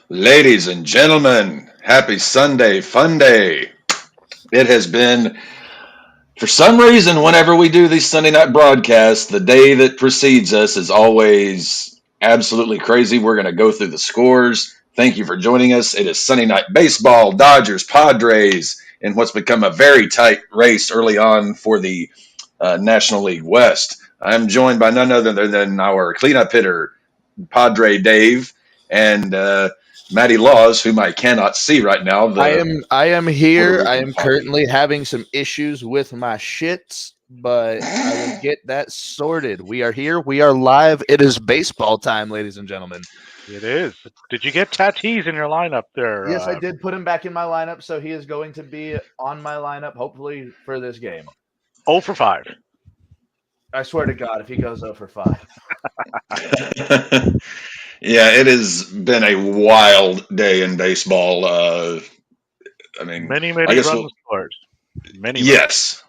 Ladies and gentlemen, happy Sunday fun day. It has been, for some reason, whenever we do these Sunday night broadcasts, the day that precedes us is always absolutely crazy. We're going to go through the scores. Thank you for joining us. It is Sunday night baseball, Dodgers, Padres, in what's become a very tight race early on for the National League West. I'm joined by none other than our cleanup hitter, Padre Dave, and Matty Laws, whom I cannot see right now. I am here. Puerto I Rican am Padre. currently having some issues with my shits, but I will get that sorted. We are here. We are live. It is baseball time, ladies and gentlemen. It is. Did you get Tatis in your lineup there? Yes, I did put him back in my lineup, so he is going to be on my lineup hopefully for this game. 0 for 5. I swear to God, if he goes 0 for 5. Yeah, it has been a wild day in baseball. Many I guess runs scored. Many runs. yes.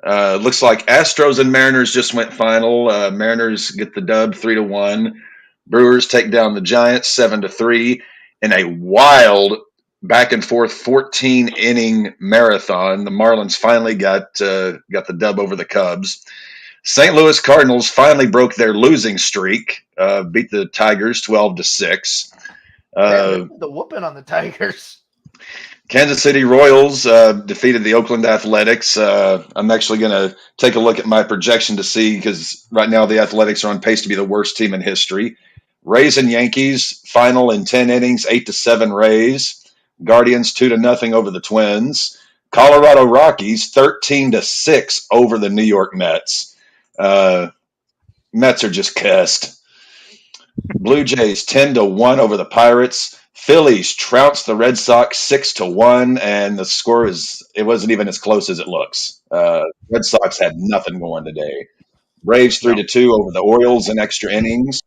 Looks like Astros and Mariners just went final. Mariners get the dub 3-1. Brewers take down the Giants 7-3 in a wild back and forth 14 inning marathon. The Marlins finally got the dub over the Cubs. St. Louis Cardinals finally broke their losing streak, beat the Tigers 12-6. The whooping on the Tigers. Kansas City Royals defeated the Oakland Athletics. I'm actually going to take a look at my projection to see, because right now the Athletics are on pace to be the worst team in history. Rays and Yankees final in 10 innings, 8-7 Rays. Guardians 2-0 over the Twins. Colorado Rockies 13-6 over the New York Mets. Mets are just cussed. Blue Jays 10-1 over the Pirates. Phillies trounced the Red Sox 6-1, and the score wasn't even as close as it looks. Red Sox had nothing going today. Braves 3-2 over the Orioles in extra innings,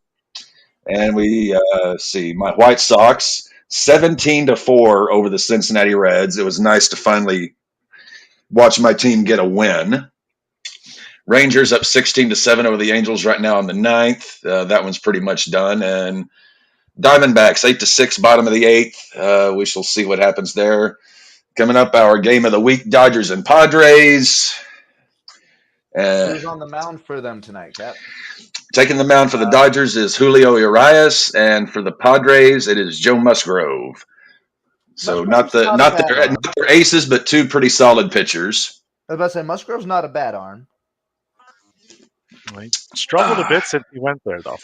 and we see my White Sox 17-4 over the Cincinnati Reds. It was nice to finally watch my team get a win. Rangers up 16-7 over the Angels right now in the ninth. That one's pretty much done. And Diamondbacks 8-6, bottom of the eighth. We shall see what happens there. Coming up, our game of the week: Dodgers and Padres. Who's on the mound for them tonight, Cap? Taking the mound for the Dodgers is Julio Urias, and for the Padres, it is Joe Musgrove. So not their aces, but two pretty solid pitchers. I was about to say Musgrove's not a bad arm. He struggled a bit since he went there, though.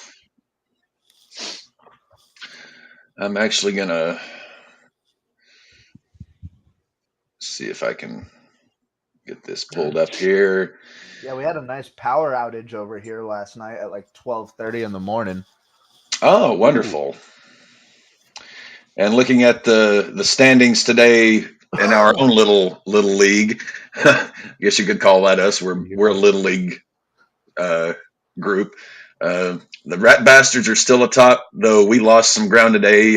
I'm actually going to see if I can get this pulled up here. Yeah, we had a nice power outage over here last night at like 12:30 in the morning. Oh, wonderful. And looking at the standings today in our own little league, I guess you could call that us. We're a little league group. The Rat Bastards are still atop, though we lost some ground today.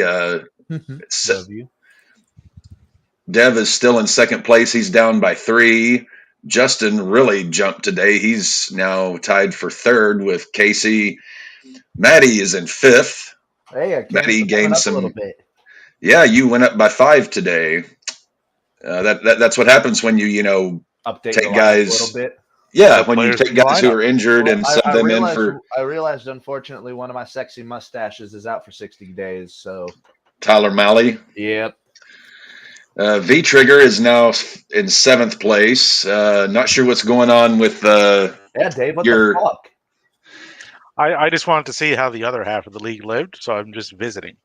Dev is still in second place. He's down by 3. Justin really jumped today. He's now tied for third with Casey. Maddie is in 5th. Hey, Maddie gained some. A little bit. Yeah, you went up by 5 today. That's what happens when you update take guys a little bit. Yeah, when you take guys who are injured and send them in for. I realized, unfortunately, one of my sexy mustaches is out for 60 days. So Tyler Malley. Yep. V Trigger is now in 7th place. Not sure what's going on with Dave. What the fuck? I just wanted to see how the other half of the league lived, so I'm just visiting.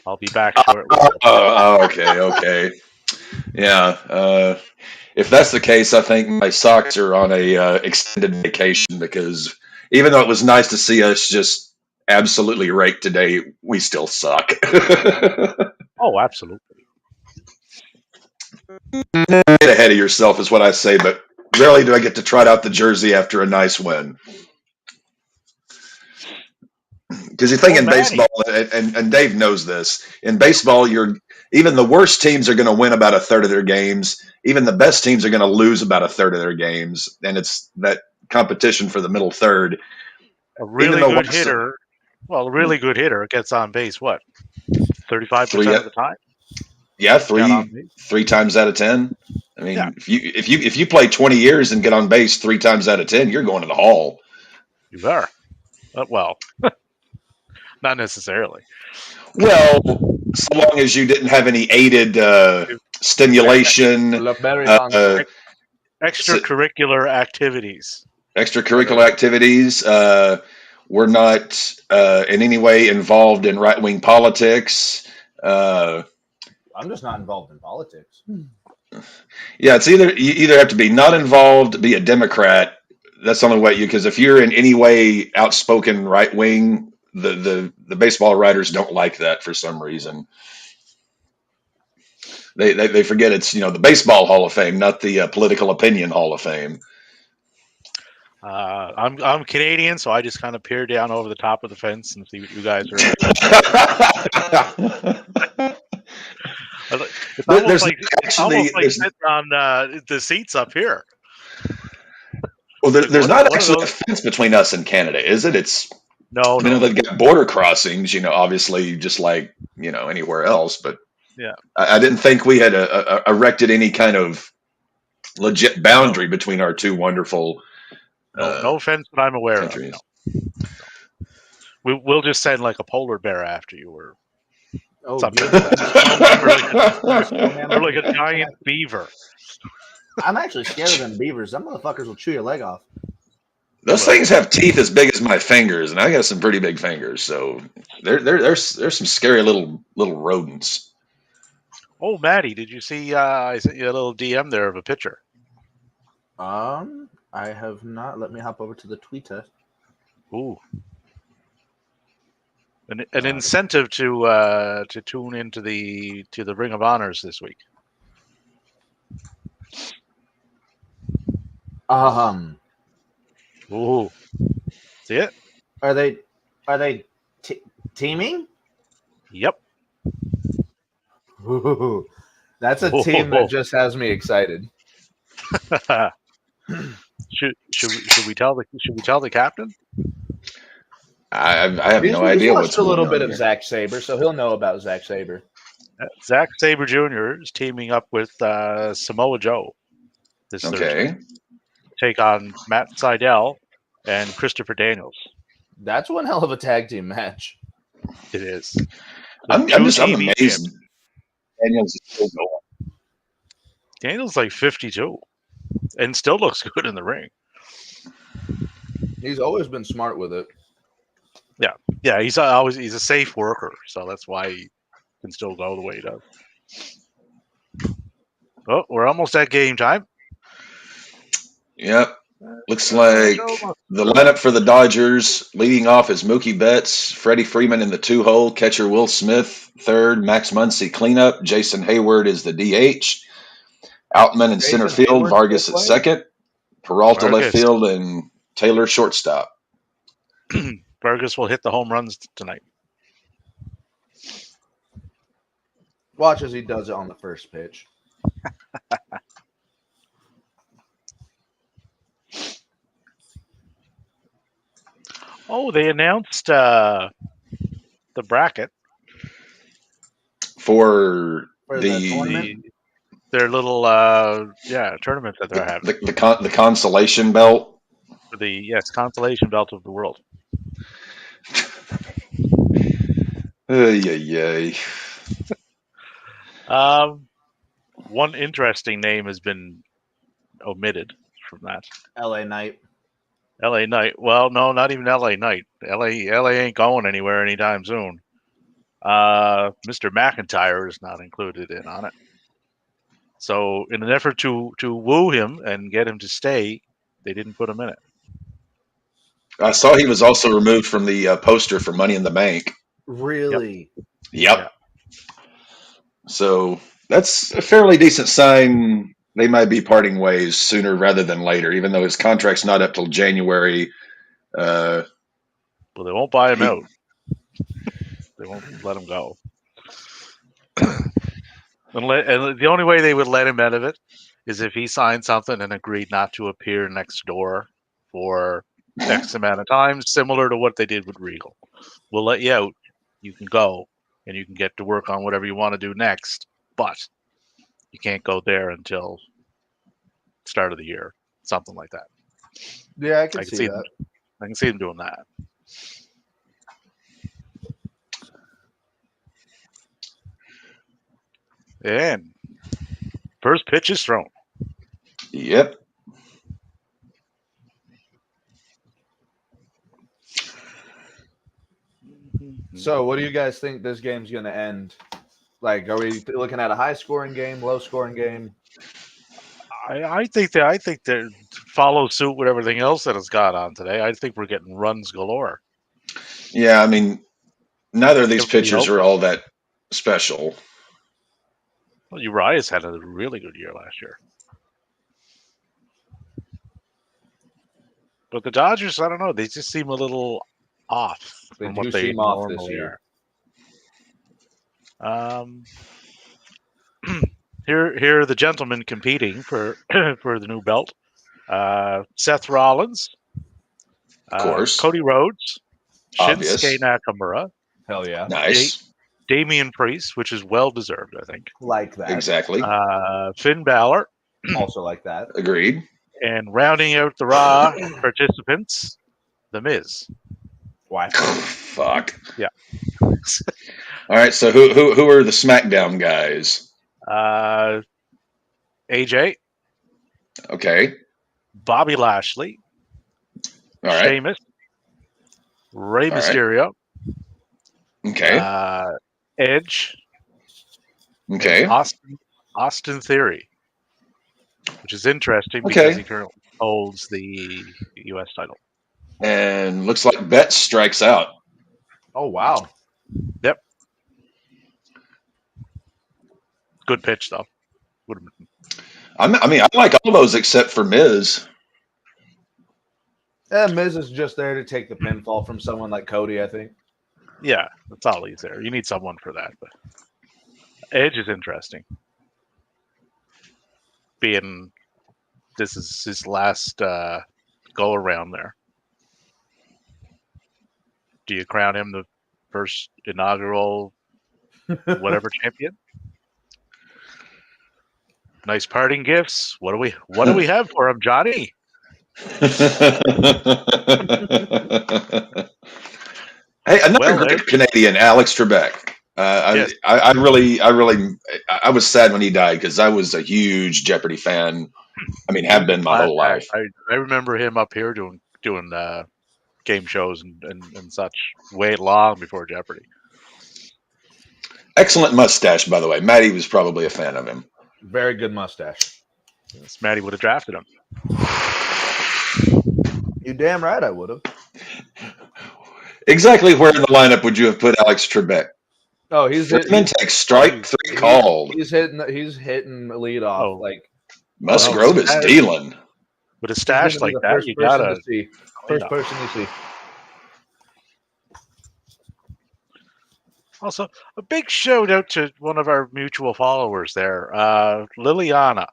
I'll be back shortly. Okay. Yeah. If that's the case, I think my Sox are on a extended vacation, because even though it was nice to see us just absolutely rake today, we still suck. Oh, absolutely. Get ahead of yourself is what I say, but rarely do I get to trot out the jersey after a nice win. Because you think in baseball, and Dave knows this, in baseball, even the worst teams are going to win about a third of their games. Even the best teams are going to lose about a third of their games. And it's that competition for the middle third. A really good hitter gets on base, what? 35% of the time. Yeah, Got on base. 3 times out of 10. I mean, Yeah. if you play 20 years and get on base 3 times out of 10, you're going to the Hall. You are. Well, not necessarily. Well, so long as you didn't have any aided stimulation, Extracurricular activities. extracurricular activities. We're not in any way involved in right-wing politics. I'm just not involved in politics. Yeah, it's you either have to be not involved, be a Democrat. That's the only way because if you're in any way outspoken right wing, the baseball writers don't like that for some reason. They forget it's the Baseball Hall of Fame, not the Political Opinion Hall of Fame. I'm Canadian, so I just kind of peer down over the top of the fence and see what you guys are. It's almost like sitting on the seats up here. Well, there's not actually a fence between us and Canada, is it? It's no. They've got border crossings, obviously, just like anywhere else. But yeah, I didn't think we had erected any kind of legit boundary between our two wonderful. No fence that I'm aware countries. Of. No. We'll just send like a polar bear after you, or something. or like a giant beaver. I'm actually scared of them beavers. Them motherfuckers will chew your leg off. Those things have teeth as big as my fingers, and I got some pretty big fingers. So there's some scary little rodents. Oh, Maddie, did you see? I sent you a little DM there of a picture. I have not. Let me hop over to the Twitter. Ooh, an incentive to tune into the Ring of Honors this week. Ooh, see it? Are they teaming? Yep. Ooh, that's a team that just has me excited. Should we tell the captain? I have no idea what's a little bit of Zack Sabre, so he'll know about Zack Sabre. Zack Sabre Jr. is teaming up with Samoa Joe this Thursday. Take on Matt Sydal and Christopher Daniels. That's one hell of a tag team match. It is. I'm amazed Daniels is still going. Daniels like 52 and still looks good in the ring. He's always been smart with it. Yeah. He's a safe worker, so that's why he can still go the way he does. Oh, we're almost at game time. Yep. Looks like the lineup for the Dodgers leading off is Mookie Betts, Freddie Freeman in the 2-hole, catcher Will Smith third, Max Muncy cleanup, Jason Hayward is the DH, Outman in center field, Vargas at second, Peralta left field, and Taylor shortstop. Vargas will hit the home runs tonight. Watch as he does it on the first pitch. Oh, they announced the bracket for their little tournament that they're having. The consolation belt. For the consolation belt of the world. Yay. One interesting name has been omitted from that. LA Knight. LA Knight. Well, no, not even LA Knight. LA ain't going anywhere anytime soon. Mr. McIntyre is not included in on it. So in an effort to woo him and get him to stay, they didn't put him in it. I saw he was also removed from the poster for Money in the Bank. Really? Yep. Yeah. So that's a fairly decent sign. They might be parting ways sooner rather than later, even though his contract's not up till January. Well, they won't buy him out. They won't let him go. And the only way they would let him out of it is if he signed something and agreed not to appear next door for X amount of time, similar to what they did with Regal. We'll let you out. You can go and you can get to work on whatever you want to do next. But you can't go there until start of the year, something like that. Yeah, I I can can see see that. them. I can see them doing that. And first pitch is thrown. Yep. So, what do you guys think this game's going to end? Like, are we looking at a high-scoring game, low-scoring game? I think that follow suit with everything else that has got on today. I think we're getting runs galore. Yeah, I mean, neither of these Everybody pitchers open. are all that special. Well, Urias had a really good year last year. But the Dodgers, I don't know, they just seem a little off They from do what they seem off this normally year. are. Here are the gentlemen competing for for the new belt. Seth Rollins, Of course. Cody Rhodes, Shinsuke Obvious. Nakamura, Hell yeah. Nice. Damian Priest, which is well deserved, I think. Like that. Exactly. Finn Balor, Also like that. Agreed. and rounding out the Raw participants, The Miz. Why? Fuck. Yeah. All right. So who are the SmackDown guys? AJ, Okay. Bobby Lashley, All right. Sheamus, Rey All right. Mysterio, Okay. Edge, Okay. and Austin Theory, which is interesting Okay. because he currently holds the U.S. title. And looks like Bet strikes out. Oh, wow. Yep. Good pitch, though. I mean, I like all those except for Miz. Miz is just there to take the pinfall from someone like Cody, I think. Yeah, that's all he's there. You need someone for that. But Edge is interesting. Being this is his last go around there. Do you crown him the first inaugural whatever champion? Nice parting gifts. What do we have for him, Johnny? Hey, another Well, great Canadian, Alex Trebek. Yes. I was sad when he died because I was a huge Jeopardy fan. I mean, have been my whole life. I remember him up here doing game shows and such way long before Jeopardy. Excellent mustache, by the way. Maddie was probably a fan of him. Very good mustache. Yes, Maddie would have drafted him. You damn right I would have. Exactly where in the lineup would you have put Alex Trebek? Oh, he's takes strike three called. He's hitting lead off. Oh. Like Musgrove is dealing. With a stash like that, you gotta first person you see. Also, a big shout out to one of our mutual followers there, Liliana.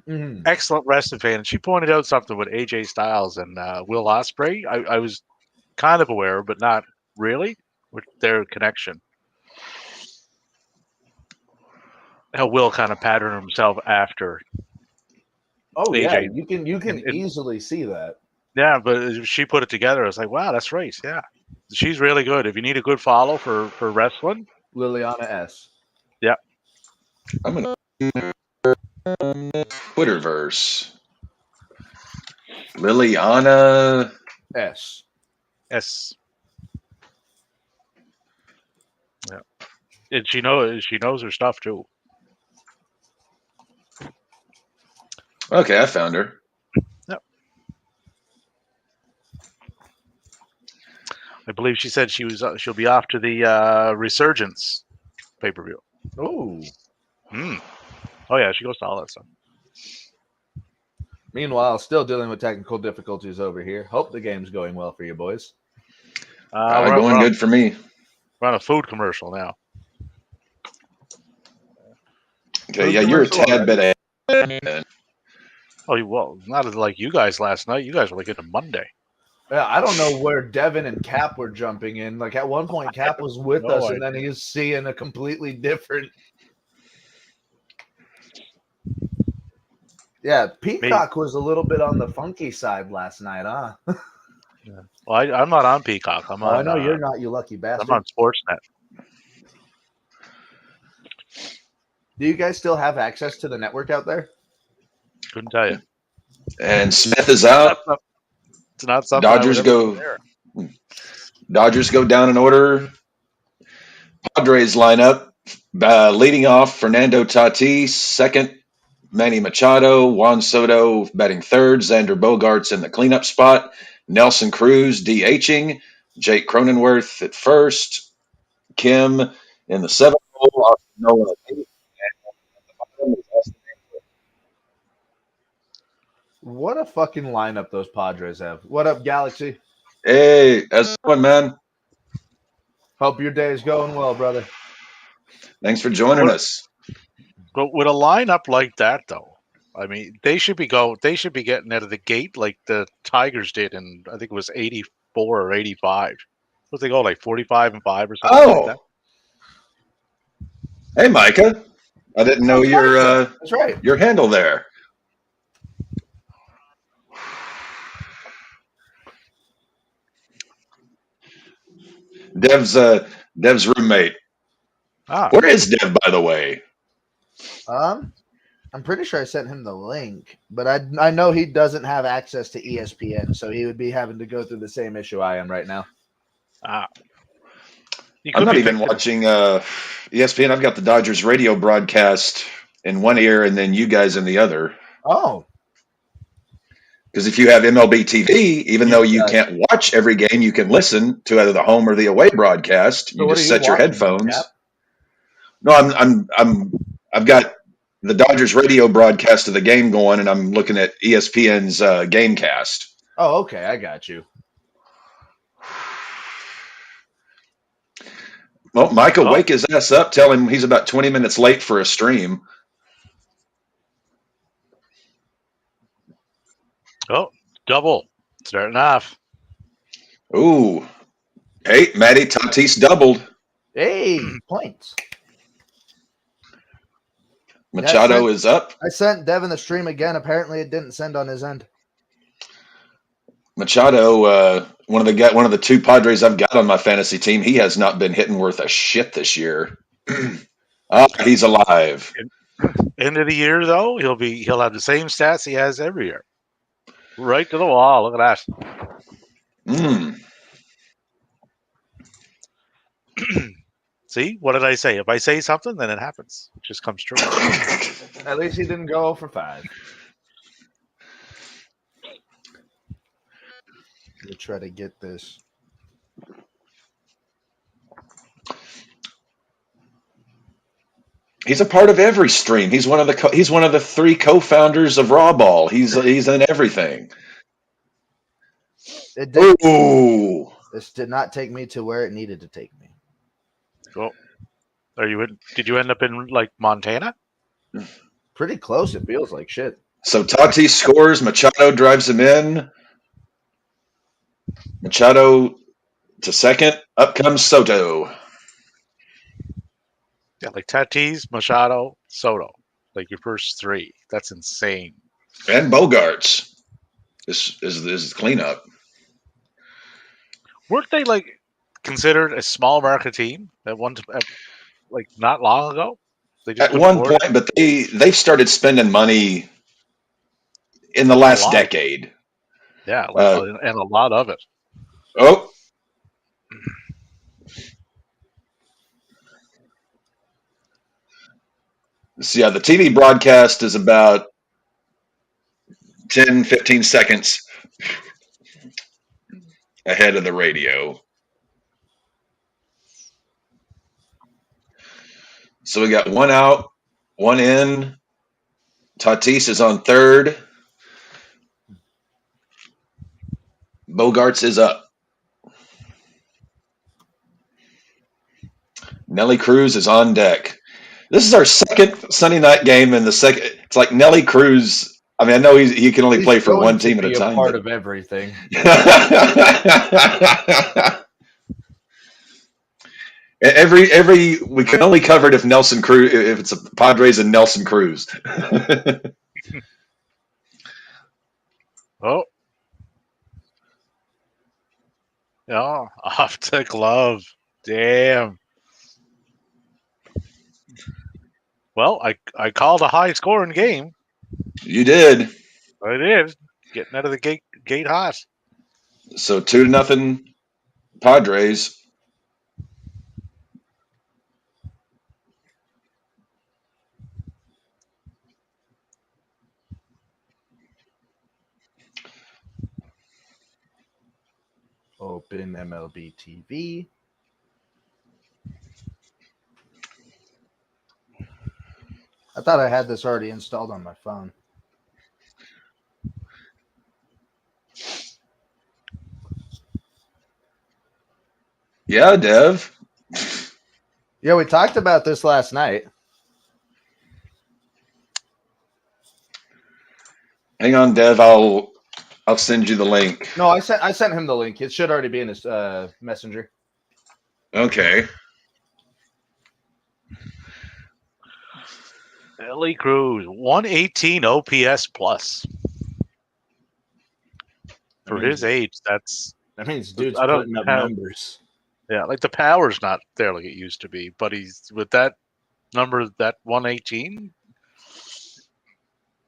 Mm-hmm. Excellent wrestling fan. She pointed out something with AJ Styles and Will Ospreay. I was kind of aware, but not really, with their connection. How Will kind of patterned himself after. Oh AJ. yeah, you can easily see that. Yeah, but she put it together. I was like, wow, that's right. Yeah, she's really good. If you need a good follow for wrestling, Liliana S. Yeah. I'm gonna Twitterverse. Liliana S. S. Yeah, and she knows her stuff too. Okay, I found her. Yep. I believe she said she'll be off to the Resurgence pay-per-view. Oh. Oh yeah, she goes to all that stuff. Meanwhile, still dealing with technical difficulties over here. Hope the game's going well for you boys. Going good for me. We're on a food commercial now. Okay, yeah, you're a tad bit. Oh well, not like you guys last night. You guys were like into Monday. Yeah, I don't know where Devin and Cap were jumping in. Like at one point, Cap was with no us, and then idea. he's seeing a completely different. Yeah, Me. Peacock was a little bit on the funky side last night, huh? Yeah. Well, I'm not on Peacock. I'm Oh, I on. know you're not, you lucky I'm bastard. on Sportsnet. Do you guys still have access to the network out there? Couldn't tell you. And Smith is out. It's not something I would Dodgers ever go. compare. Dodgers go down in order. Padres lineup. Leading off, Fernando Tatis. Second, Manny Machado. Juan Soto batting third. Xander Bogaerts in the cleanup spot. Nelson Cruz DHing. Jake Cronenworth at first. Kim in the seventh hole. Austin Nolan at eighth. And at the bottom is Austin. What a fucking lineup those Padres have. What up, Galaxy? Hey, how's it going, man? Hope your day is going well, brother. Thanks for joining us. But with a lineup like that, though, I mean, they should be getting out of the gate like the Tigers did in I think it was 84 or 85. What they go like 45-5 or something like that? Oh, hey, Micah. I didn't know That's right. your handle there. Dev's roommate. Ah, Where is Dev, by the way? I'm pretty sure I sent him the link, but I know he doesn't have access to ESPN, so he would be having to go through the same issue I am right now. he I'm could not be even fixing- watching ESPN. I've got the Dodgers radio broadcast in one ear and then you guys in the other. Oh, Because if you have MLB TV, even though you guys. can't watch every game, you can listen to either the home or the away broadcast. So You what are just you set your watching, headphones. Cap? No, I've got the Dodgers radio broadcast of the game going, and I'm looking at ESPN's GameCast. Oh, okay, I got you. Well, Michael, Oh. wake his ass up. Tell him he's about 20 minutes late for a stream. Oh, double starting off. Ooh. Hey, Matty, Tatis doubled. Hey, points. Machado is up. I sent Devin the stream again. Apparently, it didn't send on his end. Machado, one of the two Padres I've got on my fantasy team, he has not been hitting worth a shit this year. He's alive. End of the year though, he'll have the same stats he has every year. Right to the wall. Look at Mm. that. See, what did I say? If I say something, then it happens. It just comes true. At least he didn't go for 5. Let me try to get this. He's a part of every stream. He's one of the 3 co-founders of RAWBall. He's in everything. It did. Ooh. This did not take me to where it needed to take me. Well, did you end up in like Montana? Pretty close. It feels like shit. So Tatis scores. Machado drives him in. Machado to second. Up comes Soto. Yeah, like Tatis, Machado, Soto. Like your first 3. That's insane. And Bogarts. This is cleanup. Weren't they like considered a small market team at like not long ago? They just At one point, but they've started spending money in the last decade. Yeah, and a lot of it. Oh. So yeah, the TV broadcast is about 10, 15 seconds ahead of the radio. So we got 1 out, 1 in. Tatis is on third. Bogarts is up. Nelly Cruz is on deck. This is our second Sunday night game in the second. It's like Nelly Cruz I mean, I know he can only He's play for going one to team at a be time. part But of everything. every we can only cover it if Nelson Cruz, if it's a Padres and Nelson Cruz. Oh, yeah, off to glove. Damn. Well, I called a high scoring game. You did. I did. Getting out of the gate hot. So 2-0 Padres. Open MLB TV. I thought I had this already installed on my phone. Yeah, Dev. Yeah, we talked about this last night. Hang on, Dev. I'll send you the link. No, I sent him the link. It should already be in his messenger. Okay. Ellie Cruz, 118 OPS plus. For his age, that means dude's I don't putting up have- numbers. Yeah, like the power's not there like it used to be, but he's with that number, that 118,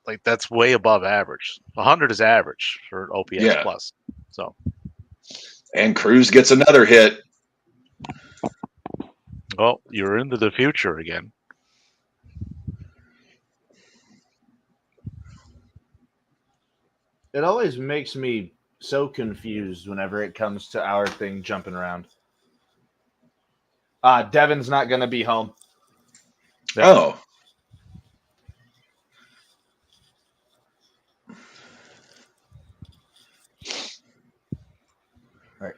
like that's way above average. 100 is average for OPS Yeah. plus. So, And Cruz gets another hit. well, you're into the future again. It always makes me so confused whenever it comes to our thing jumping around. Devin's not going to be home. Yeah. Oh. All right.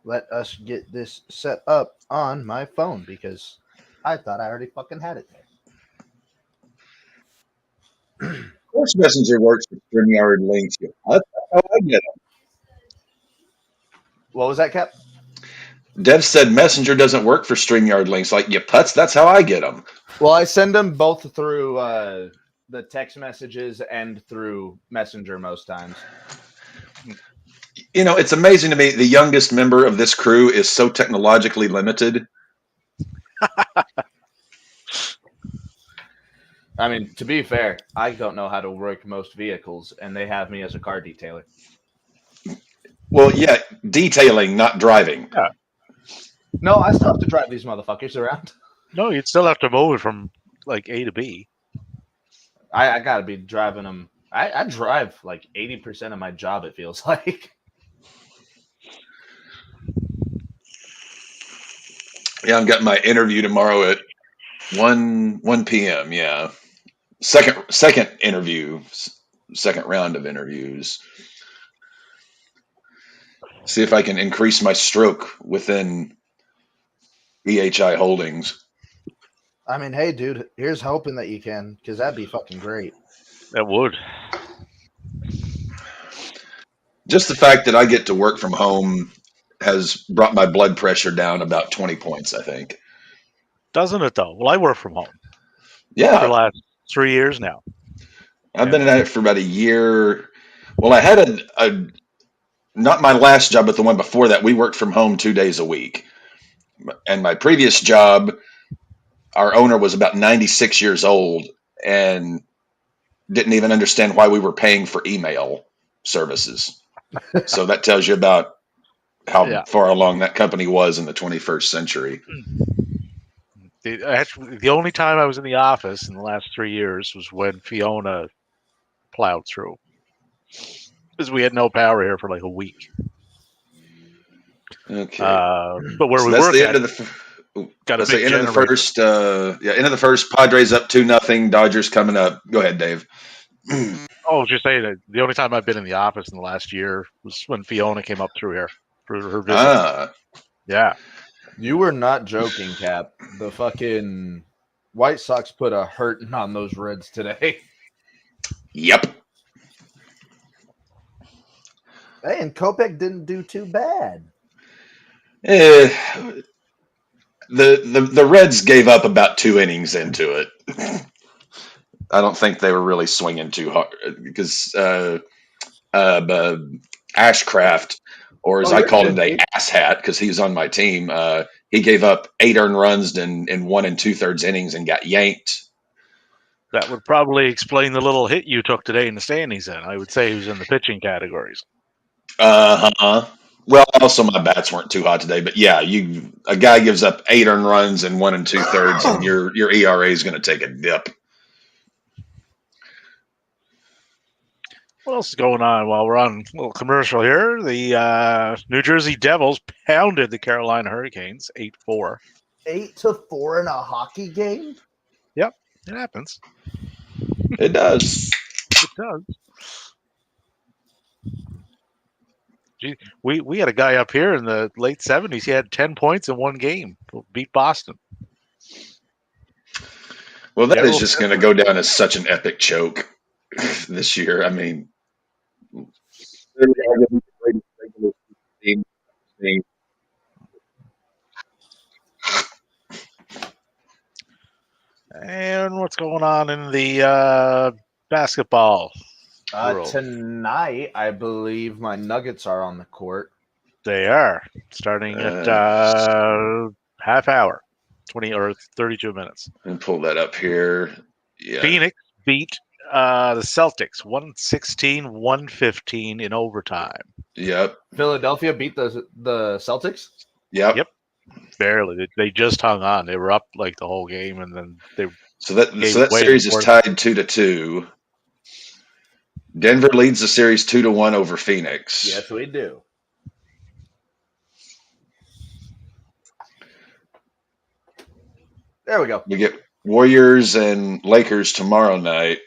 Let us get this set up on my phone because I thought I already fucking had it there. Of course, Messenger works for StreamYard links. That's how I get them. What was that, Cap? Dev said Messenger doesn't work for StreamYard links. Like, you putz, that's how I get them. Well, I send them both through the text messages and through Messenger most times. You know, it's amazing to me. The youngest member of this crew is so technologically limited. I mean, to be fair, I don't know how to work most vehicles, and they have me as a car detailer. Well, yeah, detailing, not driving. Yeah. No, I still have to drive these motherfuckers around. No, you'd still have to move it from like A to B. I got to be driving them. I drive like 80% of my job, it feels like. Yeah, I've got my interview tomorrow at 1 p.m. Yeah, second interview, second round of interviews. See if I can increase my stroke within EHI Holdings. I mean, hey, dude, here's hoping that you can, because that'd be fucking great. That would. Just the fact that I get to work from home has brought my blood pressure down about 20 points, I think. Doesn't it though? Well, I work from home for the Yeah, last 3 years now. I've been at it for about a year. Well, I had a not my last job, but the one before that, we worked from home 2 days a week. And my previous job, our owner was about 96 years old and didn't even understand why we were paying for email services. So that tells you about how Yeah. far along that company was in the 21st century. The only time I was in the office in the last 3 years was when Fiona plowed through, because we had no power here for like a week. Okay. But where So we that's work the end at, of the got a let's say big end of the generator. first end of the first. Padres up 2-0. Dodgers coming up. Go ahead, Dave. Oh, just saying that the only time I've been in the office in the last year was when Fiona came up through here for her visit. Yeah. You were not joking, Cap. The fucking White Sox put a hurting on those Reds today. Yep. Hey, and Kopech didn't do too bad. Eh, the Reds gave up about 2 innings into it. I don't think they were really swinging too hard because Ashcraft, or as Oh, I you're called him, good, the Dave. ass hat, because he was on my team. He gave up 8 earned runs in 1 2/3 innings and got yanked. That would probably explain the little hit you took today in the standings. Then I would say he was in the pitching categories. Well, also my bats weren't too hot today, but yeah, a guy gives up 8 earned runs in 1 2/3, and your ERA is going to take a dip. What else is going on while we're on a little commercial here? The New Jersey Devils pounded the Carolina Hurricanes 8-4. 8-4 in a hockey game? Yep, it happens. It does. It does. Gee, we had a guy up here in the late 70s. He had 10 points in one game. Beat Boston. Well, that is General just going to go down as such an epic choke this year. I mean, And what's going on in the basketball world? Tonight, I believe my Nuggets are on the court. They are starting at half hour, 20 or 32 minutes. Let me pull that up here. Yeah. Phoenix beat the Celtics 116-115 in overtime. Yep. Philadelphia beat the Celtics? Yep. Barely. They just hung on. They were up like the whole game, and then they So that series is tied 2-2. Denver leads the series 2-1 over Phoenix. Yes, we do. There we go. We get Warriors and Lakers tomorrow night.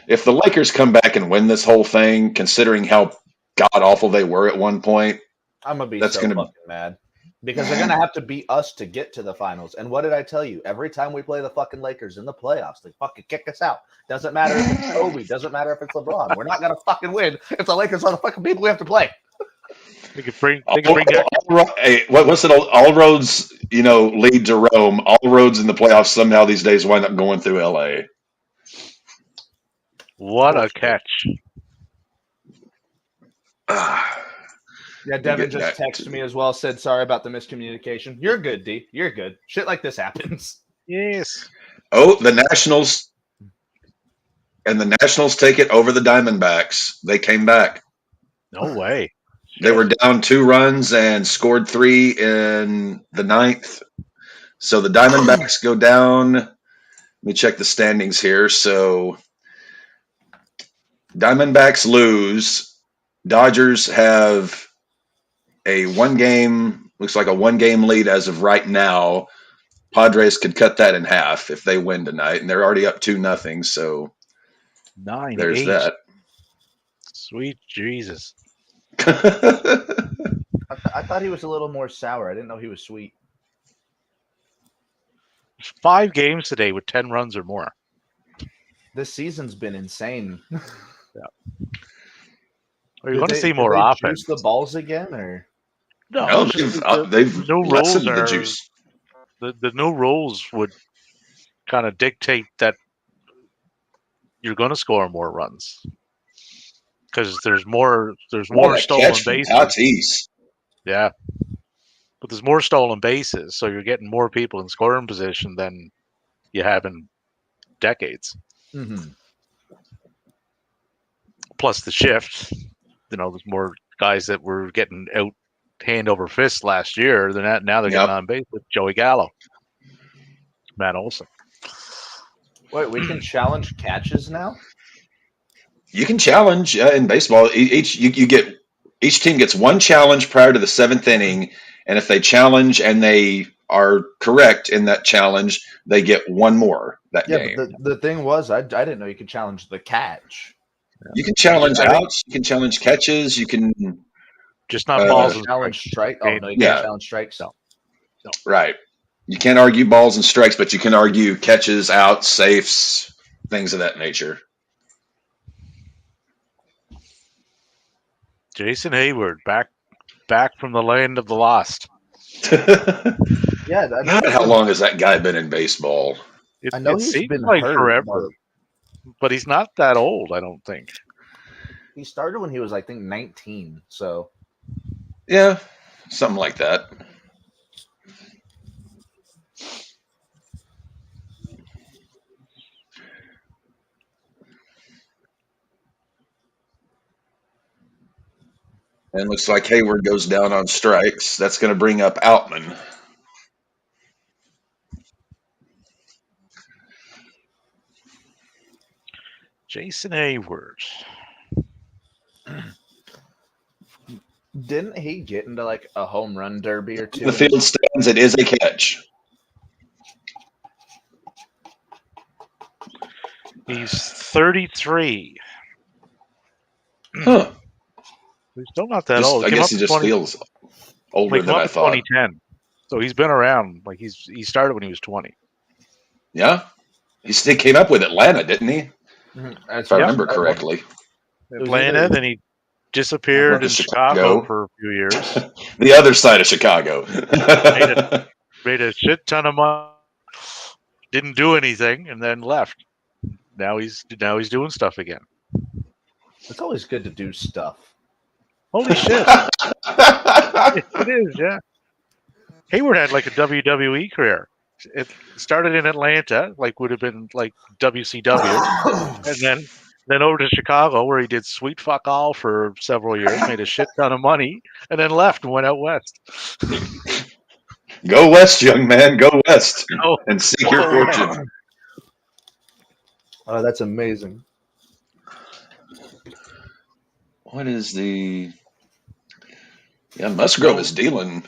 If the Lakers come back and win this whole thing, considering how god awful they were at one point, I'm gonna be That's so gonna- fucking mad because they're gonna have to beat us to get to the finals. And what did I tell you? Every time we play the fucking Lakers in the playoffs, they fucking kick us out. Doesn't matter if it's Kobe. Doesn't matter if it's LeBron. We're not gonna fucking win if the Lakers are the fucking people we have to play. They could bring back. hey, what's it? All roads, lead to Rome. All roads in the playoffs somehow these days wind up going through LA. What a catch! Yeah, Devin get just that. texted me as well. Said sorry about the miscommunication. You're good, D. You're good. Shit like this happens. Yes. Oh, the Nationals take it over the Diamondbacks. They came back. No way. They were down 2 runs and scored 3 in the 9th. So the Diamondbacks go down. Let me check the standings here. So Diamondbacks lose. Dodgers have looks like a 1-game lead as of right now. Padres could cut that in half if they win tonight, and they're already up 2-0. So 9-8. there's that. Sweet Jesus. I thought he was a little more sour. I didn't know he was sweet. 5 games today with 10 runs or more. This season's been insane. Are you going to see more offense? Juice the balls again, or No, they've new lessened rules the are juice. the new rules would kind of dictate that you're going to score more runs because there's more stolen bases. Tatis. Yeah, but there's more stolen bases, so you're getting more people in scoring position than you have in decades. mm-hmm. Plus the shift. There's more guys that were getting out hand over fist last year than that. Now they're getting on base with Joey Gallo, Matt Olson. Wait, we can challenge catches now? You can challenge in baseball. Each team gets 1 challenge prior to the 7th inning, and if they challenge and they are correct in that challenge, they get 1 more that game. But the thing was, I didn't know you could challenge the catch. You can challenge outs. You can challenge catches. You can just not balls and challenge strike. Oh no, you Yeah. can't challenge strikes. No. Right. You can't argue balls and strikes, but you can argue catches, outs, safes, things of that nature. Jason Hayward back from the land of the lost. Yeah, God, how long has that guy been in baseball? I know It he's seems been like hurt, forever, but he's not that old, I don't think. he started when he was, I think, 19. So Yeah, something like that. And looks like Hayward goes down on strikes. That's going to bring up Outman. Jason Hayward. didn't he get into like a home run derby or two? The field stands. It is a catch. He's 33. Huh. He's still not that old. I guess he just feels older than I thought. 2010. So he's been around. Like he started when he was 20. Yeah, he came up with Atlanta, didn't he? If I remember correctly. Atlanta, then he disappeared in Chicago for a few years. The other side of Chicago. made a shit ton of money. Didn't do anything, and then left. Now he's doing stuff again. It's always good to do stuff. Holy shit! It is, yeah. Hayward had like a WWE career. It started in Atlanta, like would have been like WCW, and then over to Chicago where he did sweet fuck all for several years, made a shit ton of money, and then left and went out west. Go west, young man. Go west and seek your fortune. Oh, that's amazing. What is the... Yeah, Musgrove is dealing.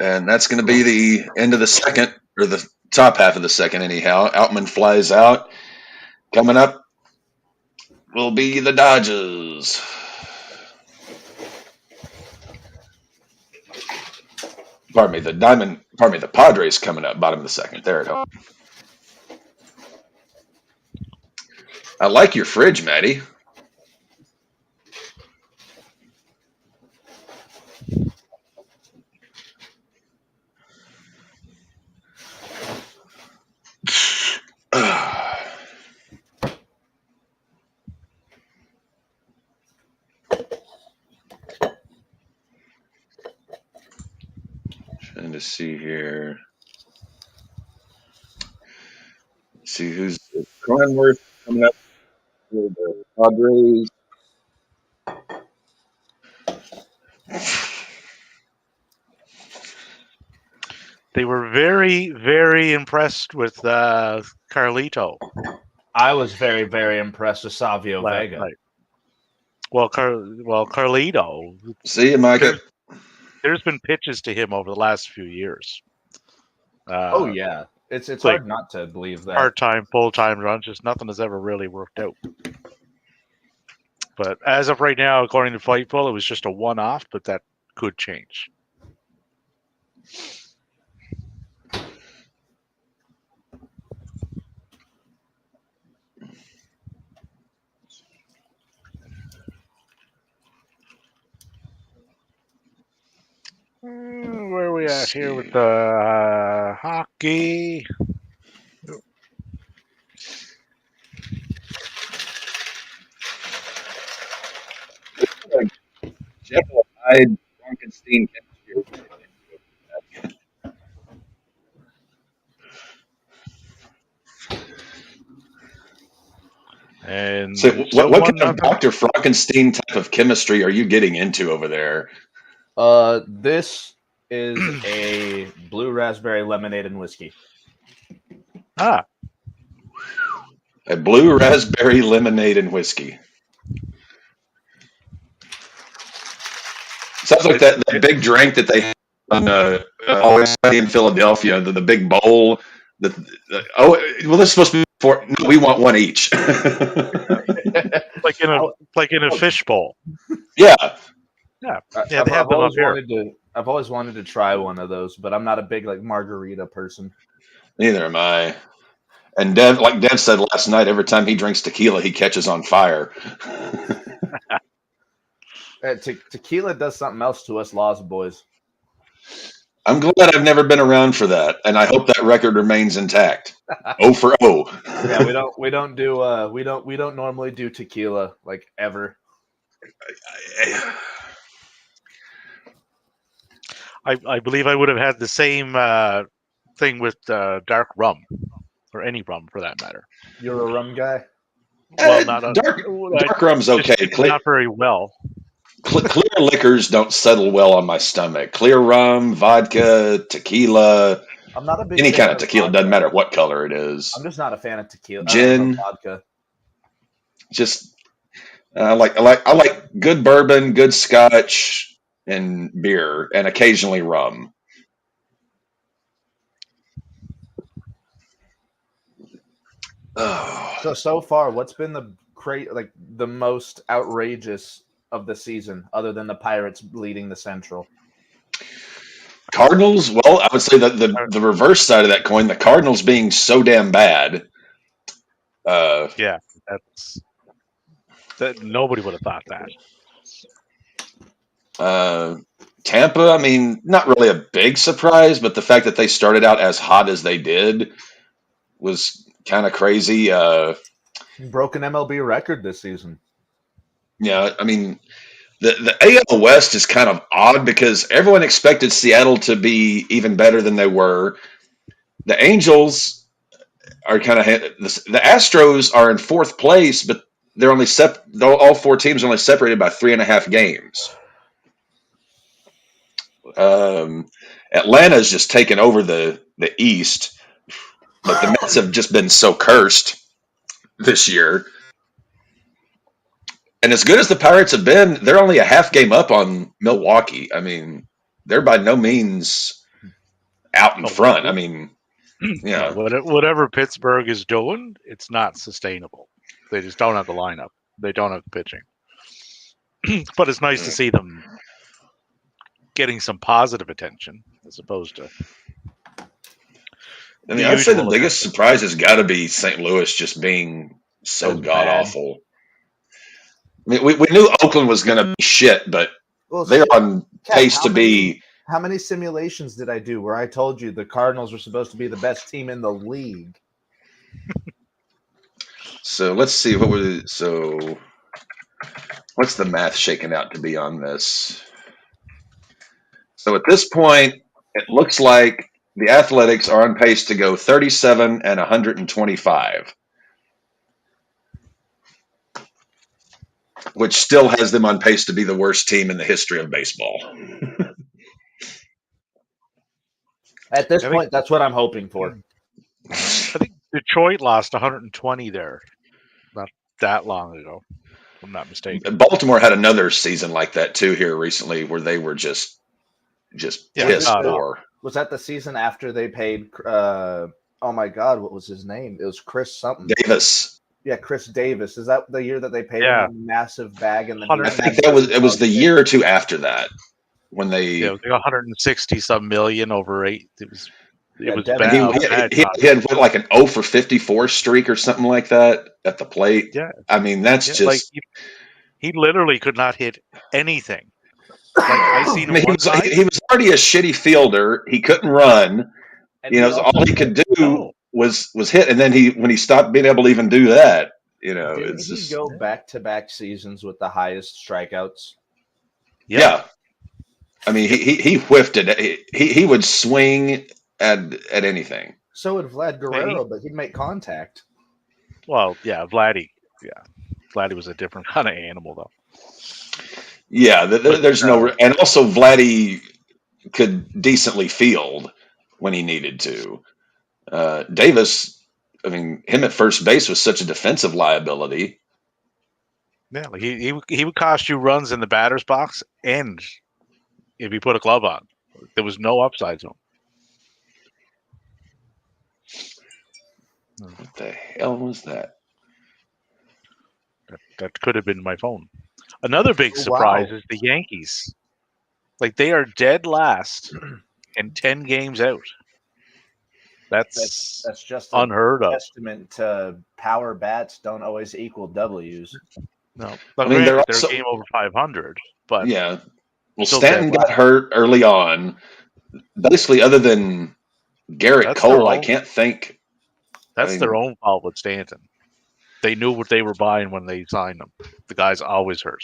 And that's going to be the end of the second, or the top half of the second anyhow. Outman flies out. Coming up will be the Dodgers. The Padres coming up bottom of the second. There it is. I like your fridge, Maddie. Trying to see here. See who's Cronworth coming up for the Padres. They were very, very impressed with Carlito. I was very, very impressed with Savio Vega. Night. Well, Carlito. See you, Micah. There's been pitches to him over the last few years. Oh yeah, it's like hard not to believe that. Part-time, full-time runs, just nothing has ever really worked out. But as of right now, according to Fightful, it was just a one-off, but that could change. Where are we at here with the hockey? Jekyll and Hyde, Frankenstein chemistry. And so what kind of Dr. Frankenstein type of chemistry are you getting into over there? This is a blue raspberry lemonade and whiskey. A blue raspberry lemonade and whiskey. Sounds like that big drink that they have on Always Sunny in Philadelphia, the big bowl. This is supposed to be for. No, we want one each. like in a fish bowl. Yeah. Yeah, they have them up here. I've always wanted to try one of those, but I'm not a big like margarita person. Neither am I. And Dev, like Dev said last night, every time he drinks tequila, he catches on fire. Tequila does something else to us Lost Boys. I'm glad I've never been around for that, and I hope that record remains intact. 0 for 0. Yeah, we don't normally do tequila like ever. I believe I would have had the same thing with dark rum, or any rum for that matter. You're a rum guy? Well, not a, dark rum's okay. Not very well. Clear liquors don't settle well on my stomach. Clear rum, vodka, tequila. I'm not a big any fan kind of tequila. vodka. Doesn't matter what color it is. I'm just not a fan of tequila. Gin, vodka. Just I like good bourbon, good scotch, and beer, and occasionally rum. Oh. So far, what's been the most outrageous of the season, other than the Pirates leading the Central? Cardinals. Well, I would say that the reverse side of that coin, the Cardinals being so damn bad. Yeah, that nobody would have thought that. Tampa, I mean, not really a big surprise, but the fact that they started out as hot as they did was kind of crazy. Broke an MLB record this season. Yeah, I mean, the AL West is kind of odd because everyone expected Seattle to be even better than they were. The Angels are kind of the Astros are in fourth place, but they're only all four teams are only separated by 3.5 games. Atlanta's just taken over the East, but the Mets have just been so cursed this year. And as good as the Pirates have been, they're only a half game up on Milwaukee. I mean, they're by no means out in front. I mean, yeah. Whatever Pittsburgh is doing, it's not sustainable. They just don't have the lineup. They don't have the pitching. But it's nice to see them getting some positive attention as opposed to. I mean, I'd say the biggest surprise has got to be St. Louis just being so god awful. I mean, we knew Oakland was going to be shit, but they're on pace to be. How many simulations did I do where I told you the Cardinals were supposed to be the best team in the league? So let's see what's the math shaking out to be on this? So at this point, it looks like the Athletics are on pace to go 37 and 125. Which still has them on pace to be the worst team in the history of baseball. At this point, that's what I'm hoping for. I think Detroit lost 120 there not that long ago, if I'm not mistaken. Baltimore had another season like that too here recently where they were just piss poor. Was that the season after they paid oh my God, what was his name? It was Chris something. Davis. Yeah, Chris Davis. Is that the year that they paid him a massive bag? And I think it was the year or two after that when they. Yeah, it was like 160 some million over 8. It was bad. He had like an 0 for 54 streak or something like that at the plate. Yeah, I mean that's just. Like he literally could not hit anything. Like he was already a shitty fielder. He couldn't run. And all he could do. Was hit, and then when he stopped being able to even do that, didn't he go back-to-back seasons with the highest strikeouts? Yeah. I mean he whiffed it. He would swing at anything. So would Vlad Guerrero, but he'd make contact. Well, yeah, Vladdy was a different kind of animal, though. Yeah, there's no, and also Vladdy could decently field when he needed to. Davis, I mean, him at first base was such a defensive liability. Yeah, like he would cost you runs in the batter's box, and if you put a glove on, there was no upside to him. What the hell was that? That could have been my phone. Another big surprise is the Yankees. Like they are dead last and 10 games out. That's just unheard of. Testament to power bats don't always equal W's. No, I mean, they're a game over 500, but yeah. Well, still Stanton dead got last. hurt early on. Basically, other than Garrett That's Cole, I can't think. That's their own fault with Stanton. They knew what they were buying when they signed him. The guy's always hurt.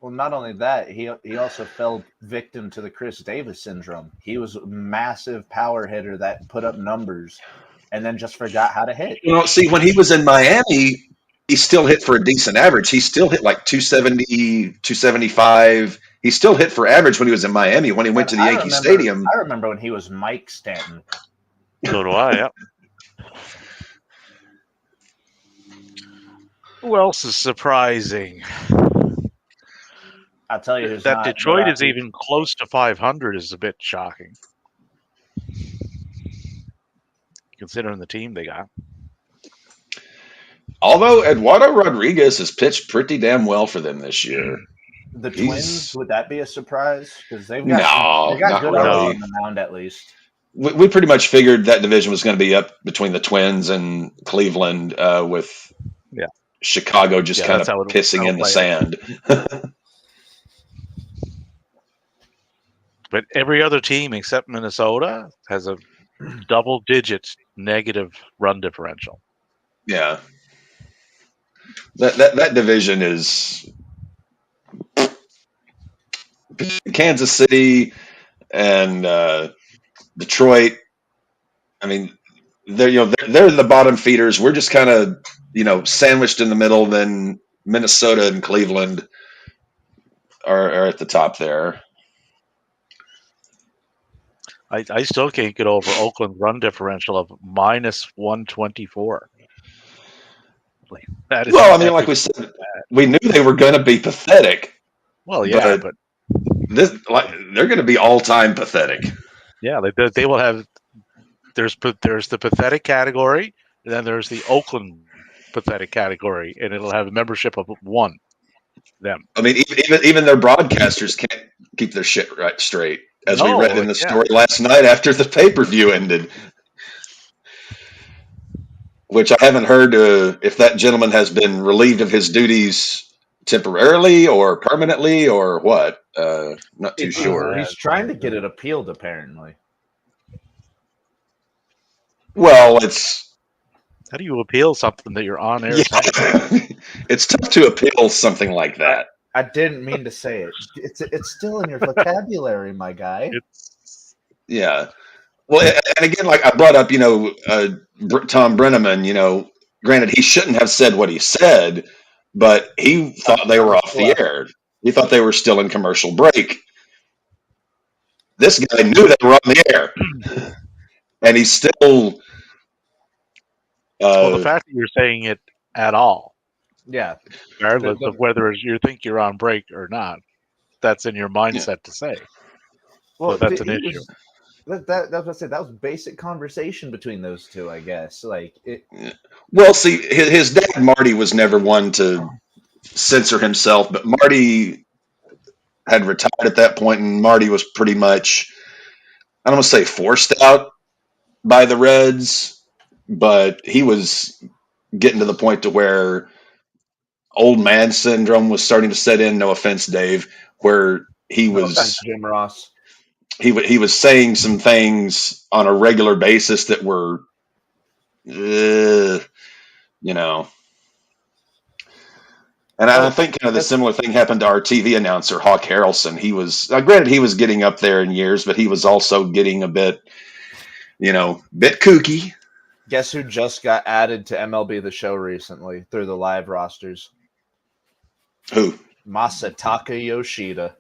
Well, not only that, he also fell victim to the Chris Davis syndrome. He was a massive power hitter that put up numbers and then just forgot how to hit. You know, see, when he was in Miami, he still hit for a decent average. He still hit like 270, 275. He still hit for average when he was in Miami. When he went to the Yankee Stadium, I remember when he was Mike Stanton. So do I, yeah. Who else is surprising? I'll tell you who's that not, Detroit is even close to 500 is a bit shocking, considering the team they got. although Eduardo Rodriguez has pitched pretty damn well for them this year. The Twins, would that be a surprise? Because they've got not good really. on the mound at least. We pretty much figured that division was going to be up between the Twins and Cleveland, with Chicago just kind of pissing in the sand. But every other team except Minnesota has a double-digit negative run differential. Yeah, that division is Kansas City and Detroit. I mean, they're the bottom feeders. We're just kind of sandwiched in the middle. Then Minnesota and Cleveland are at the top there. I still can't get over Oakland's run differential of minus 124. That is like we said, we knew they were going to be pathetic. Well, yeah, but they're going to be all-time pathetic. Yeah, they will have. There's the pathetic category, and then there's the Oakland pathetic category, and it'll have a membership of one. Them. I mean, even their broadcasters can't keep their shit right straight, as we read in the story last night after the pay-per-view ended. Which I haven't heard if that gentleman has been relieved of his duties temporarily or permanently or what. Not too sure. He's trying to get it appealed, apparently. Well, it's... How do you appeal something that you're on air? Yeah. It's tough to appeal something like that. I didn't mean to say it. It's still in your vocabulary, my guy. Yeah. Well, and again, like I brought up, Tom Brenneman, granted, he shouldn't have said what he said, but he thought they were off the air. He thought they were still in commercial break. This guy knew they were on the air. And he's still... well, the fact that you're saying it at all, regardless of whether you think you're on break or not, that's in your mindset to say. Well, so that's an issue. That's what I said. That was basic conversation between those two, I guess. Well, see, his dad Marty was never one to censor himself, but Marty had retired at that point, and Marty was pretty much, I don't want to say forced out by the Reds, but he was getting to the point to where old man syndrome was starting to set in. No offense, Dave, where he was Jim Ross. He was saying some things on a regular basis that were, And I think kind of the similar thing happened to our TV announcer, Hawk Harrelson. He was, granted, he was getting up there in years, but he was also getting a bit, bit kooky. Guess who just got added to MLB The Show recently through the live rosters? Who? Masataka Yoshida.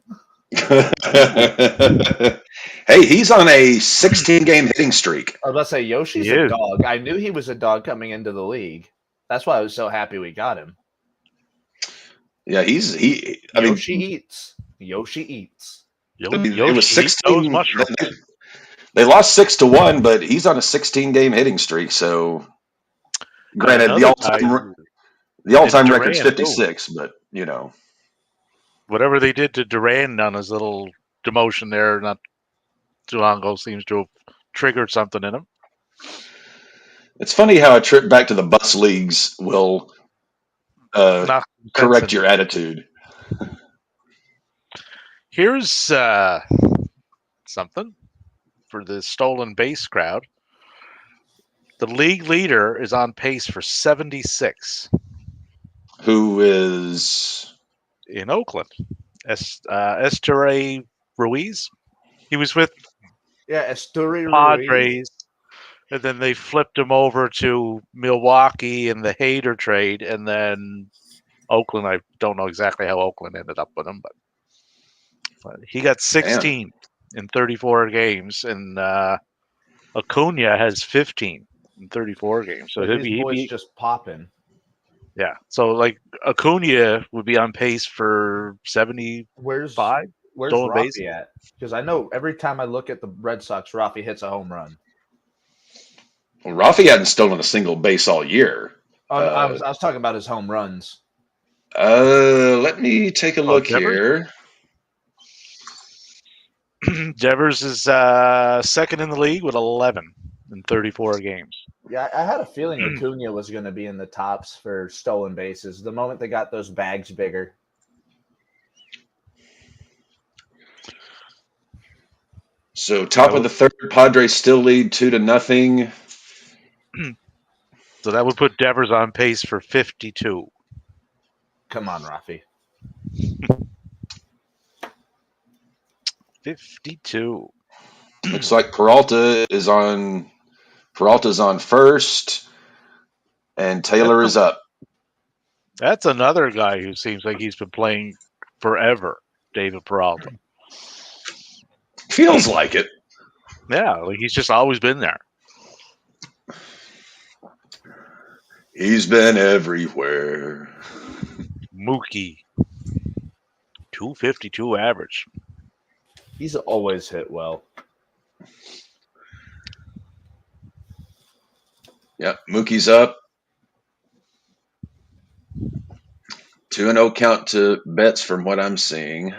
Hey, he's on a 16-game hitting streak. I was about to say, Yoshi's a dog. I knew he was a dog coming into the league. That's why I was so happy we got him. Yeah, Yoshi eats. Yoshi eats. It was 16. They lost 6-1, but he's on a 16-game hitting streak. So, granted, the all-time record's 56, but whatever they did to Durand on his little demotion there not too long ago seems to have triggered something in him. It's funny how a trip back to the bus leagues will Not correct your attitude. Here's something for the stolen base crowd. The league leader is on pace for 76 Who is in Oakland. Esteury Ruiz. He was with Esteury Ruiz. Padres, and then they flipped him over to Milwaukee in the Hader trade, and then Oakland. I don't know exactly how Oakland ended up with him, but he got 16 in 34 games, and Acuna has 15 in 34 games. So his voice just popping. Yeah. So like Acuna would be on pace for 75. Where's stolen Rafi bases. at? Because I know every time I look at the Red Sox, Rafi hits a home run. Well, Rafi hadn't stolen a single base all year. I was talking about his home runs. Let me take a look here. Devers is second in the league with 11 in 34 games. Yeah, I had a feeling Acuna was going to be in the tops for stolen bases the moment they got those bags bigger. So top of the third, Padres still lead 2-0. So that would put Devers on pace for 52. Come on, Rafi. 52. Looks like Peralta's on first, and Taylor is up. That's another guy who seems like he's been playing forever, David Peralta. Feels like it. Yeah, like he's just always been there. He's been everywhere. Mookie. 252 average. He's always hit well. Yep, Mookie's up. 2-0 count to Betts from what I'm seeing.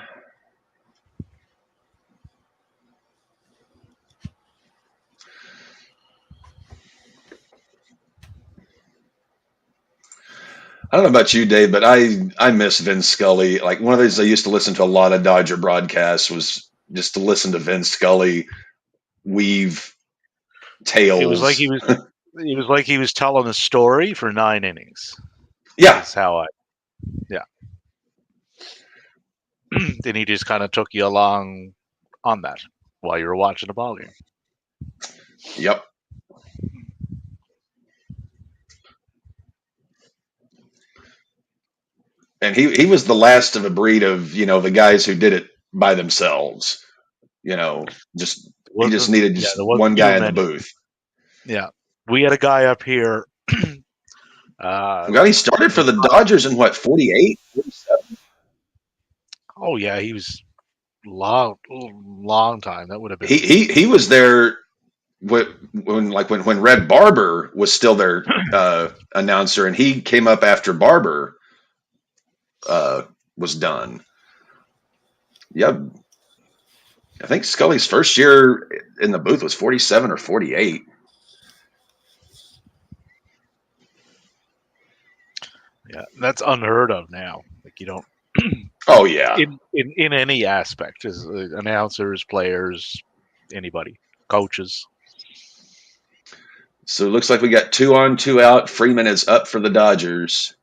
I don't know about you, Dave, but I miss Vin Scully. Like one of those I used to listen to a lot of Dodger broadcasts was just to listen to Vin Scully weave tales. It was like he was telling a story for 9 innings. Yeah. That's how then he just kind of took you along on that while you were watching the ball game. Yep. And he was the last of a breed of, the guys who did it by themselves. He just needed one guy in the booth. Yeah. We had a guy up here. He started for the Dodgers in 48, 47? Oh yeah, he was long time. That would have been. He was there when Red Barber was still their announcer, and he came up after Barber was done. Yeah, I think Scully's first year in the booth was 47 or 48. Yeah, that's unheard of now. Like you don't. Oh yeah. In any aspect, as announcers, players, anybody, coaches. So it looks like we got 2 on, 2 out. Freeman is up for the Dodgers.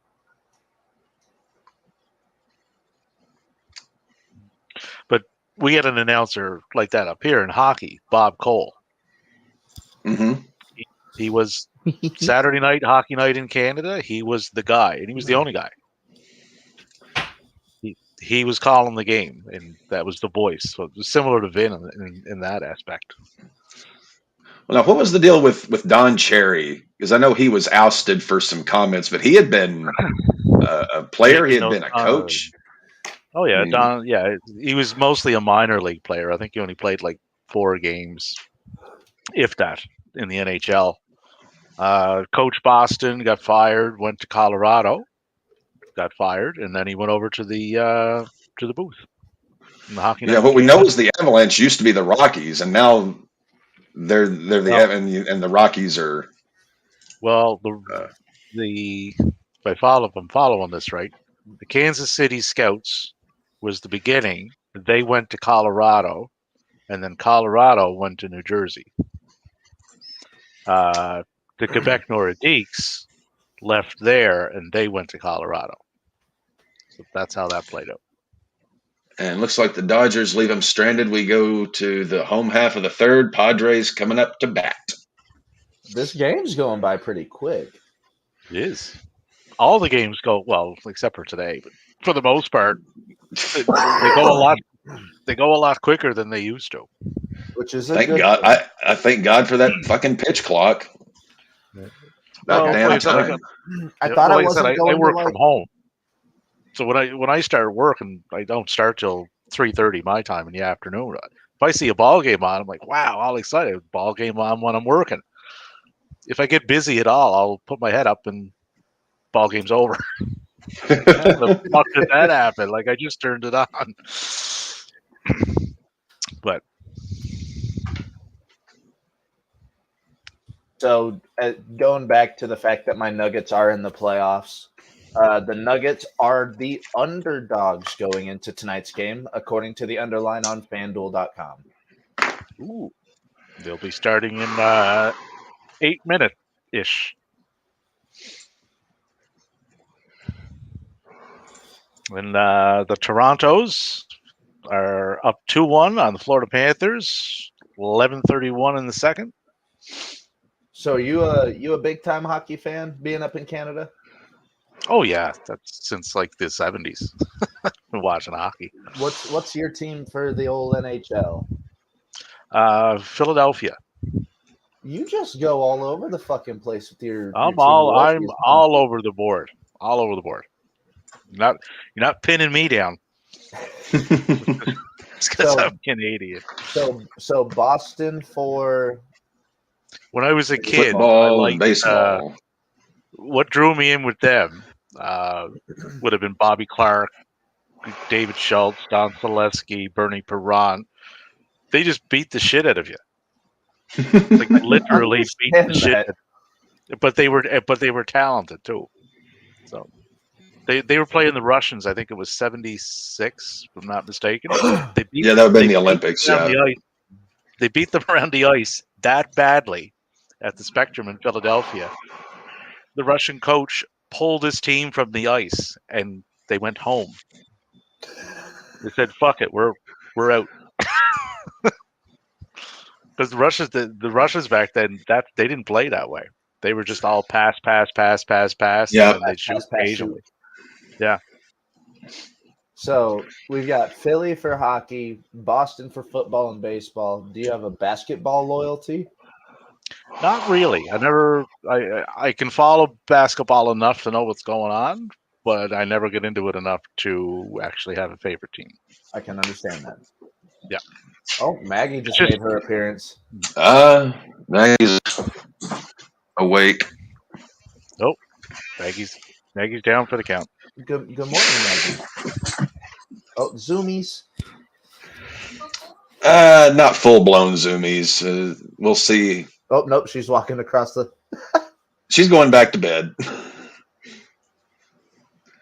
But we had an announcer like that up here in hockey, Bob Cole. Mm-hmm. He was Saturday night, hockey night in Canada. He was the guy, and he was the only guy. He was calling the game, and that was the voice. So it was similar to Vin in that aspect. Well, now, what was the deal with Don Cherry? Because I know he was ousted for some comments, but he had been a player. He had been a coach. Oh yeah, Don. Yeah, he was mostly a minor league player. I think he only played like 4 games, if that, in the NHL. Coach Boston, got fired. Went to Colorado, got fired, and then he went over to the booth. in the Hockey Yeah, Night. what we know is the Avalanche used to be the Rockies, and now they're and the Rockies are. Well, Uh, if I'm following this right, the Kansas City Scouts was the beginning. They went to Colorado, and then Colorado went to New Jersey. The Quebec Nordiques left there, and they went to Colorado. So that's how that played out. And looks like the Dodgers leave them stranded. We go to the home half of the third. Padres coming up to bat. This game's going by pretty quick. It is. All the games go well, except for today, but for the most part, they go a lot. They go a lot quicker than they used to. Which is a Thank good God. thing. I thank God for that fucking pitch clock. Well, Damn like I said, time. I thought I like wasn't I going work to from home, so when I start working, I don't start till 3:30 my time in the afternoon. If I see a ball game on, I'm like, wow, all excited. Ball game on when I'm working. If I get busy at all, I'll put my head up and ball game's over. How the fuck did that happen? Like I just turned it on. But So going back to the fact that my Nuggets are in the playoffs, the Nuggets are the underdogs going into tonight's game, according to the underline on FanDuel.com. ooh, they'll be starting in 8 minutes ish. And the Torontos are up 2-1 on the Florida Panthers. 11:31 in the second. So are you a big time hockey fan, being up in Canada? Oh yeah, that's since like the 70s. Been watching hockey. What's your team for the old NHL? Philadelphia. You just go all over the fucking place with your I'm team I'm loyalties, huh? all over the board. All over the board. You're not pinning me down. It's because So- I'm Canadian. So Boston for When I was a kid, I Football liked and baseball. what drew me in with them would have been Bobby Clark, David Schultz, Don Selesky, Bernie Perron. They just beat the shit out of you. Like literally beat the Understand shit. that. But they were talented too. So they were playing the Russians. I think it was 76, if I'm not mistaken. They beat, Yeah, that would have been they the beat Olympics. them around Yeah. the ice. They beat them around the ice that badly at the Spectrum in Philadelphia. The Russian coach pulled his team from the ice and they went home. They said, "Fuck it, we're out." Because the Russians back then, that they didn't play that way. They were just all pass, Yeah. and then they'd shoot Pass, occasionally. shoot. Yeah. So we've got Philly for hockey, Boston for football and baseball. Do you have a basketball loyalty? Not really. I can follow basketball enough to know what's going on, but I never get into it enough to actually have a favorite team. I can understand that. Yeah. Oh, Maggie just Just- made her appearance. Maggie's awake. Maggie's down for the count. Good morning, Maggie. Oh, Zoomies. Not full blown zoomies. We'll see. Oh, nope, she's walking across the. She's going back to bed.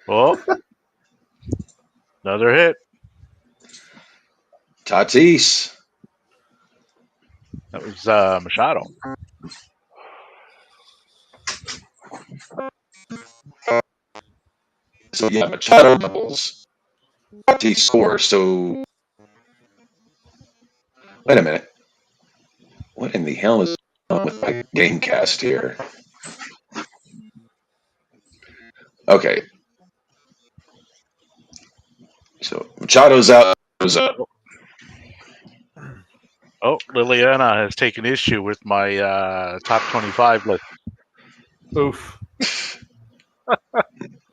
Oh, another hit. Tatis. That was Machado. So yeah, Machado doubles. Tatis scores. So wait a minute. What in the hell is going on with my game cast here? Okay. So Machado's out. Oh, Liliana has taken issue with my top 25 list. Oof.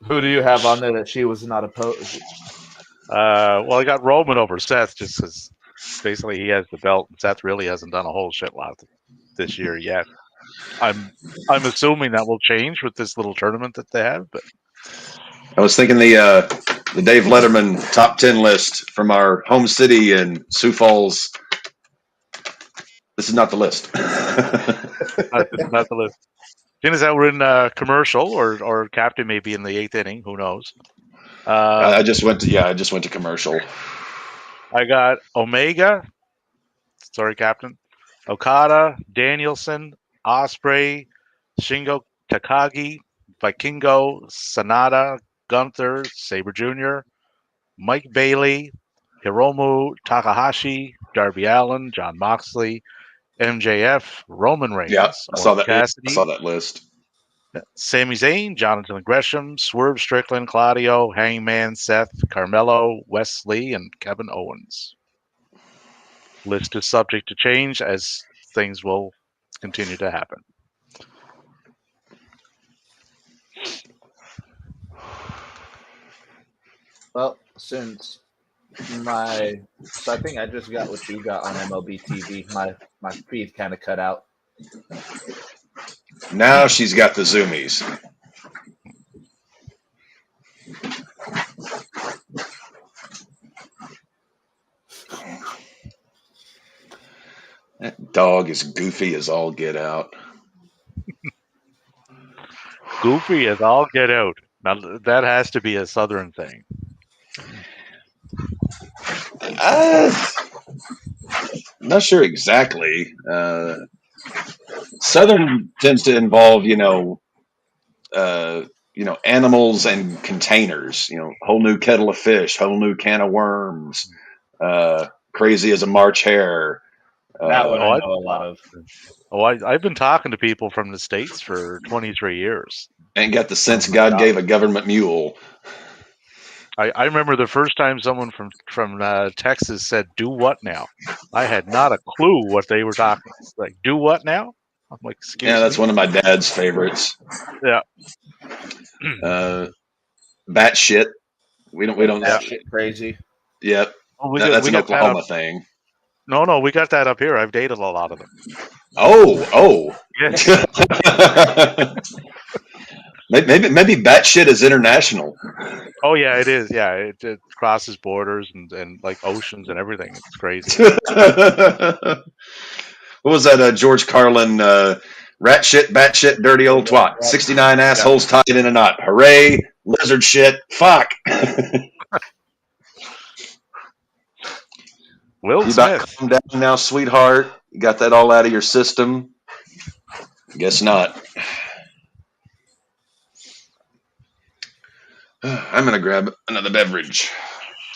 Who do you have on there that she was not opposed? Well, I got Roman over Seth just because basically he has the belt, and Seth really hasn't done a whole shit lot this year yet. I'm assuming that will change with this little tournament that they have, but I was thinking The Dave Letterman top 10 list from our home city in Sioux Falls. This is not the list. It's not the list. Seeing as that we're in commercial, or Captain may be in the 8th inning, who knows? I just went to commercial. I got Omega. Sorry, Captain. Okada, Danielson, Osprey, Shingo Takagi, Vikingo, Sanada, Gunther, Sabre Jr., Mike Bailey, Hiromu Takahashi, Darby Allin, John Moxley, MJF, Roman Reigns, Yeah, I saw Orange that. I Cassidy, saw that list. Sami Zayn, Jonathan Gresham, Swerve Strickland, Claudio, Hangman, Seth, Carmelo, Wesley, and Kevin Owens. List is subject to change as things will continue to happen. Well, since so I think I just got what you got on MLB TV. My feed kind of cut out. Now she's got the zoomies. That dog is goofy as all get out. Goofy as all get out. Now that has to be a Southern thing. Not sure exactly. Southern tends to involve, animals and containers. Whole new kettle of fish, whole new can of worms. Crazy as a March hare. That one I Oh, know a lot of. I've been talking to people from the States for 23 years. Ain't got the sense Oh my God God. gave a government mule. I remember the first time someone from Texas said, "Do what now?" I had not a clue what they were talking. It's like, "Do what now?" I'm like, "Excuse Yeah, that's me." one of my dad's favorites. Yeah. Bat shit. We don't. That shit crazy. Yep. Well, That's we an got that up. Oklahoma thing. No, we got that up here. I've dated a lot of them. Oh. Yes. maybe bat shit is international. Oh yeah, it is. Yeah, it crosses borders and like oceans and everything. It's crazy. What was that? George Carlin. Rat shit, bat shit, dirty old twat. 69 assholes tied in a knot. Hooray! Lizard shit. Fuck. Will You about Smith. calm down now, sweetheart? You got that all out of your system? Guess not. I'm gonna grab another beverage.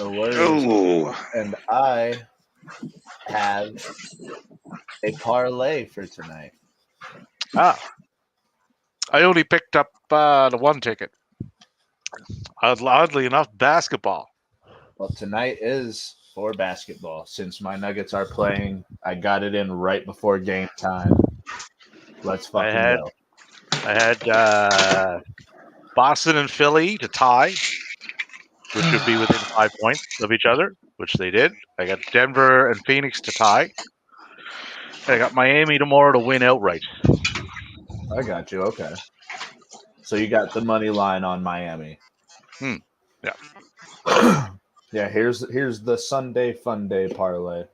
No worries. Oh, And I have a parlay for tonight. I only picked up the one ticket. Oddly enough, basketball. Well, tonight is for basketball. Since my Nuggets are playing, I got it in right before game time. Let's fucking go. I had Boston and Philly to tie, which would be within 5 points of each other, which they did. I got Denver and Phoenix to tie. I got Miami tomorrow to win outright. I got you. Okay. So you got the money line on Miami. Yeah. Yeah, here's the Sunday fun day parlay.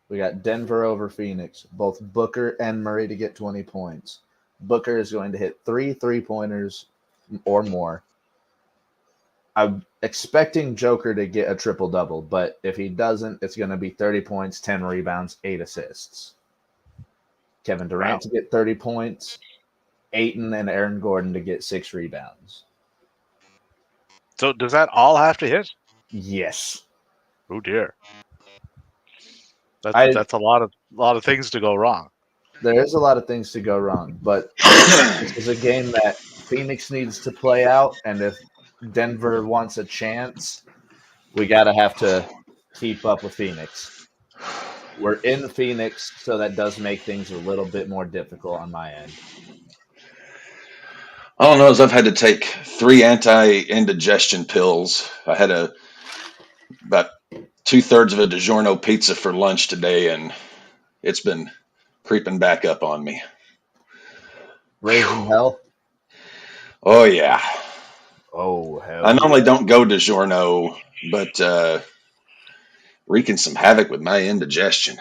We got Denver over Phoenix, both Booker and Murray to get 20 points. Booker is going to hit 3 3-pointers or more. I'm expecting Joker to get a triple-double, but if he doesn't, it's going to be 30 points, 10 rebounds, 8 assists. Kevin Durant to get 30 points, Ayton and Aaron Gordon to get 6 rebounds. So does that all have to hit? Yes. Oh dear. That's a lot of things to go wrong. There is a lot of things to go wrong, but this is a game that Phoenix needs to play out, and if Denver wants a chance, we gotta have to keep up with Phoenix. We're in Phoenix, so that does make things a little bit more difficult on my end. all I know is I've had to take 3 anti-indigestion pills. I had about 2/3 of a DiGiorno pizza for lunch today, and it's been creeping back up on me. Raising hell. Oh yeah. Oh, hell I normally yeah. don't go DiGiorno, but wreaking some havoc with my indigestion.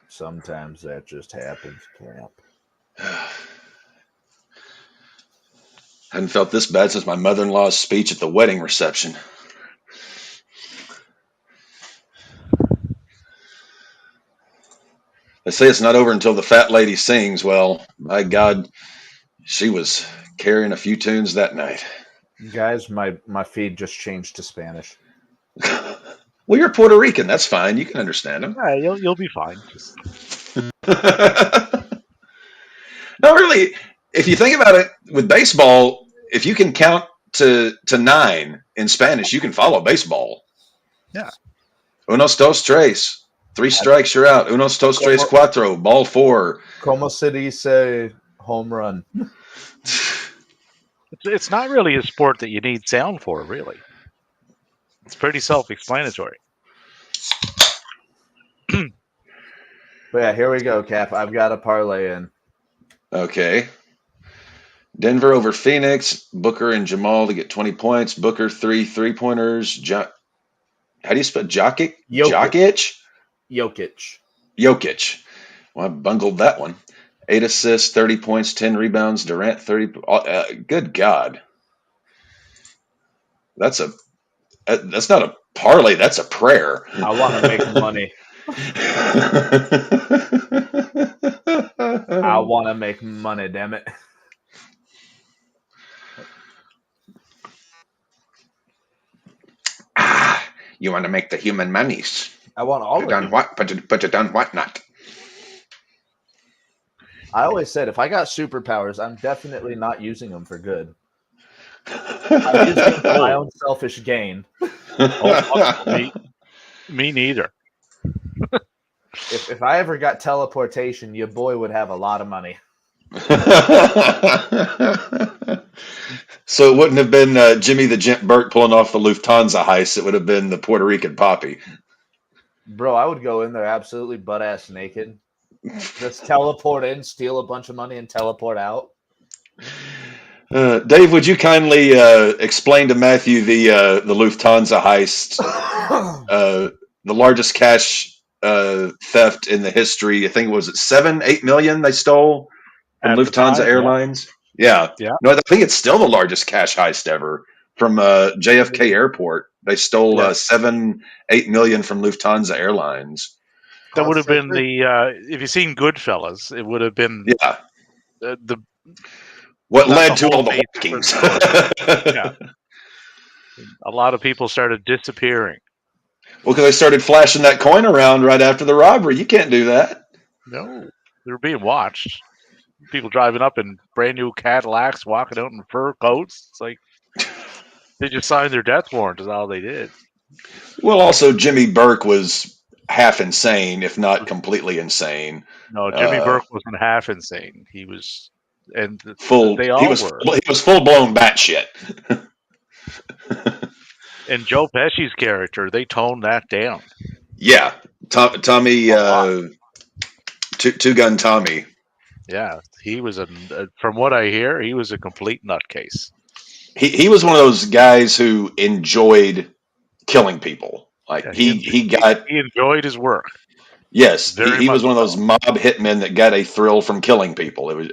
Sometimes that just happens, Cap. Hadn't felt this bad since my mother-in-law's speech at the wedding reception. They say it's not over until the fat lady sings. Well, my God, she was carrying a few tunes that night. Guys, my feed just changed to Spanish. Well, you're Puerto Rican. That's fine. You can understand them. Yeah, you'll be fine. Just No, really, if you think about it, with baseball, if you can count to 9 in Spanish, you can follow baseball. Yeah. Unos, dos, tres. 3 strikes, you're out. Unos, dos, tres, cuatro. Ball 4. Como se dice home run? it's not really a sport that you need sound for, really. It's pretty self-explanatory. But yeah, here we go, Cap. I've got a parlay in. Okay. Denver over Phoenix. Booker and Jamal to get 20 points. Booker 3 3-pointers. How do you spell Jokic? Jokic. Jokic. Well, I bungled that one. 8 assists, 30 points, 10 rebounds. Durant 30. Good God. That's not a parlay. That's a prayer. I want to make money. I want to make money, damn it. You want to make the human monies. I want all put it on what? Put it on whatnot. I always said if I got superpowers, I'm definitely not using them for good. I'm using them for my own selfish gain. Me neither. If I ever got teleportation, your boy would have a lot of money. So it wouldn't have been Jimmy the Gent Burke pulling off the Lufthansa heist. It would have been the Puerto Rican Poppy. Bro, I would go in there absolutely butt-ass naked. Just teleport in, steal a bunch of money, and teleport out. Dave, would you kindly explain to Matthew the Lufthansa heist, the largest cash theft in the history? I think it was 7-8 million they stole from At the Lufthansa time, Airlines. Yeah. No, I think it's still the largest cash heist ever from JFK Airport. They stole 7-8 million from Lufthansa Airlines. That would have been if you've seen Goodfellas, it would have been what led to all the hackings. Yeah. A lot of people started disappearing. Well, because they started flashing that coin around right after the robbery. You can't do that. No, they were being watched. People driving up in brand new Cadillacs, walking out in fur coats. It's like they just signed their death warrant. Is all they did. Well, also Jimmy Burke was half insane, if not completely insane. No, Jimmy Burke wasn't half insane. He was, and full. They all were. He was full blown batshit. And Joe Pesci's character, they toned that down. Yeah, Tommy, Two Gun Tommy. Yeah, he was from what I hear, he was a complete nutcase. He was one of those guys who enjoyed killing people. Like he enjoyed his work. Yes, he was one of those mob hitmen that got a thrill from killing people. It was,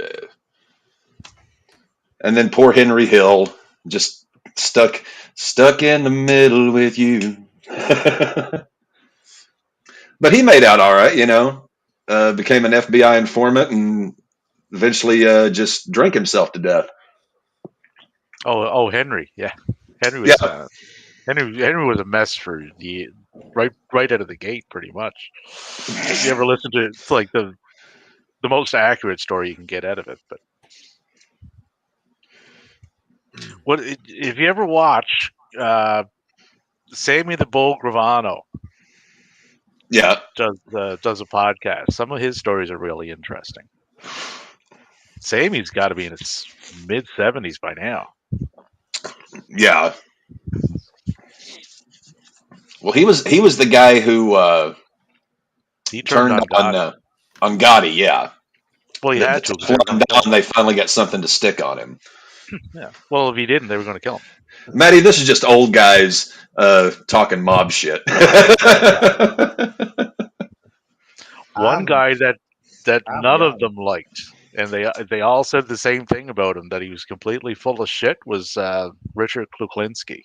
and then poor Henry Hill just stuck in the middle with you. But he made out all right, became an FBI informant and eventually just drank himself to death. Oh, Henry, yeah, Henry was Henry was a mess for right out of the gate, pretty much. If you ever listen to it's like the most accurate story you can get out of it, but if you ever watch Sammy the Bull Gravano? Yeah, does a podcast. Some of his stories are really interesting. Sammy's got to be in his mid-70s by now. Yeah. Well, he was the guy who he turned on Gotti. Yeah. Well, he had to. Down, they finally got something to stick on him. Yeah. Well, if he didn't, they were going to kill him. Maddie, this is just old guys talking mob shit. One guy that I'm none of young. them liked, and they all said the same thing about him, that he was completely full of shit, was Richard Kuklinski,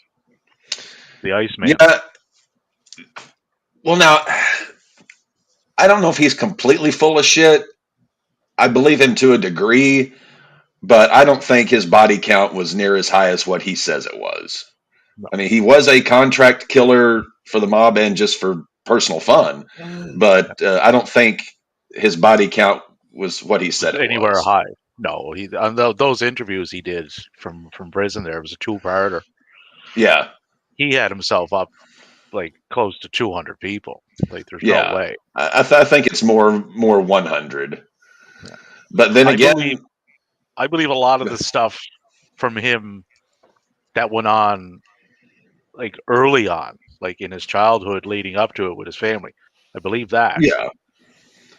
the Iceman. Yeah. Well, now I don't know if he's completely full of shit. I believe him to a degree, but I don't think his body count was near as high as what he says it was. No. I mean, he was a contract killer for the mob and just for personal fun, but I don't think his body count was what he said it Anywhere was. high. No, he on those interviews he did from prison. There was a two-parter. Yeah, He had himself up like close to 200 people. Like, there's no yeah. way. I think it's more 100. Yeah. But then I believe again, a lot of the stuff from him that went on like early on, like in his childhood leading up to it with his family. I believe that yeah.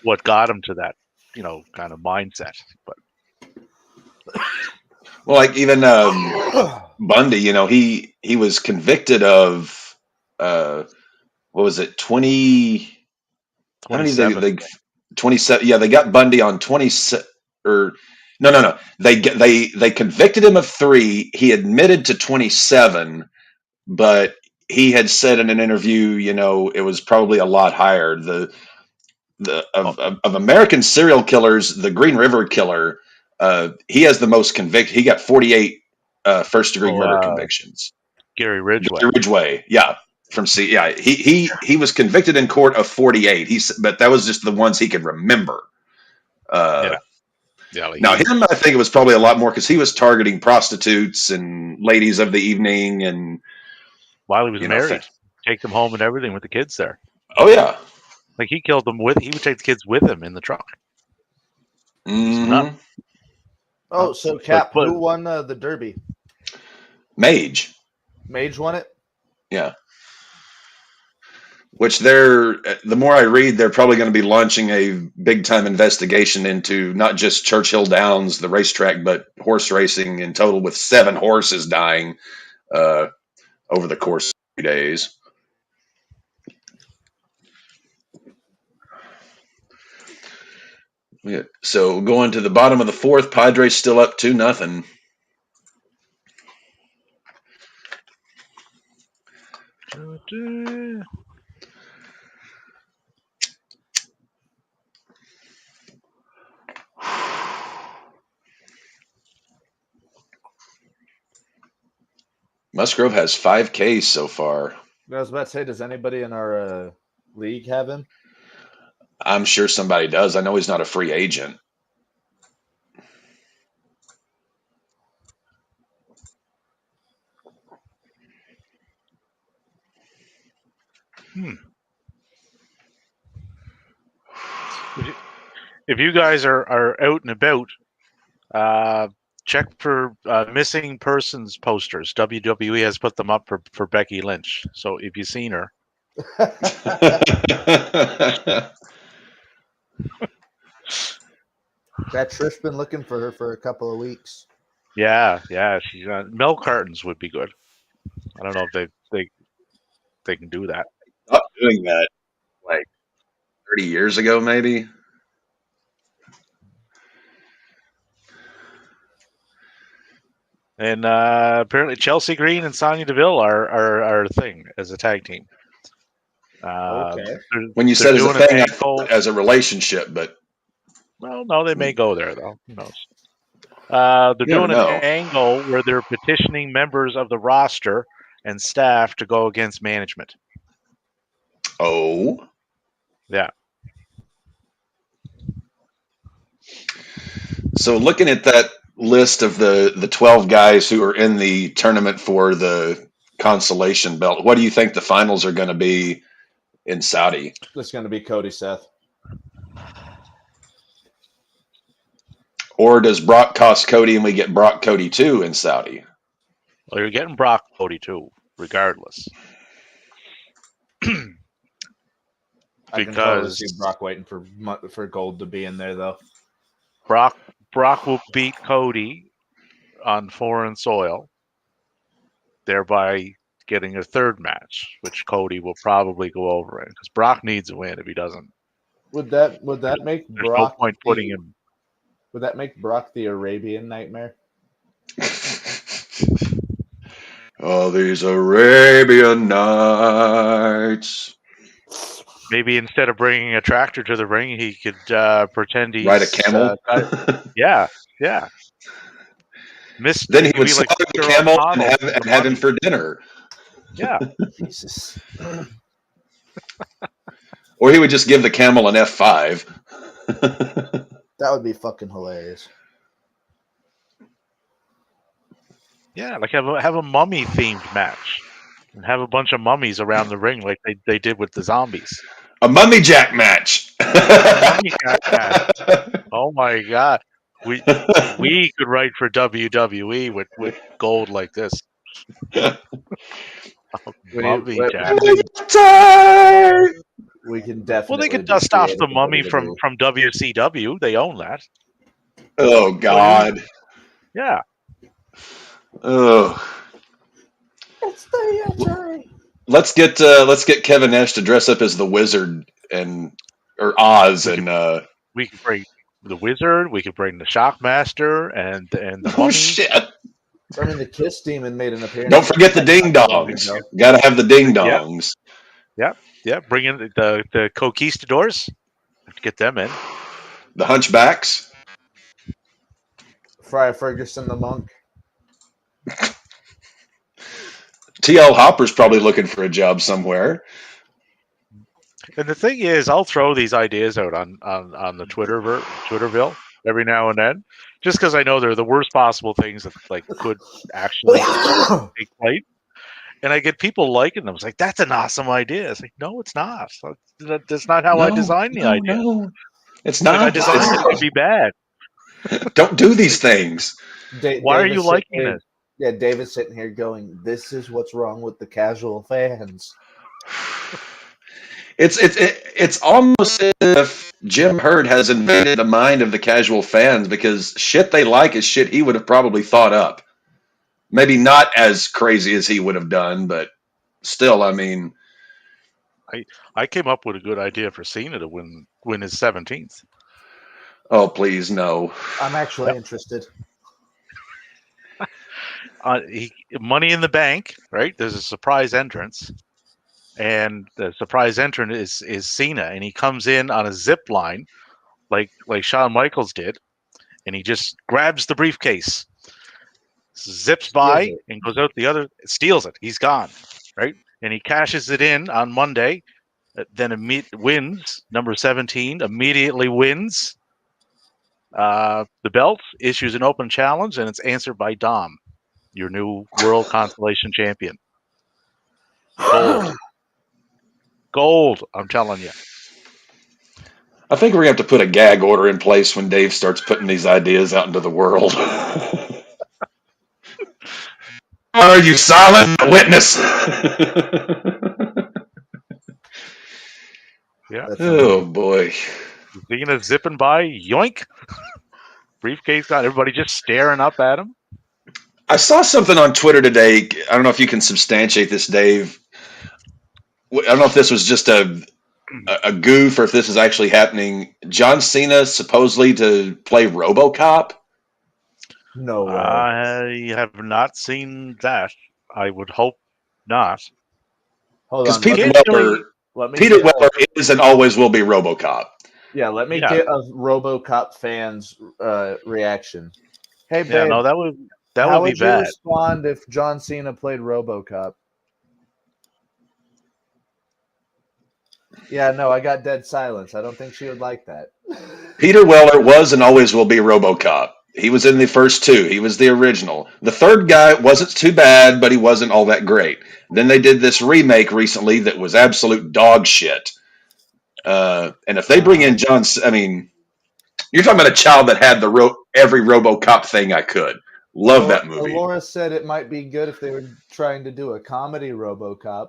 what got him to that, kind of mindset. But Well, like even Bundy, he was convicted of what was it, 20? How many 27. they 27? Yeah, they got Bundy on 20 or no. They convicted him of 3. He admitted to 27, but he had said in an interview, it was probably a lot higher. Of American serial killers, the Green River Killer, he has the most convict. He got 48 first degree murder convictions. Gary Ridgway. Ridgway, yeah, yeah, he was convicted in court of 48. But that was just the ones he could remember. Yeah. Like Now him, I think it was probably a lot more because he was targeting prostitutes and ladies of the evening, and while he was married, take them home and everything with the kids there. Oh yeah, like he killed them he would take the kids with him in the truck. Mm-hmm. Oh, so Cap, who won the Derby? Mage. Mage won it? Yeah. Which the more I read, they're probably going to be launching a big time investigation into not just Churchill Downs, the racetrack, but horse racing in total, with 7 horses dying over the course of 3 days. Yeah. So going to the bottom of the 4th, Padres still up 2-0. Musgrove has 5 Ks so far. I was about to say, does anybody in our league have him? I'm sure somebody does. I know he's not a free agent. If you guys are out and about, check for missing persons posters. WWE has put them up for Becky Lynch. So if you've seen her. That Trish been looking for her for a couple of weeks. Yeah. She's milk cartons would be good. I don't know if they can do that. Stop doing that like 30 years ago, maybe. And apparently Chelsea Green and Sonya Deville are a thing as a tag team. Okay. When you said as a thing, I thought as a relationship, but well, no, they may go there though. Who knows? They're doing an angle where they're petitioning members of the roster and staff to go against management. Oh, yeah. So looking at that list of the 12 guys who are in the tournament for the consolation belt, what do you think the finals are going to be in Saudi? It's going to be Cody Seth. Or does Brock cost Cody and we get Brock Cody 2 in Saudi? Well, you're getting Brock Cody 2, regardless. I can totally see Brock waiting for Gold to be in there, though. Brock will beat Cody on foreign soil, thereby getting a third match, which Cody will probably go over in because Brock needs a win if he doesn't. Would that make There's no Brock point putting him. Would that make Brock the Arabian Nightmare? Oh, these Arabian Nights. Maybe instead of bringing a tractor to the ring, he could pretend he's Ride a camel. yeah. Then he He'd would be like slaughter the Mr. camel and O'Connell have, from and the have him Mummy. for dinner. Yeah. Jesus. Or he would just give the camel an F5. That would be fucking hilarious. Yeah, like have a mummy themed match. And have a bunch of mummies around the ring like they did with the zombies. A mummy jack match. Mummy jack match. Oh my god. We could write for WWE with gold like this. Mummy jack. We can definitely. Well, they could dust off the mummy from WCW. They own that. Oh God. Yeah. Oh. It's the injury. Let's get Kevin Nash to dress up as the Wizard or Oz we could bring the Wizard. We could bring the Shockmaster and the oh mummy. shit. I mean, the Kiss Demon made an appearance. Don't forget the ding dongs. Got to have the ding dongs. Yeah. Bring in the conquistadors. Get them in. The Hunchbacks. Friar Ferguson, the monk. TL Hopper's probably looking for a job somewhere. And the thing is, I'll throw these ideas out on the Twitterville every now and then, just because I know they're the worst possible things that could actually take place. And I get people liking them. It's like, that's an awesome idea. It's like, no, it's not. That's not how I designed the idea. No. It's not. I designed it to be bad. Don't do these things. Why are you liking this? Yeah, David's sitting here going, "This is what's wrong with the casual fans." It's almost as if Jim Hurd has invaded the mind of the casual fans because shit they like is shit he would have probably thought up. Maybe not as crazy as he would have done, but still, I mean, I came up with a good idea for Cena to win his 17th. Oh please no! I'm actually interested. Money in the Bank, right? There's a surprise entrance, and the surprise entrant is Cena, and he comes in on a zip line, like Shawn Michaels did, and he just grabs the briefcase, zips by, and goes out the other, steals it. He's gone, right? And he cashes it in on Monday, then wins number 17, immediately wins the belt, issues an open challenge, and it's answered by Dom, your new World Constellation Champion. Gold, I'm telling you. I think we're going to have to put a gag order in place when Dave starts putting these ideas out into the world. Are you silent witness? Yeah. Oh boy. Cena zipping by, yoink. Briefcase on, everybody just staring up at him. I saw something on Twitter today. I don't know if you can substantiate this, Dave. I don't know if this was just a goof or if this is actually happening. John Cena supposedly to play RoboCop. No way. I have not seen that. I would hope not. Because Peter Weller is and always will be RoboCop. Yeah, let me get a RoboCop fan's reaction. Hey, babe. Yeah, no, that would be bad. How would you respond if John Cena played RoboCop? Yeah, no, I got dead silence. I don't think she would like that. Peter Weller was and always will be RoboCop. He was in the first two. He was the original. The third guy wasn't too bad, but he wasn't all that great. Then they did this remake recently that was absolute dog shit. And if they bring in John, I mean, you're talking about a child that had every RoboCop thing I could. Love that movie. Laura said it might be good if they were trying to do a comedy RoboCop.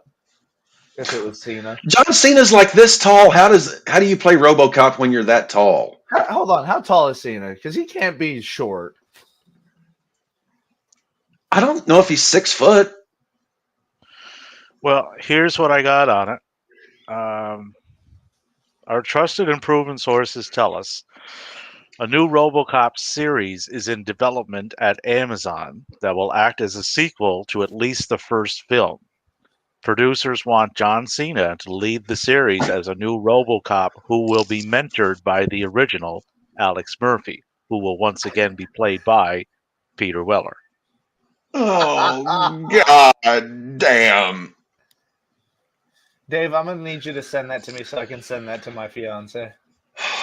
If it was Cena. John Cena's like this tall. How do you play RoboCop when you're that tall? Hold on. How tall is Cena? Because he can't be short. I don't know if he's 6 foot. Well, here's what I got on it. Our trusted and proven sources tell us a new RoboCop series is in development at Amazon that will act as a sequel to at least the first film. Producers want John Cena to lead the series as a new RoboCop who will be mentored by the original Alex Murphy, who will once again be played by Peter Weller. Oh, God damn. Dave, I'm gonna need you to send that to me so I can send that to my fiance.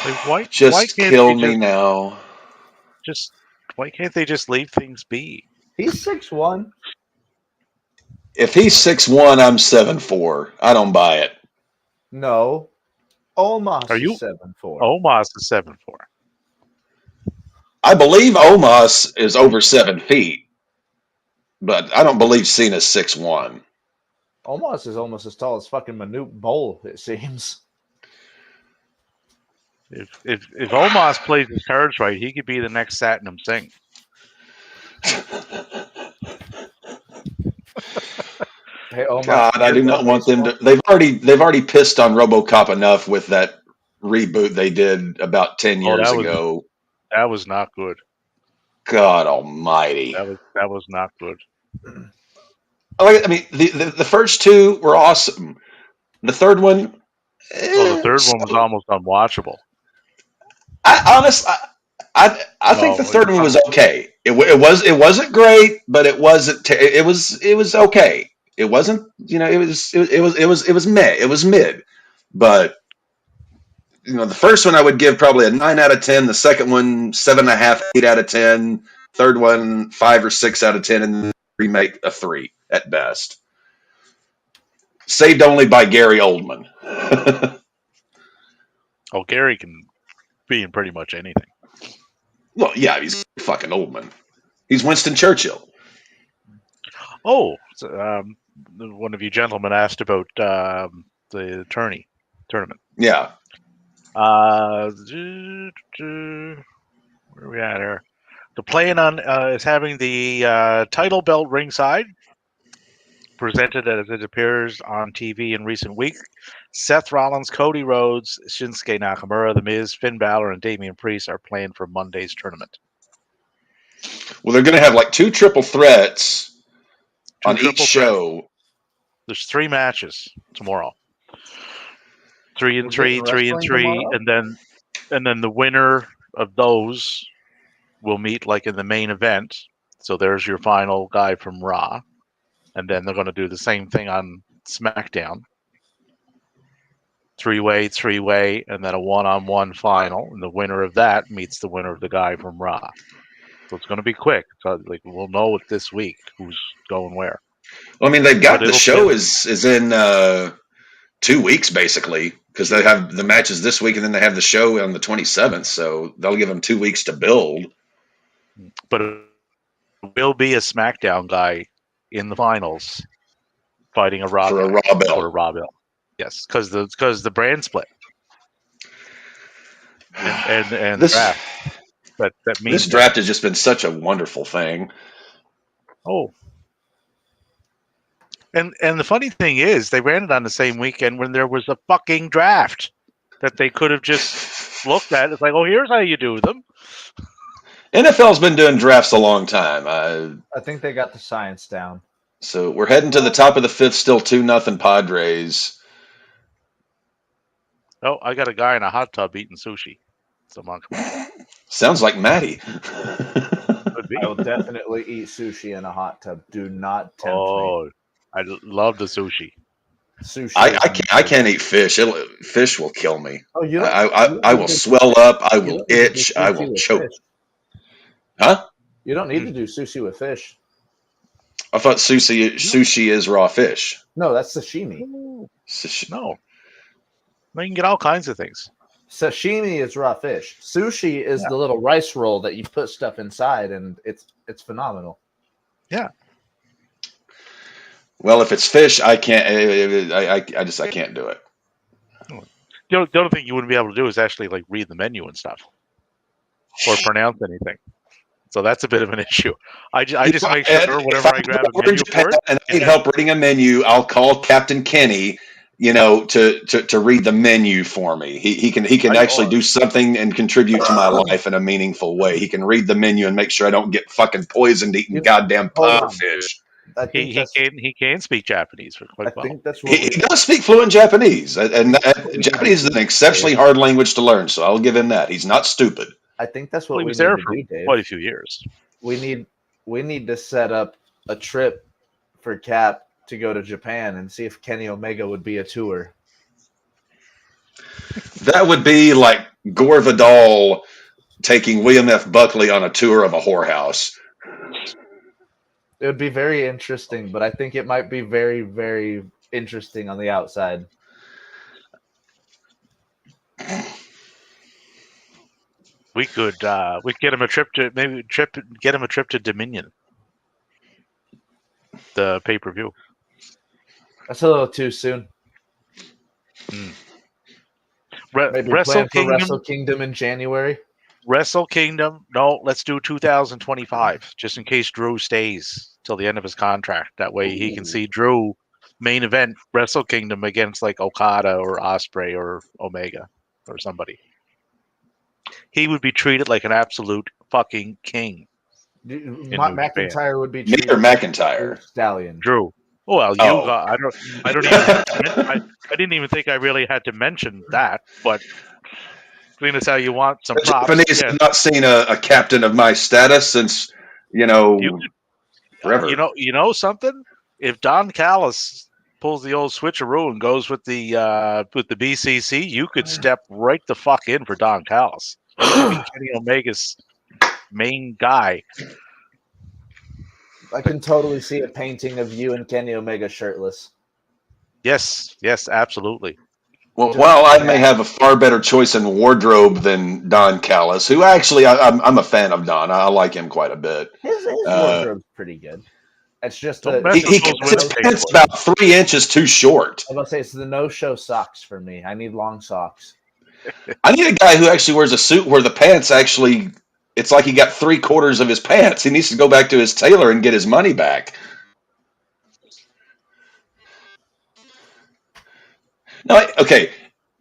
Like, why Just can't kill they me now. why can't they just leave things be? He's 6'1". If he's 6'1", I'm 7'4". I don't buy it. No, Omos Are is you 7'4". Omos is 7'4"? I believe Omos is over 7 feet, but I don't believe Cena's 6'1". Omos is almost as tall as fucking Manute Bowl, it seems. If Omos plays his cards right, he could be the next Satnam Singh. Hey, Omos, God, I here's do our not want them baseball. to. They've already pissed on RoboCop enough with that reboot they did about 10 Oh, years ago. that was not good. God Almighty! That was not good. I mean, the first two were awesome. The third one, Oh, the third one was almost unwatchable. I honestly, I think the No, third one was okay. It wasn't great, but it wasn't. It was okay. It wasn't. It was meh. It was mid. But the first one I would give probably a 9 out of 10. The second one 7.5, 8 out of 10. Third one 5 or 6 out of 10, and the remake a 3 at best. Saved only by Gary Oldman. Oh, Gary can be in pretty much anything. Well, yeah, he's fucking Oldman. He's Winston Churchill. Oh, one of you gentlemen asked about the tournament. Yeah. Where are we at here? The playing on is having the title belt ringside, presented as it appears on TV in recent weeks. Seth Rollins, Cody Rhodes, Shinsuke Nakamura, The Miz, Finn Balor, and Damian Priest are playing for Monday's tournament. Well, they're going to have like 2 triple threats on each show. There's 3 matches tomorrow. 3 and We're 3, getting 3 and wrestling 3, tomorrow? and then the winner of those will meet like in the main event. So there's your final guy from Raw, and then they're going to do the same thing on SmackDown. 3-way, and then a one-on-one final, and the winner of that meets the winner of the guy from Raw. So it's going to be quick. So like we'll know it this week who's going where. Well, I mean, they've got But the show is in 2 weeks basically, because they have the matches this week and then they have the show on the 27th. So they'll give them 2 weeks to build. But it will be a SmackDown guy in the finals fighting a Raw For a guy Raw belt. for a Raw belt. Yes, because the brand split and This draft. That means this draft has just been such a wonderful thing. Oh. And the funny thing is, they ran it on the same weekend when there was a fucking draft that they could have just looked at. It's like, oh, here's how you do them. NFL's been doing drafts a long time. I think they got the science down. So we're heading to the top of the 5th, still 2-0 Padres. Oh, I got a guy in a hot tub eating sushi. Sounds like Maddie. I will definitely eat sushi in a hot tub. Do not tempt me. I love the sushi. Sushi. I can't eat fish. Fish will kill me. Oh, you don't, I will swell up. I will itch. I will choke. Fish. Huh? You don't need to do sushi with fish. I thought sushi is raw fish. No, that's sashimi. No. You can get all kinds of things. Sashimi is raw fish. Sushi is the little rice roll that you put stuff inside, and it's phenomenal. Yeah. Well, if it's fish, I can't. I can't do it. The other thing you wouldn't be able to do is actually like read the menu and stuff, or pronounce anything. So that's a bit of an issue. I just make Ed, sure if whenever I I'm grab a over in menu Japan for it, and I it need has, help reading a menu, I'll call Captain Kenny, to read the menu for me. He can actually do something and contribute to my life in a meaningful way. He can read the menu and make sure I don't get fucking poisoned eating goddamn Hold on. pufferfish. I think he can speak Japanese I quite well. think that's He, what we he does speak fluent Japanese, and we need Japanese to is an exceptionally hard language to learn. So I'll give him that. He's not stupid. I think that's Well, what he we was need there to for do, Dave. quite a few years. We need to set up a trip for Cap to go to Japan and see if Kenny Omega would be a tour. That would be like Gore Vidal taking William F. Buckley on a tour of a whorehouse. It would be very interesting, but I think it might be very, very interesting on the outside. We could get him a trip to Dominion, the pay-per-view. That's a little too soon. Maybe Wrestle plan for Kingdom. Wrestle Kingdom in January. Wrestle Kingdom. No, let's do 2025, just in case Drew stays till the end of his contract. That way he can see Drew main event Wrestle Kingdom against like Okada or Osprey or Omega or somebody. He would be treated like an absolute fucking king. McIntyre would be Me treated or like McIntyre? Stallion. Drew. Oh, well, Oh. I don't even have to I didn't even think I really had to mention that, but seeing as how you want some The props, Japanese have not seen a captain of my status since you could, forever. you know something. If Don Callis pulls the old switcheroo and goes with the BCC, you could step right the fuck in for Don Callis. You could be Kenny Omega's main guy. I can totally see a painting of you and Kenny Omega shirtless. Yes, absolutely. Well, I may have a far better choice in wardrobe than Don Callis, who actually I'm a fan of Don. I like him quite a bit. His wardrobe's pretty good. It's just he keeps his pants about 3 inches too short. I was gonna say it's the no-show socks for me. I need long socks. I need a guy who actually wears a suit where the pants actually, it's like he got 3/4 of his pants. He needs to go back to his tailor and get his money back. No, okay.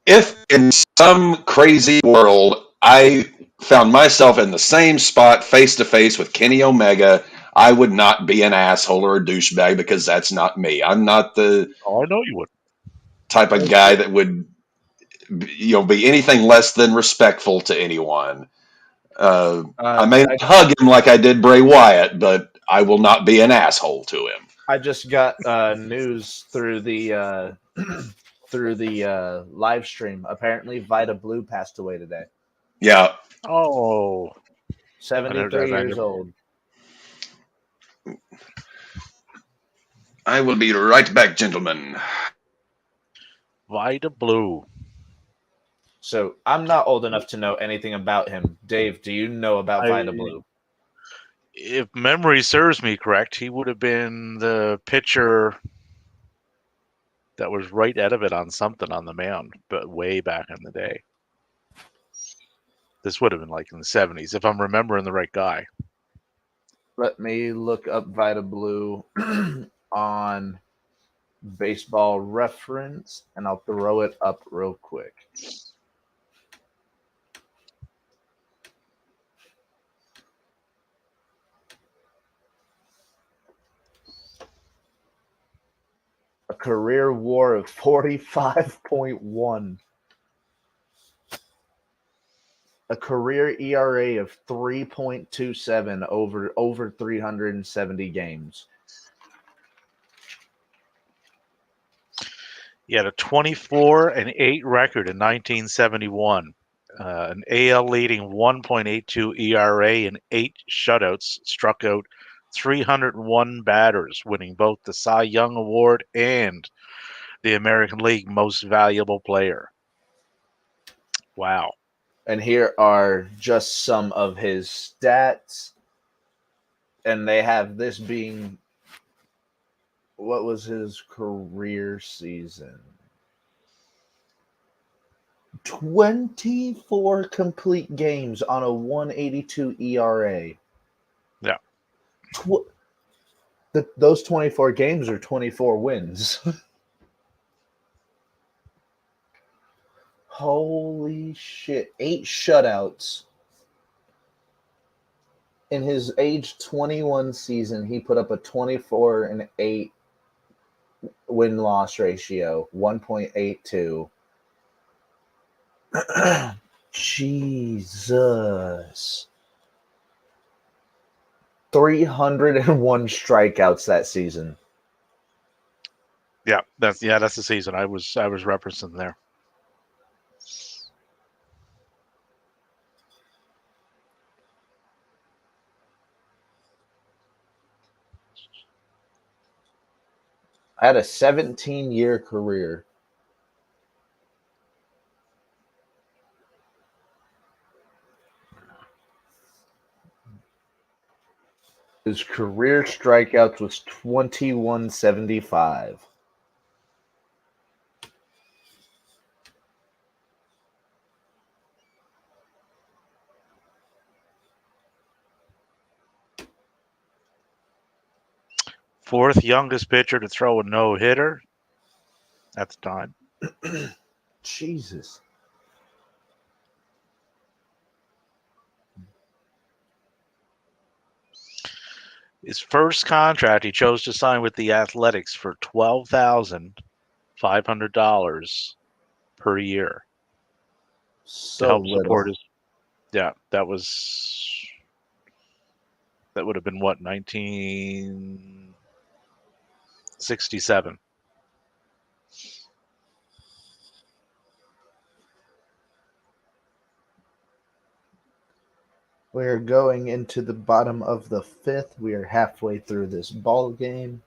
If in some crazy world I found myself in the same spot face to face with Kenny Omega, I would not be an asshole or a douchebag because that's not me. I'm not the I know you would. type of guy that would be anything less than respectful to anyone. I may not hug him like I did Bray Wyatt, but I will not be an asshole to him. I just got news through the live stream. Apparently, Vita Blue passed away today. Yeah. Oh. 73 years old. I will be right back, gentlemen. Vita Blue. So I'm not old enough to know anything about him. Dave, do you know about Vita Blue? If memory serves me correct, he would have been the pitcher that was right out of it on something on the mound, but way back in the day. This would have been like in the 70s, if I'm remembering the right guy. Let me look up Vita Blue on Baseball Reference, and I'll throw it up real quick. A career WAR of 45.1. A career ERA of 3.27 over 370 games. He had a 24-8 record in 1971. An AL leading 1.82 ERA and 8 shutouts, struck out 301 batters, winning both the Cy Young Award and the American League Most Valuable Player. Wow. And here are just some of his stats. And they have this being, what was his career season? 24 complete games on a 1.82 ERA. Those 24 games are 24 wins. Holy shit. 8 shutouts. In his age 21 season, he put up a 24-8 win-loss ratio, 1.82. Jesus. 301 strikeouts that season. Yeah, that's the season I was referencing there. Had a 17-year career. His career strikeouts was 2175. Fourth youngest pitcher to throw a no-hitter at the time. Jesus. His first contract, he chose to sign with the Athletics for $12,500 per year to help support his. Yeah, that would have been what, 1967. We're going into the bottom of the 5th. We are halfway through this ball game.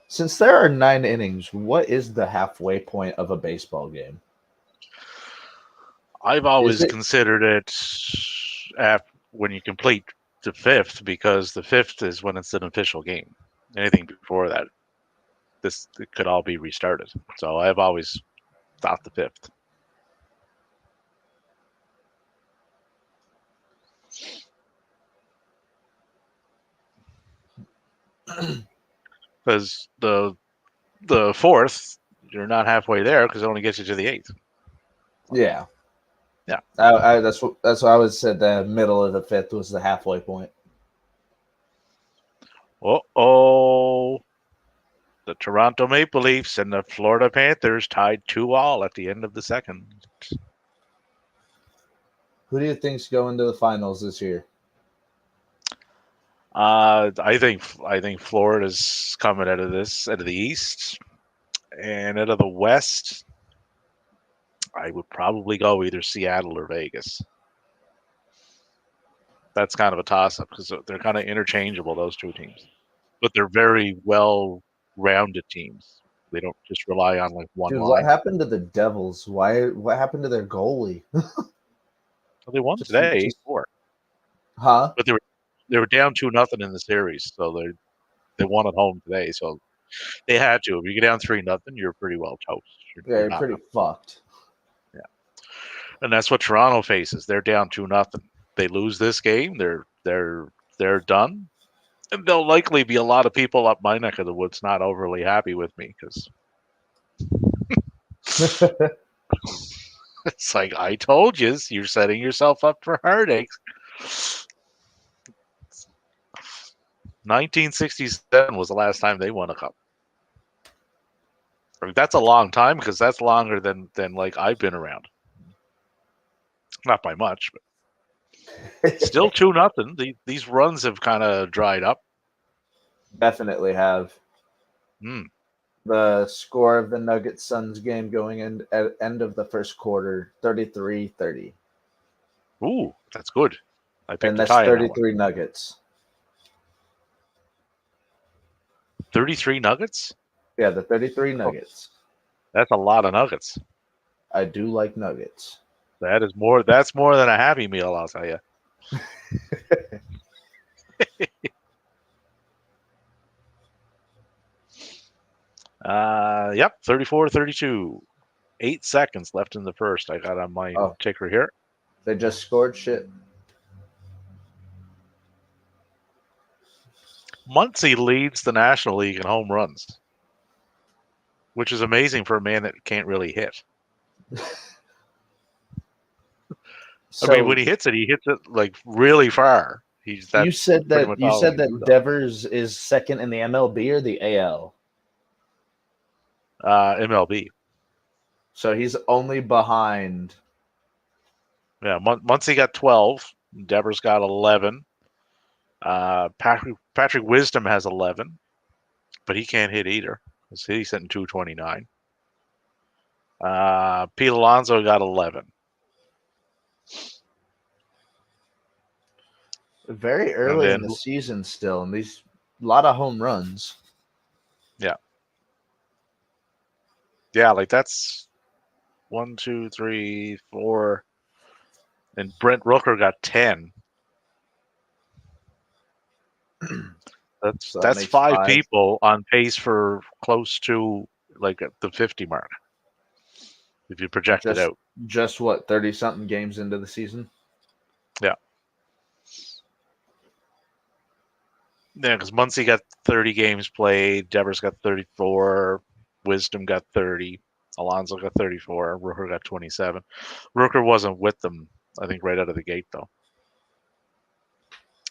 Since there are 9 innings, what is the halfway point of a baseball game? I've always considered it when you complete the 5th, because the 5th is when it's an official game. Anything before that, it could all be restarted. So I've always thought the 5th. Because the 4th, you're not halfway there because it only gets you to the 8th. Yeah. Yeah. That's what I would said. The middle of the 5th was the halfway point. Uh-oh. The Toronto Maple Leafs and the Florida Panthers tied 2-2 at the end of the 2nd. Who do you think's going to the finals this year? I think Florida's coming out of the East, and out of the West, I would probably go either Seattle or Vegas. That's kind of a toss-up because they're kind of interchangeable, those two teams, but they're very well-rounded teams. They don't just rely on like one Dude, line. what happened to the Devils? What happened to their goalie? Well, they won today, 8-4. Huh? But they were down 2-0 in the series, so they won at home today. So they had to. If you get down 3-0, you're pretty well toast. You're pretty fucked. Yeah, and that's what Toronto faces. They're down 2-0. They lose this game, they're done, and there'll likely be a lot of people up my neck of the woods not overly happy with me because it's like, I told you, you're setting yourself up for heartaches. 1967 was the last time they won a cup. I mean, that's a long time because that's longer than like I've been around. Not by much, but still 2-0. These runs have kind of dried up. Definitely have. Mm. The score of the Nuggets Suns game going in at end of the first quarter, 33-30. Ooh, that's good. I picked And a that's tie on that 33 one. Nuggets. 33 Nuggets? Yeah, the 33 Nuggets. That's a lot of Nuggets. I do like Nuggets. That's more than a Happy Meal, I'll tell you. Yep, 34-32. 8 seconds left in the first. I got on my ticker here. They just scored shit. Muncy leads the National League in home runs, which is amazing for a man that can't really hit. So I mean, when he hits it like really far. you said pretty much all he can do, though. Devers is second in the MLB or the AL. MLB. So he's only behind. Yeah, Muncy got 12. Devers got 11. Patrick Wisdom has 11, but he can't hit either. He's hitting 229. Pete Alonso got 11. Very early in the season still, and these a lot of home runs. Yeah. Yeah, like that's 1, 2, 3, 4. And Brent Rooker got 10. That's 5 people on pace for close to like the 50 mark. If you project it out. Just what, 30-something games into the season? Yeah. Yeah, because Muncy got 30 games played, Devers got 34, Wisdom got 30, Alonso got 34, Rooker got 27. Rooker wasn't with them, I think, right out of the gate, though.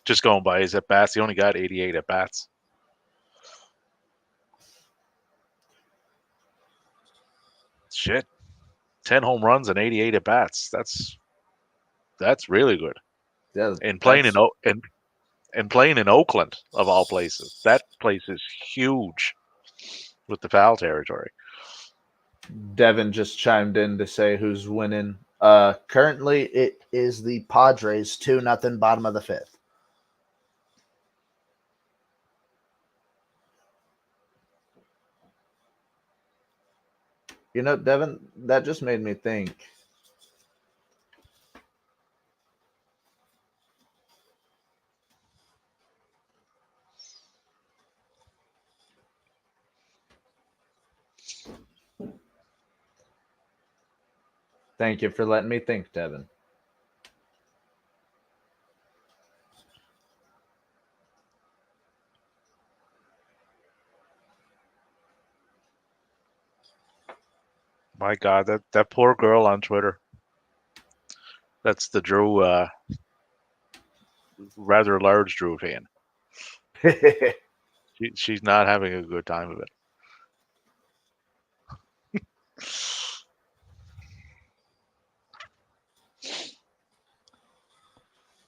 Just going by his at-bats, he only got 88 at-bats. Shit. 10 home runs and 88 at-bats. That's really good. Yeah, and playing in Oakland, of all places. That place is huge with the foul territory. Devin just chimed in to say who's winning. Currently, it is the Padres 2-0, bottom of the 5th. You know, Devin, that just made me think. Thank you for letting me think, Devin. My God, that poor girl on Twitter. That's the Drew, rather large Drew fan. She's not having a good time of it.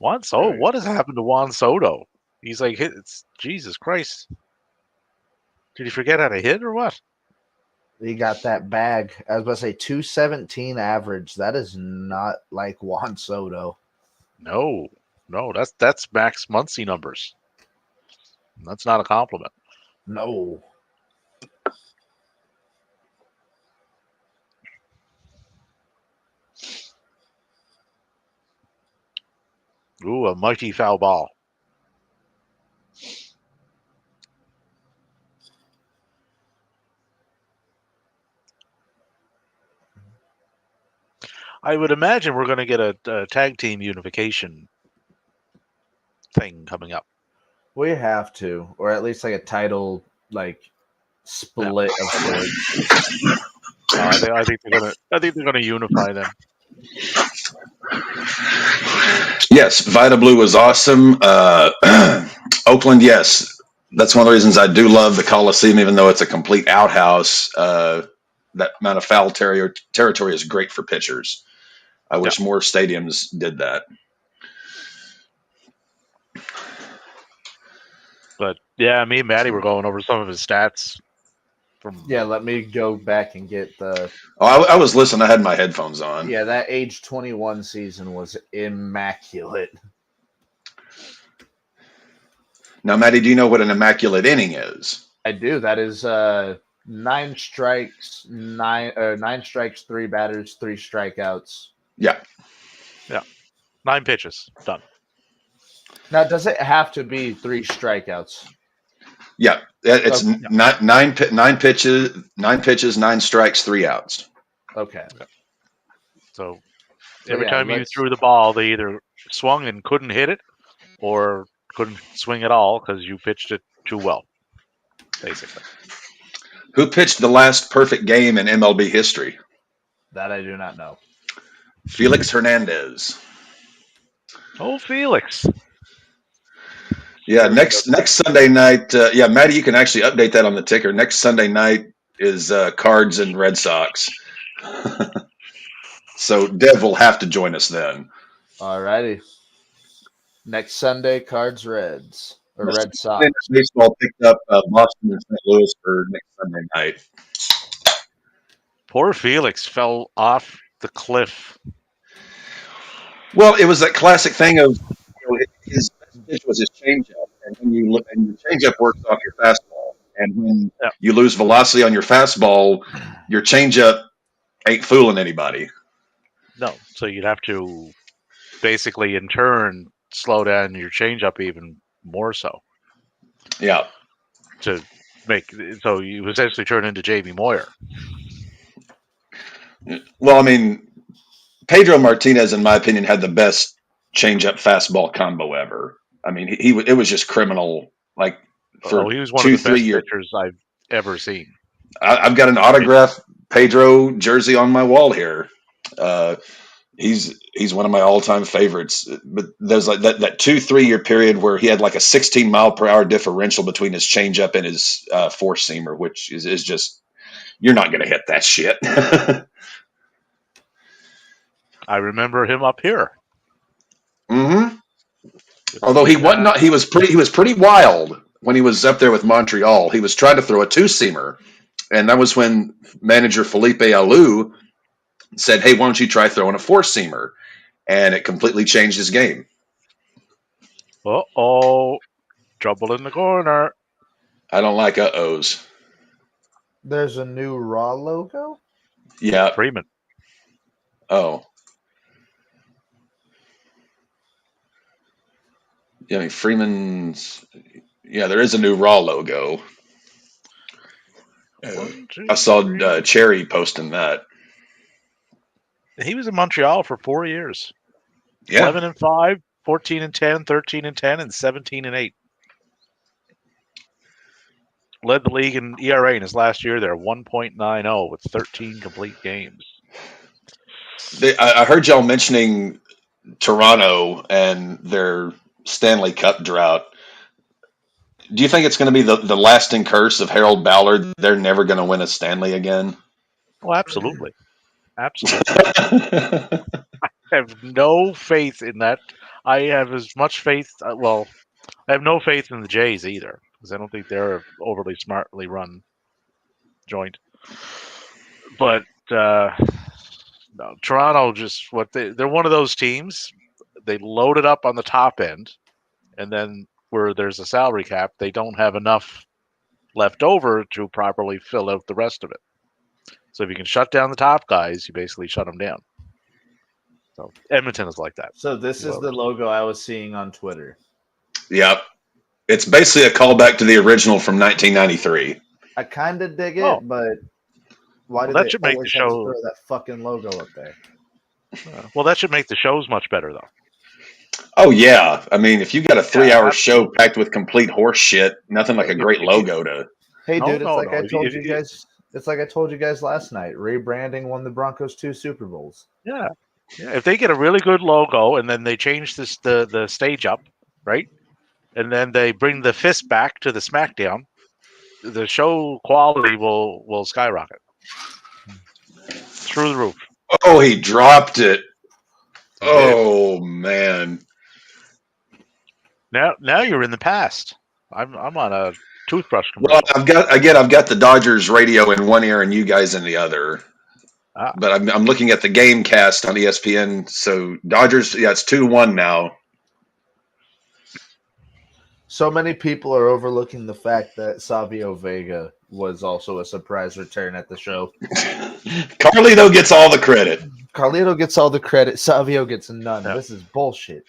Juan Soto, what has happened to Juan Soto? He's like, it's Jesus Christ. Did he forget how to hit or what? He got that bag. I was about to say 217 average. That is not like Juan Soto. No, that's Max Muncy numbers. That's not a compliment. No. Ooh, a mighty foul ball. I would imagine we're going to get a tag team unification thing coming up. We have to, or at least like a title split of sorts. I think they're gonna unify them. Yes, Vita Blue was awesome. Oakland, yes, that's one of the reasons I do love the Coliseum, even though it's a complete outhouse. That amount of foul territory is great for pitchers. I wish more stadiums did that. But yeah, me and Maddie were going over some of his stats. Let me go back and get the. Oh, I was listening. I had my headphones on. Yeah, that age 21 season was immaculate. Now, Maddie, do you know what an immaculate inning is? I do. That is 9 strikes, 9 strikes, 3 batters, 3 strikeouts. Yeah. 9 pitches done. Now, does it have to be 3 strikeouts? Yeah, it's nine pitches, 9 strikes, 3 outs. Okay. So Every time you threw the ball, they either swung and couldn't hit it, or couldn't swing at all because you pitched it too well, basically. Who pitched the last perfect game in MLB history? That I do not know. Felix Hernandez. Oh, Felix. Yeah, next Sunday night. Yeah, Maddie, you can actually update that on the ticker. Next Sunday night is Cards and Red Sox. So Dev will have to join us then. Alrighty. Next Sunday, Cards Reds or Red Sox. Baseball picked up Boston and St. Louis for next Sunday night. Poor Felix fell off the cliff. Well, it was that classic thing of his best pitch was his changeup, and when you look, and your changeup works off your fastball, and when you lose velocity on your fastball, your changeup ain't fooling anybody. No, so you'd have to basically, in turn, slow down your changeup even more so. Yeah. To make so you essentially turn into Jamie Moyer. Well, I mean, Pedro Martinez, in my opinion, had the best changeup fastball combo ever. I mean, it was just criminal. Like for he was one 2, of the 3 best years pitchers I've ever seen. I've got an autographed Pedro jersey on my wall here. He's one of my all-time favorites. But there's like that 2-3 year period where he had like a 16 mile per hour differential between his changeup and his four seamer, which is just, you're not going to hit that shit. I remember him up here. Mm-hmm. Although he was pretty wild when he was up there with Montreal. He was trying to throw a two-seamer, and that was when manager Felipe Alou said, "Hey, why don't you try throwing a four-seamer?" And it completely changed his game. Uh-oh. Trouble in the corner. I don't like uh-ohs. There's a new Raw logo? Yeah. Freeman. Oh. Yeah, I mean, Freeman's... Yeah, there is a new Raw logo. I saw Cherry posting that. He was in Montreal for 4 years. Yeah. 11-5, 14-10, 13-10, and 17-8. Led the league in ERA in his last year there, 1.90 with 13 complete games. I heard y'all mentioning Toronto and their Stanley Cup drought. Do you think it's going to be the lasting curse of Harold Ballard? They're never going to win a Stanley again? Oh, absolutely. Absolutely. I have no faith in that. I have as much faith. I have no faith in the Jays either, because I don't think they're an overly smartly run joint. But no, Toronto just they're one of those teams. They load it up on the top end, and then where there's a salary cap, they don't have enough left over to properly fill out the rest of it. So if you can shut down the top guys, you basically shut them down. So Edmonton is like that. So this is the logo I was seeing on Twitter. Yep. It's basically a callback to the original from 1993. I kind of dig it, but why do they always have to throw that fucking logo up there? Well, that should make the shows much better, though. Oh, yeah. I mean, if you've got a 3-hour show packed with complete horse shit, nothing like a great logo to... Hey, dude, I told you guys... It's like I told you guys last night. Rebranding won the Broncos 2 Super Bowls. Yeah. If they get a really good logo and then they change the stage up, right? And then they bring the fist back to the SmackDown, the show quality will skyrocket. Through the roof. Oh, he dropped it. Oh, man. Now you're in the past. I'm on a toothbrush Well, commercial. I've got the Dodgers radio in one ear and you guys in the other. But I'm looking at the game cast on ESPN. So Dodgers, it's 2-1 now. So many people are overlooking the fact that Savio Vega was also a surprise return at the show. Carlito gets all the credit. Carlito gets all the credit. Savio gets none. This is bullshit.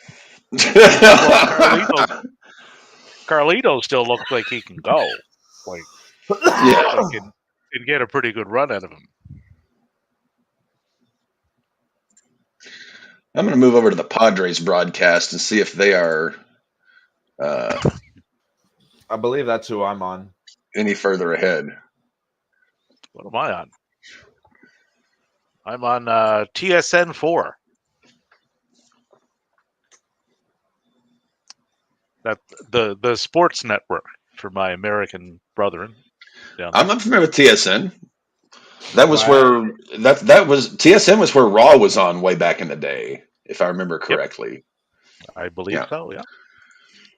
Carlito still looks like he can go. Like, can get a pretty good run out of him. I'm going to move over to the Padres broadcast and see if they are I believe that's who I'm on. any further ahead. What am I on? I'm on TSN 4. That the sports network for my American brethren. I'm familiar with TSN. That was Wow. where that was TSN was where Raw was on way back in the day, if I remember Yep, correctly. I believe Yeah. so. Yeah.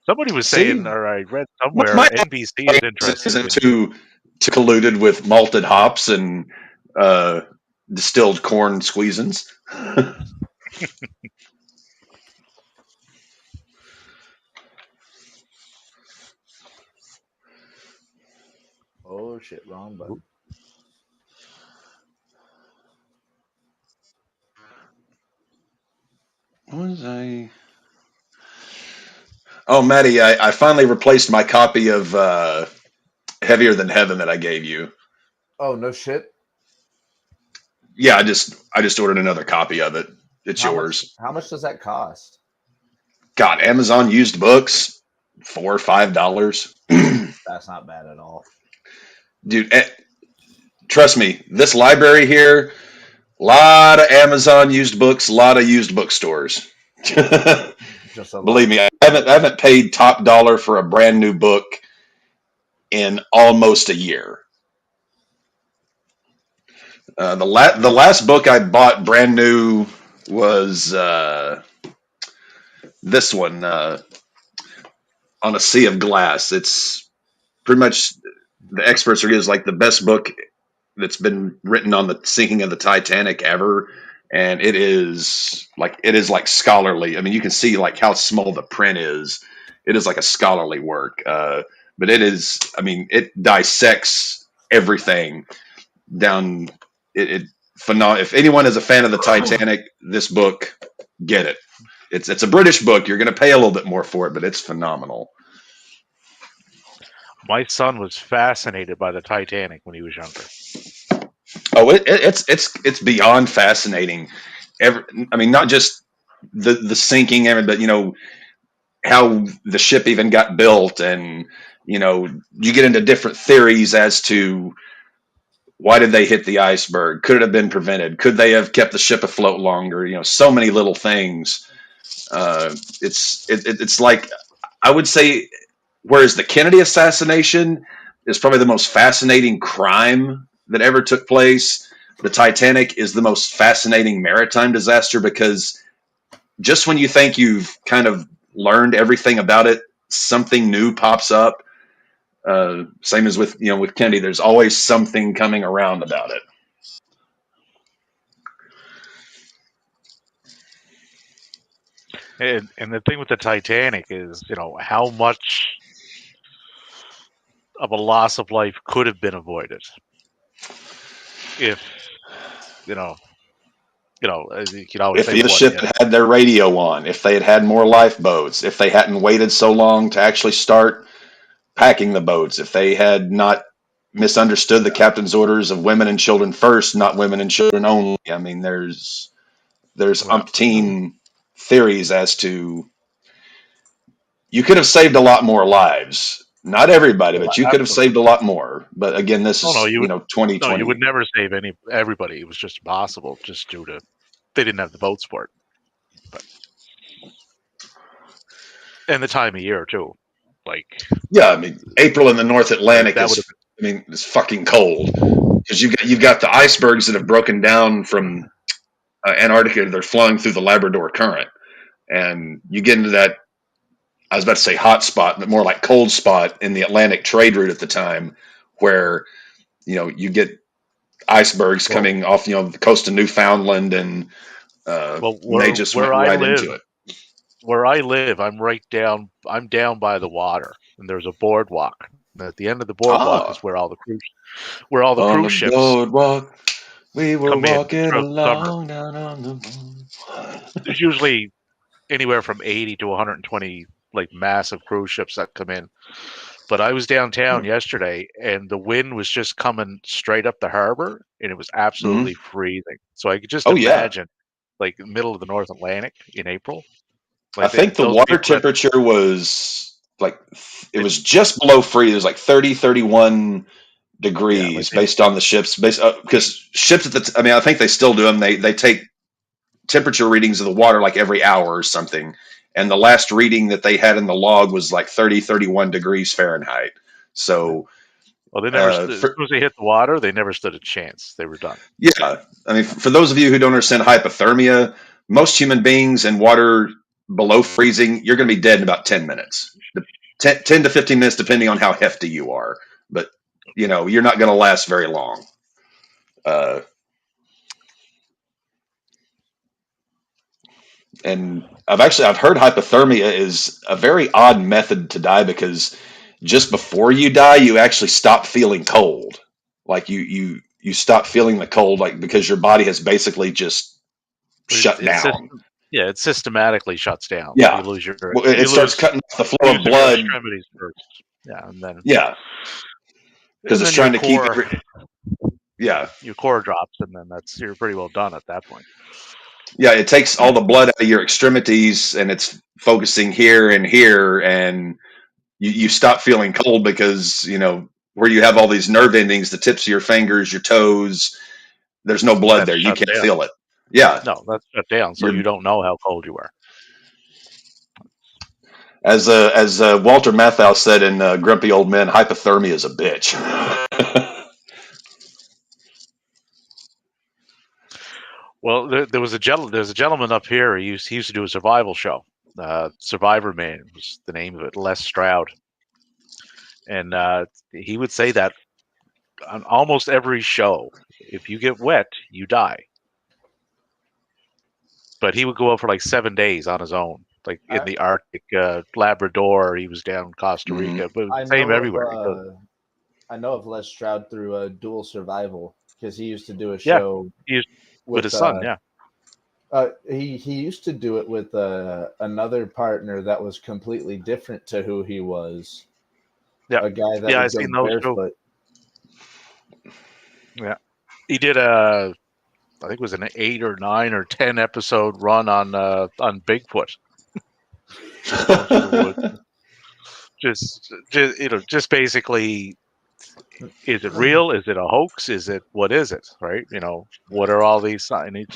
Somebody was See, saying, or I read my somewhere, NBC is interested isn't in. too colluded with malted hops and uh, distilled corn squeezins. Oh shit, wrong button. What was I? Oh, Maddie, I finally replaced my copy of Heavier Than Heaven that I gave you. Oh no shit. Yeah, I just ordered another copy of it. It's yours. How much does that cost? God, Amazon used books, $4 or $5. That's not bad at all. Dude, trust me, this library here, a lot of Amazon used books, a lot of used bookstores. Just a Believe lot. me, I haven't paid top dollar for a brand new book in almost a year. The last book I bought brand new was this one, On a Sea of Glass. It's pretty much the experts are is like the best book that's been written on the sinking of the Titanic ever, and it is like scholarly. I mean, you can see like how small the print is. It is like a scholarly work, but it is. I mean, it dissects everything down. It If anyone is a fan of the Titanic, this book, get it. It's a British book. You're going to pay a little bit more for it, but it's phenomenal. My son was fascinated by the Titanic when he was younger. Oh, it's beyond fascinating. I mean, not just the sinking, but how the ship even got built, and you get into different theories as to why did they hit the iceberg? Could it have been prevented? Could they have kept the ship afloat longer? So many little things. It's like I would say, whereas the Kennedy assassination is probably the most fascinating crime that ever took place, the Titanic is the most fascinating maritime disaster because just when you think you've kind of learned everything about it, something new pops up. Same as with Kennedy, there's always something coming around about it. And the thing with the Titanic is, how much of a loss of life could have been avoided if, you can always If say, the well, what? ship had their radio on, if they had had more lifeboats, if they hadn't waited so long to actually start packing the boats, if they had not misunderstood the captain's orders of women and children first, not women and children only. I mean, there's Well, umpteen theories as to you could have saved a lot more lives. Not everybody, but you could have saved a lot more. But again, this oh no, is you would 2020. never save everybody. It was just impossible, just due to they didn't have the boats for it, but and the time of year too. Like Yeah, I mean, April in the North Atlantic that would have is, I mean, it's fucking cold because you've got the icebergs that have broken down from Antarctica. They're flowing through the Labrador Current, and you get into that. I was about to say hot spot, but more like cold spot in the Atlantic trade route at the time, where you get icebergs well, coming off the coast of Newfoundland, and well they just went right into it. where I live, I'm down by the water, and there's a boardwalk. And at the end of the boardwalk is Ah, where all the on the cruise ships boardwalk, we were come in walking throughout the summer. along down on the. There's usually anywhere from 80 to 120 like massive cruise ships that come in. But I was downtown yesterday, and the wind was just coming straight up the harbor, and it was Mhm. absolutely freezing. So I could just Oh yeah, imagine like middle of the North Atlantic in April. I think the those water people that temperature was like it was just below freeze. It was like 30, 31 yeah, like degrees based on the ships. Because ships at I mean, I think they still do them. They take temperature readings of the water like every hour or something. And the last reading that they had in the log was like 30, 31 degrees Fahrenheit. So, well, they never as soon for, as they hit the water, they never stood a chance. They were done. yeah, I mean, for those of you who don't understand hypothermia, most human beings in water below freezing, you're going to be dead in about 10 minutes. 10 to 15 minutes, depending on how hefty you are. But, you're not going to last very long. And I've heard hypothermia is a very odd method to die because just before you die, you actually stop feeling cold. Like you stop feeling the cold, like because your body has basically just shut down. It systematically shuts down. Yeah, You lose your well, it starts cutting off the flow of your blood. extremities first. Yeah, and then because it's trying to keep. Your core drops, and then you're pretty well done at that point. Yeah, it takes all the blood out of your extremities, and it's focusing here and here, and you stop feeling cold because where you have all these nerve endings, the tips of your fingers, your toes. There's no blood there. You can't feel it. Yeah, no, that's shut down, so you don't know how cold you are. As Walter Matthau said in Grumpy Old Men, hypothermia is a bitch. Well, there's a gentleman up here. He used to do a survival show. Survivor Man was the name of it. Les Stroud, and he would say that on almost every show, if you get wet, you die. But he would go out for like 7 days on his own, like in the Arctic, Labrador. He was down in Costa Rica, but it was the same everywhere. I know of Les Stroud through Dual Survival because he used to do a show with his son. He used to do it with another partner that was completely different to who he was. Yeah, a guy that would go barefoot. Yeah, he did I think it was an 8 or 9 or 10 episode run on Bigfoot. just basically, is it real? Is it a hoax? What is it? Right? What are all these? And it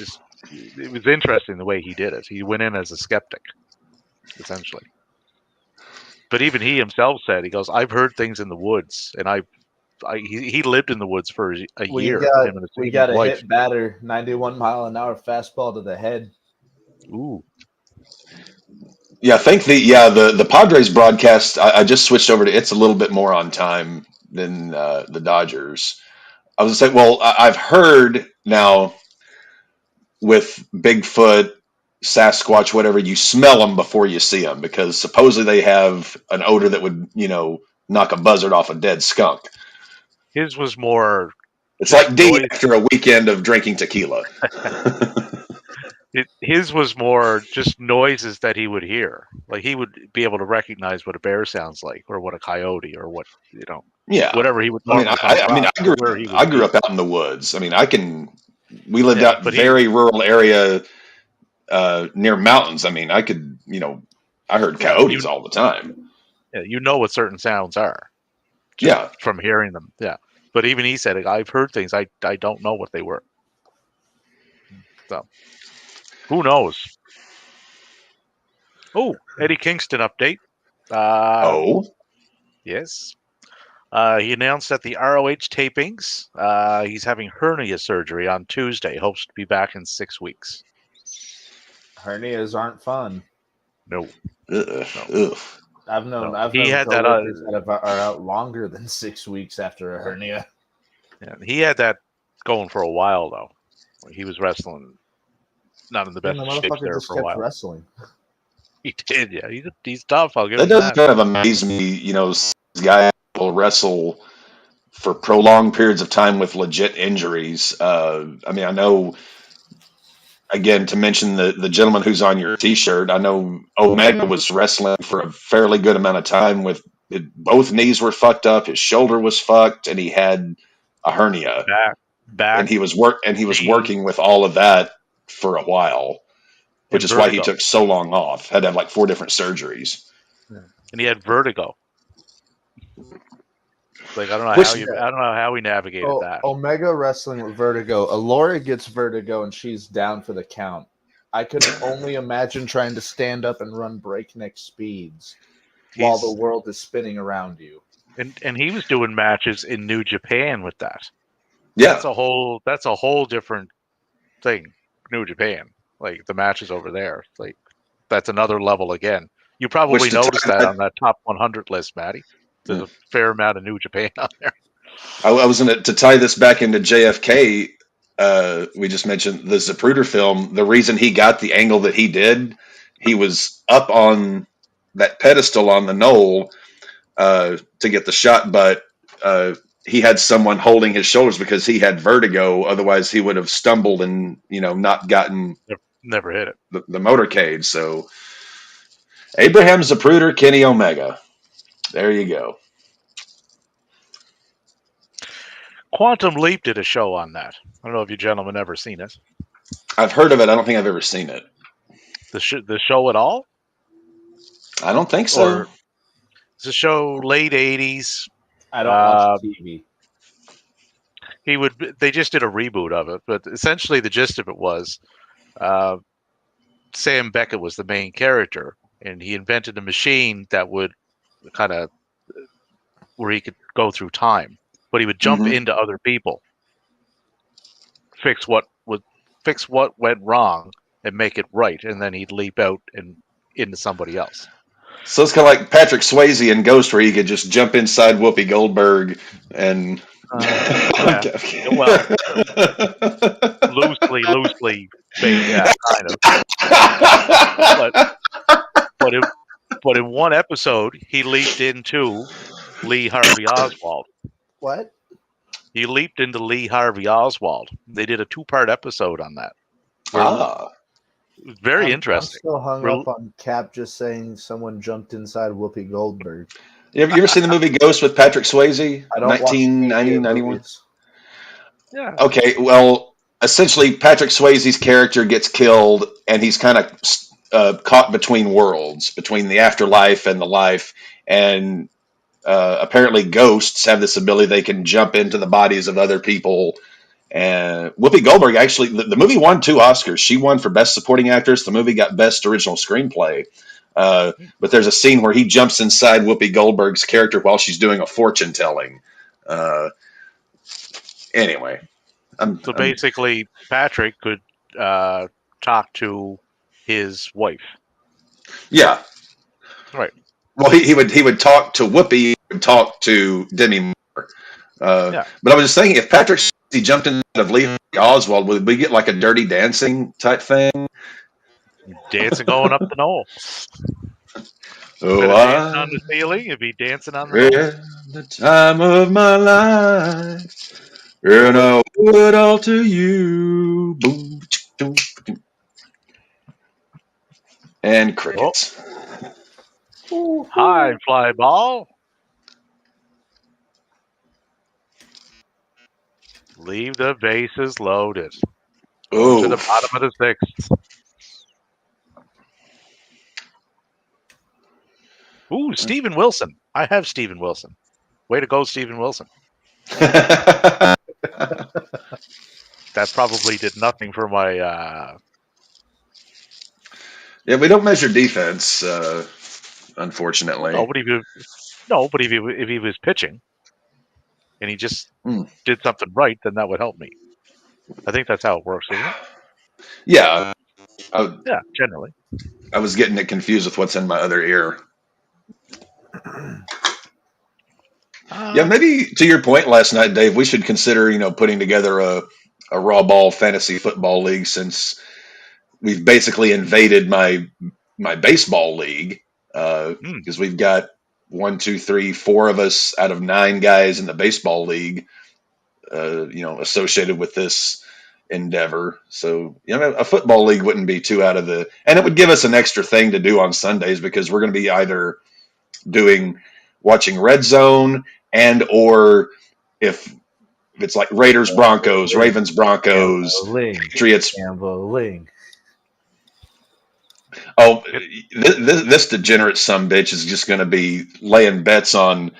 was interesting the way he did it. He went in as a skeptic, essentially. But even he himself said, he goes, "I've heard things in the woods," and he lived in the woods for a year. We got a hit batter, 91-mile-an-hour fastball to the head. Ooh. Yeah, I think the Padres broadcast. I just switched over to it's a little bit more on time than the Dodgers. I was gonna say, well, I've heard now with Bigfoot, Sasquatch, whatever, you smell them before you see them because supposedly they have an odor that would knock a buzzard off a dead skunk. His was more. It's like D after a weekend of drinking tequila. His was more just noises that he would hear. Like he would be able to recognize what a bear sounds like, or what a coyote, or what whatever he would. I grew up out in the woods. I mean, we lived out in a very rural area near mountains. I mean, I heard coyotes all the time. Yeah, what certain sounds are. From hearing them. Yeah, but even he said, "I've heard things. I don't know what they were." So. Who knows? Oh, Eddie Kingston update. Yes. He announced at the ROH tapings he's having hernia surgery on Tuesday. Hopes to be back in 6 weeks. Hernias aren't fun. No. I've known that are out longer than 6 weeks after a hernia. Yeah, he had that going for a while though. He was wrestling. Not in the best shape there for a while. Wrestling. He did, yeah. He's tough. I'll give him that. That does kind of amaze me. This guy will wrestle for prolonged periods of time with legit injuries. I mean, I know. Again, to mention the gentleman who's on your T-shirt, I know Omega was wrestling for a fairly good amount of time with both knees were fucked up, his shoulder was fucked, and he had a hernia. Back, and he was working with all of that. for a while, which is why he took so long off. Had to have like 4 different surgeries. And he had vertigo. Like I don't know how he navigated that. Omega wrestling with vertigo. Alora gets vertigo and she's down for the count. I could only imagine trying to stand up and run breakneck speeds while the world is spinning around you. And he was doing matches in New Japan with that. Yeah, that's a whole different thing. New Japan, like the matches over there, like that's another level again. You probably noticed that on that top 100 list, Matty. There's a fair amount of New Japan on there. I was to tie this back into JFK. We just mentioned the Zapruder film. The reason he got the angle that he did, he was up on that pedestal on the knoll to get the shot, but he had someone holding his shoulders because he had vertigo. Otherwise, he would have stumbled and not gotten never hit it the motorcade. So Abraham Zapruder, Kenny Omega. There you go. Quantum Leap did a show on that. I don't know if you gentlemen ever seen it. I've heard of it. I don't think I've ever seen it. The show at all? I don't think so. It's a show late 80s. I don't watch TV. They just did a reboot of it, but essentially the gist of it was Sam Beckett was the main character, and he invented a machine that would kind of where he could go through time, but he would jump into other people, fix what went wrong, and make it right, and then he'd leap out and into somebody else. So it's kind of like Patrick Swayze in Ghost, where he could just jump inside Whoopi Goldberg and. Well, loosely, yeah, kind of. But in one episode, he leaped into Lee Harvey Oswald. What? He leaped into Lee Harvey Oswald. They did a 2-part episode on that. Very interesting. I'm still hung up on Cap just saying someone jumped inside Whoopi Goldberg. You ever seen the movie Ghost with Patrick Swayze? I don't 1990, 91? Yeah. Okay, well, essentially Patrick Swayze's character gets killed, and he's kind of caught between worlds, between the afterlife and the life, and apparently ghosts have this ability. They can jump into the bodies of other people. And Whoopi Goldberg, actually, the movie won 2 Oscars. She won for Best Supporting Actress. The movie got Best Original Screenplay. But there's a scene where he jumps inside Whoopi Goldberg's character while she's doing a fortune telling. Anyway. So basically, Patrick could talk to his wife. Yeah. Right. Well, he would talk to Whoopi. He would talk to Demi Moore. But I was just thinking, if Patrick jumped in of Lee Oswald, would we get like a Dirty Dancing type thing? Dancing going up the knoll. Dancing on the ceiling, if he dancing on the knoll. The time of my life, and I owe it all to you. Boom, boom, boom. And crickets. High fly ball. Leave the bases loaded. To the bottom of the 6th. Ooh, Steven Wilson. I have Steven Wilson. Way to go, Steven Wilson. That probably did nothing for my... Yeah, we don't measure defense, unfortunately. No, but if he was pitching and he just did something right, then that would help me. I think that's how it works, isn't it? Yeah. Yeah, generally. I was getting it confused with what's in my other ear. Yeah, maybe to your point last night, Dave, we should consider, putting together a RAWBall fantasy football league, since we've basically invaded my baseball league, because we've got 1, 2, 3, 4 of us out of 9 guys in the baseball league, associated with this endeavor. So, a football league wouldn't be too out of and it would give us an extra thing to do on Sundays, because we're going to be either watching Red Zone, and or if it's like Raiders, Broncos, Ravens, Broncos, Gambling. Patriots. Gambling. Oh, this degenerate sumbitch is just going to be laying bets on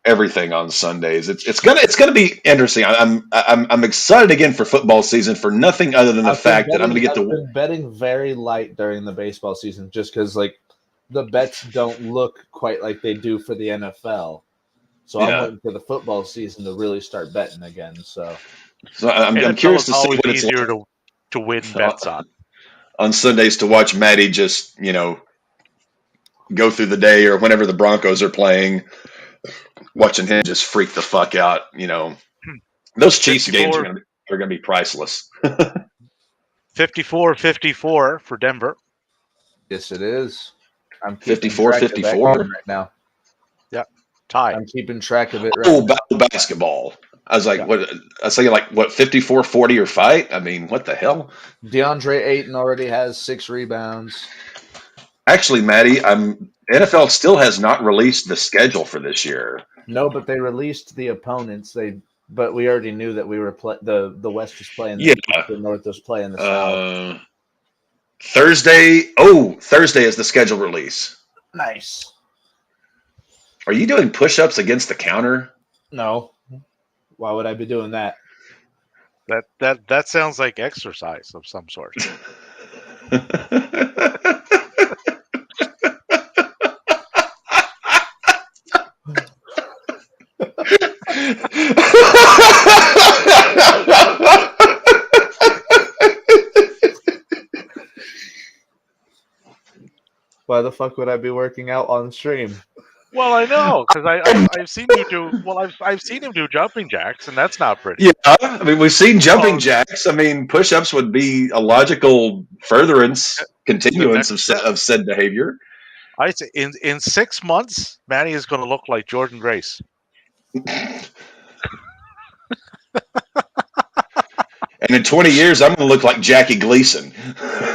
everything on Sundays. It's gonna be interesting. I'm excited again for football season for nothing other than the fact that I'm gonna get I've to. been betting very light during the baseball season just because the bets don't look quite like they do for the NFL. So I'm waiting for the football season to really start betting again. So I'm curious to see always what it's easier like to win bets on Sundays to watch Maddie just go through the day or whenever the Broncos are playing, watching him just freak the fuck out. Those Chiefs games are gonna be priceless. 54-54 for Denver. yes, it is. I'm keeping 54, track of that 54? game right now. Yeah, tie. I'm keeping track of it right now. Basketball. I was like, what? I was thinking like, what, 54-40 or fight? I mean, what the hell? DeAndre Ayton already has 6 rebounds. Actually, Maddie, NFL still has not released the schedule for this year. No, but they released the opponents. But we already knew that we were the West was playing the East, the North was playing the South. Thursday is the schedule release. Nice. Are you doing push-ups against the counter? No. Why would I be doing that? That sounds like exercise of some sort. Why the fuck would I be working out on stream? Well, I know because I've seen you do. Well, I've seen him do jumping jacks, and that's not pretty. Yeah, I mean we've seen jumping jacks. I mean push-ups would be a logical continuance of said behavior. I say in 6 months, Manny is going to look like Jordan Grace. And in 20 years, I'm going to look like Jackie Gleason.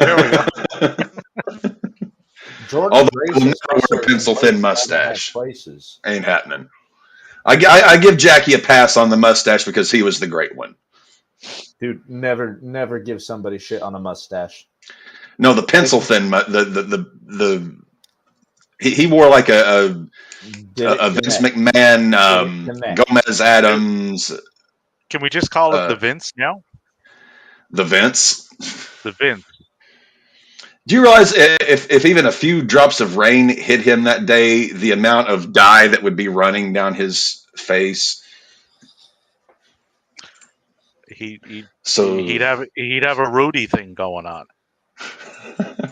There we go. Jordan Grace will never wear a pencil-thin mustache. Places. Ain't happening. I give Jackie a pass on the mustache because he was the great one. Dude, never give somebody shit on a mustache. No, the pencil-thin he wore like a Vince McMahon, Gomez Adams. Can we just call it the Vince now? The Vince. The Vince. Do you realize if even a few drops of rain hit him that day, the amount of dye that would be running down his face? He'd have a Rudy thing going on.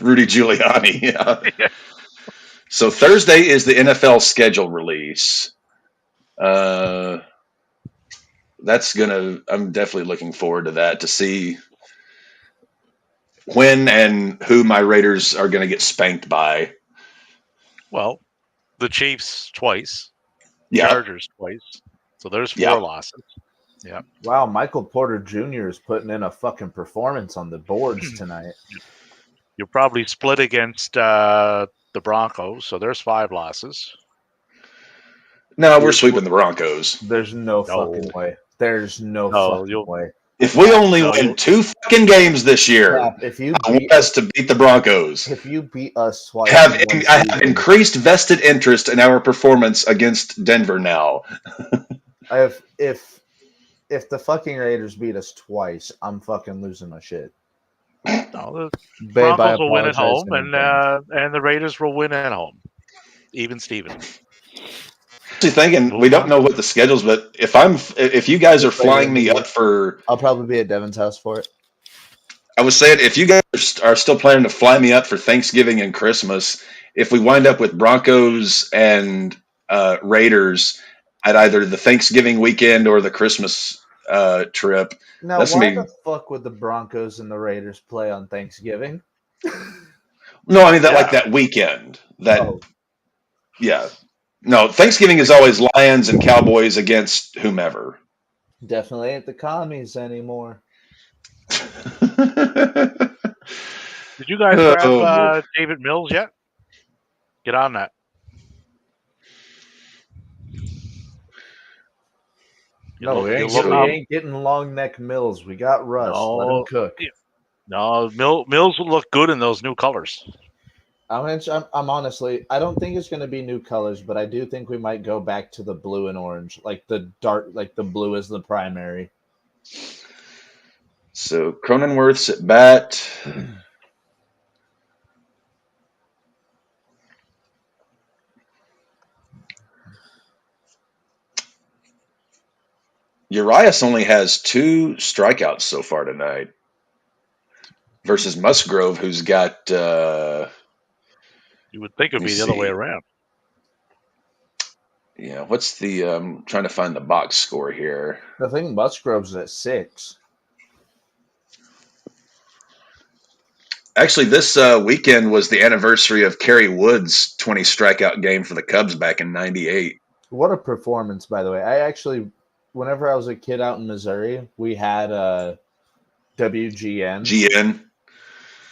Rudy Giuliani, yeah. So Thursday is the NFL schedule release. I'm definitely looking forward to that to see when and who my Raiders are going to get spanked by. Well, the Chiefs twice, Chargers twice. So there's 4 losses. Yeah. Wow, Michael Porter Jr. is putting in a fucking performance on the boards tonight. You'll probably split against the Broncos, so there's 5 losses. No, we're sweeping the Broncos. There's no fucking way. There's no fucking way. If we only win 2 fucking games this year, I want us to beat the Broncos. If you beat us twice, I have increased vested interest in our performance against Denver now. If the fucking Raiders beat us twice, I'm fucking losing my shit. No, the Broncos will win at home, and the Raiders will win at home. Even Steven. Thinking we don't know what the schedule's, but if you guys are flying me up for, I'll probably be at Devin's house for it. I was saying if you guys are still planning to fly me up for Thanksgiving and Christmas, if we wind up with Broncos and Raiders at either the Thanksgiving weekend or the Christmas trip, now why the fuck would the Broncos and the Raiders play on Thanksgiving? No, I mean that weekend. Yeah. No, Thanksgiving is always Lions and Cowboys against whomever. Definitely ain't the commies anymore. Did you guys grab David Mills yet? Get on that. No, we ain't getting long neck Mills. We got Russ. Let him cook. No, Mills will look good in those new colors. I'm honestly, I don't think it's going to be new colors, but I do think we might go back to the blue and orange, like the dark, like the blue is the primary. So Cronenworth's at bat. Urias only has 2 strikeouts so far tonight versus Musgrove, who's got. You would think it would be the other way around. Yeah, what's the? Trying to find the box score here. I think Musgrove's at 6. Actually, this weekend was the anniversary of Kerry Wood's 20 strikeout game for the Cubs back in '98. What a performance, by the way. I actually, whenever I was a kid out in Missouri, we had WGN. GN.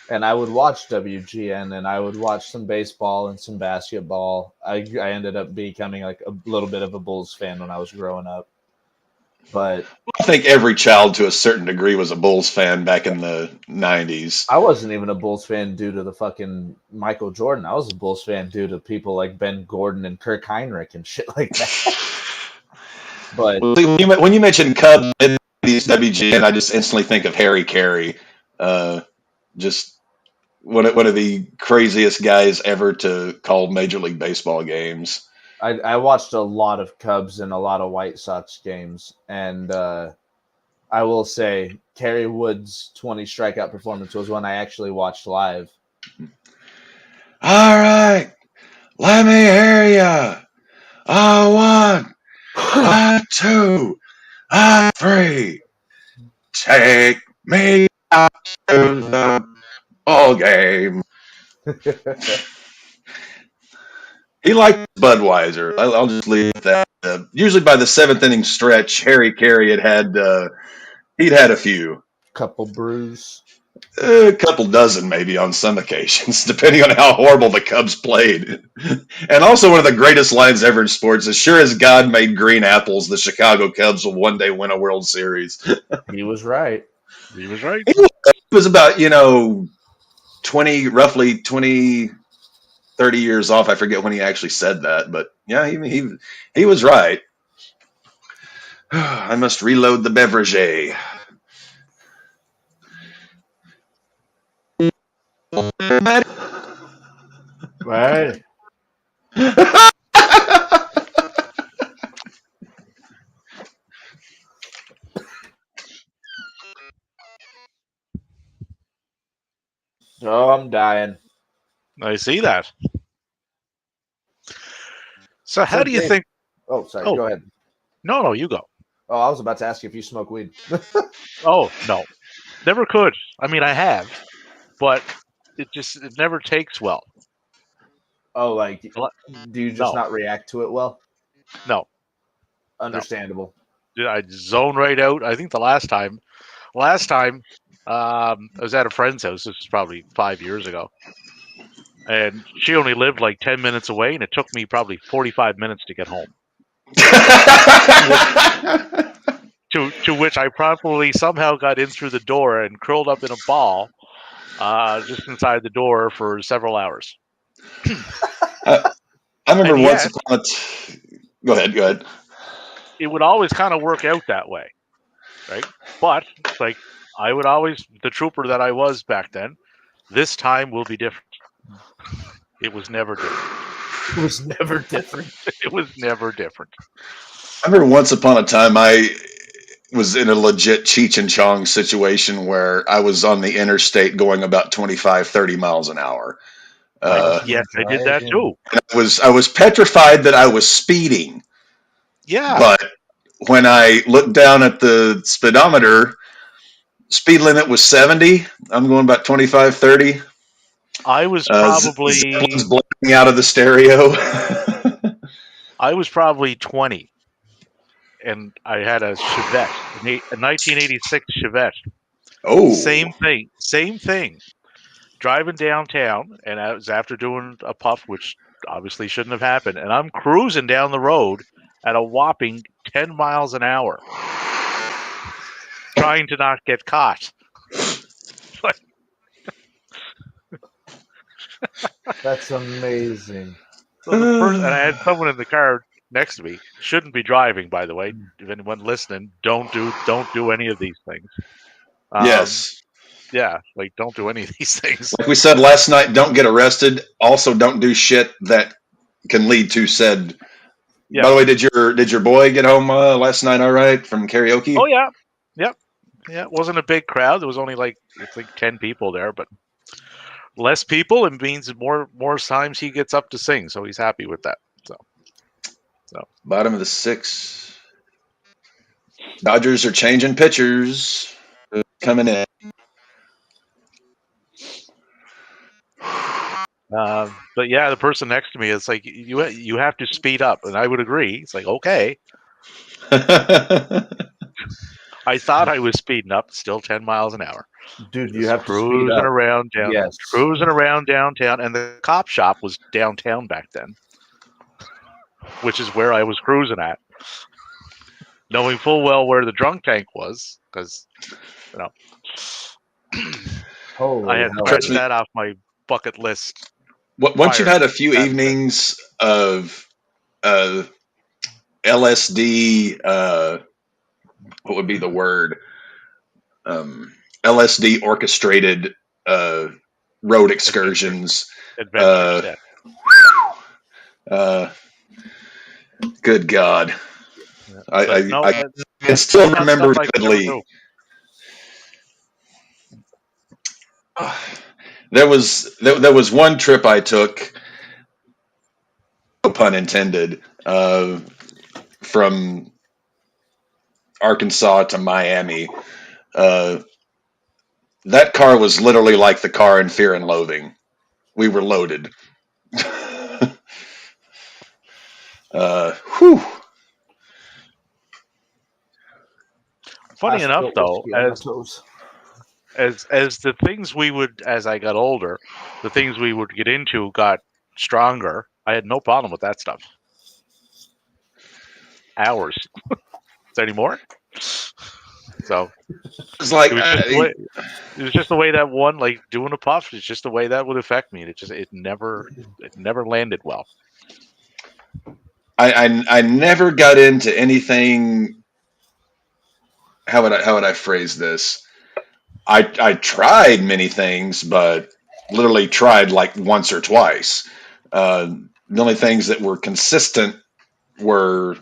And I would watch WGN, and I would watch some baseball and some basketball. I ended up becoming like a little bit of a Bulls fan when I was growing up. But I think every child to a certain degree was a Bulls fan back in the 90s. I wasn't even a Bulls fan due to the fucking Michael Jordan. I was a Bulls fan due to people like Ben Gordon and Kirk Heinrich and shit like that. But when you mentioned Cubs in these WGN, I just instantly think of Harry Carey. Just one of the craziest guys ever to call Major League Baseball games. I watched a lot of Cubs and a lot of White Sox games, and I will say Kerry Wood's 20 strikeout performance was one I actually watched live. All right, let me hear you. 1, 2, 3. Take me out to the ball game. He liked Budweiser. I'll just leave that. Usually by the 7th inning stretch, Harry Carey he'd had a few. Couple brews. A couple dozen maybe on some occasions, depending on how horrible the Cubs played. And also one of the greatest lines ever in sports, as sure as God made green apples, the Chicago Cubs will one day win a World Series. He was right. He was right. He was about, roughly 20, 30 years off. I forget when he actually said that, but yeah, he was right. I must reload the beverage. Right. Oh, I'm dying. I see that. So how do you think? Oh, sorry. Go ahead. No, you go. Oh, I was about to ask you if you smoke weed. Oh, no. Never could. I mean, I have, but it never takes well. Oh, like, do you just not react to it well? No. Understandable. No. I zone right out. I think the last time, I was at a friend's house. This was probably 5 years ago. And she only lived like 10 minutes away, and it took me probably 45 minutes to get home. to which I probably somehow got in through the door and curled up in a ball just inside the door for several hours. I remember once upon Go ahead. It would always kind of work out that way, right? But like I would always, the trooper that I was back then, this time will be different. It was never different. It was never different. It was never different. I remember once upon a time I was in a legit Cheech and Chong situation where I was on the interstate going about 25, 30 miles an hour. Yes, I did that too. I was petrified that I was speeding. Yeah. But when I looked down at the speedometer, speed limit was 70. I'm going about 25, 30. I was probably blowing out of the stereo. I was probably 20, and I had a Chevette, a 1986 Chevette. Oh, same thing. Driving downtown, and I was after doing a puff, which obviously shouldn't have happened, and I'm cruising down the road at a whopping 10 miles an hour, trying to not get caught. That's amazing. So the person, and I had someone in the car next to me. Shouldn't be driving, by the way. If anyone listening, don't do any of these things. Yes. Yeah, like don't do any of these things. Like we said last night, don't get arrested. Also, don't do shit that can lead to said. Yeah. By the way, did your boy get home last night all right from karaoke? Oh yeah, yep, yeah. It wasn't a big crowd. There was only like 10 people there, but less people, it means more times he gets up to sing. So he's happy with that. So Bottom of the 6th. Dodgers are changing pitchers. Coming in. but yeah, the person next to me is like, you have to speed up, and I would agree. It's like, okay, I thought I was speeding up, still 10 miles an hour. Dude, you Just have to speed cruising up. around down, Yes. cruising around downtown, and the cop shop was downtown back then, which is where I was cruising at, knowing full well where the drunk tank was, because Holy I had hell. scratched that off my bucket list. Once you've had a few evenings of LSD, what would be the word? LSD orchestrated road excursions. Adventures, Good God. yeah. I can still remember vividly. There was one trip I took, no pun intended, from Arkansas to Miami. That car was literally like the car in Fear and Loathing. We were loaded. Whew. Funny enough, though, as the things as I got older, the things we would get into got stronger. I had no problem with that stuff. Hours. Is there any more? So it's like it was just the way that one, like doing a puff, it's just the way that would affect me. It never landed well. I never got into anything. How would I phrase this? I tried many things, but literally tried like once or twice. The only things that were consistent were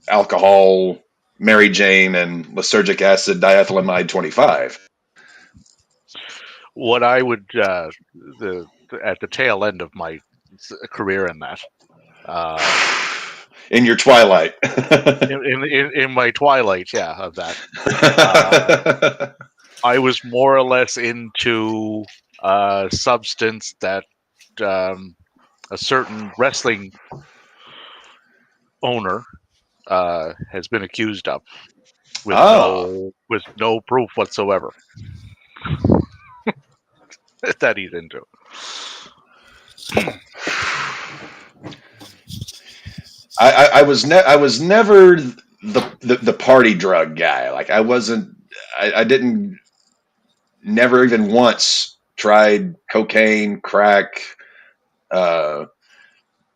alcohol, Mary Jane, and lysergic acid diethylamide 25. What I would at the tail end of my career in that. In your twilight. in my twilight, yeah, of that. I was more or less into substance that a certain wrestling owner has been accused of with no proof whatsoever that he's into. I was never the party drug guy. Like I wasn't. I didn't. Never even once tried cocaine, crack, anything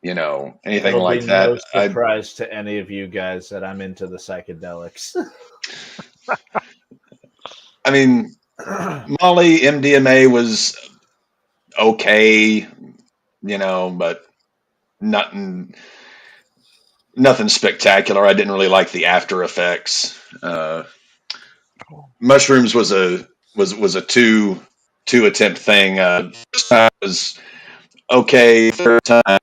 It'll like be that. No surprise to any of you guys that I'm into the psychedelics. I mean, Molly, MDMA was okay, but nothing spectacular. I didn't really like the after effects. Mushrooms was a two attempt thing. First time was okay. Third time,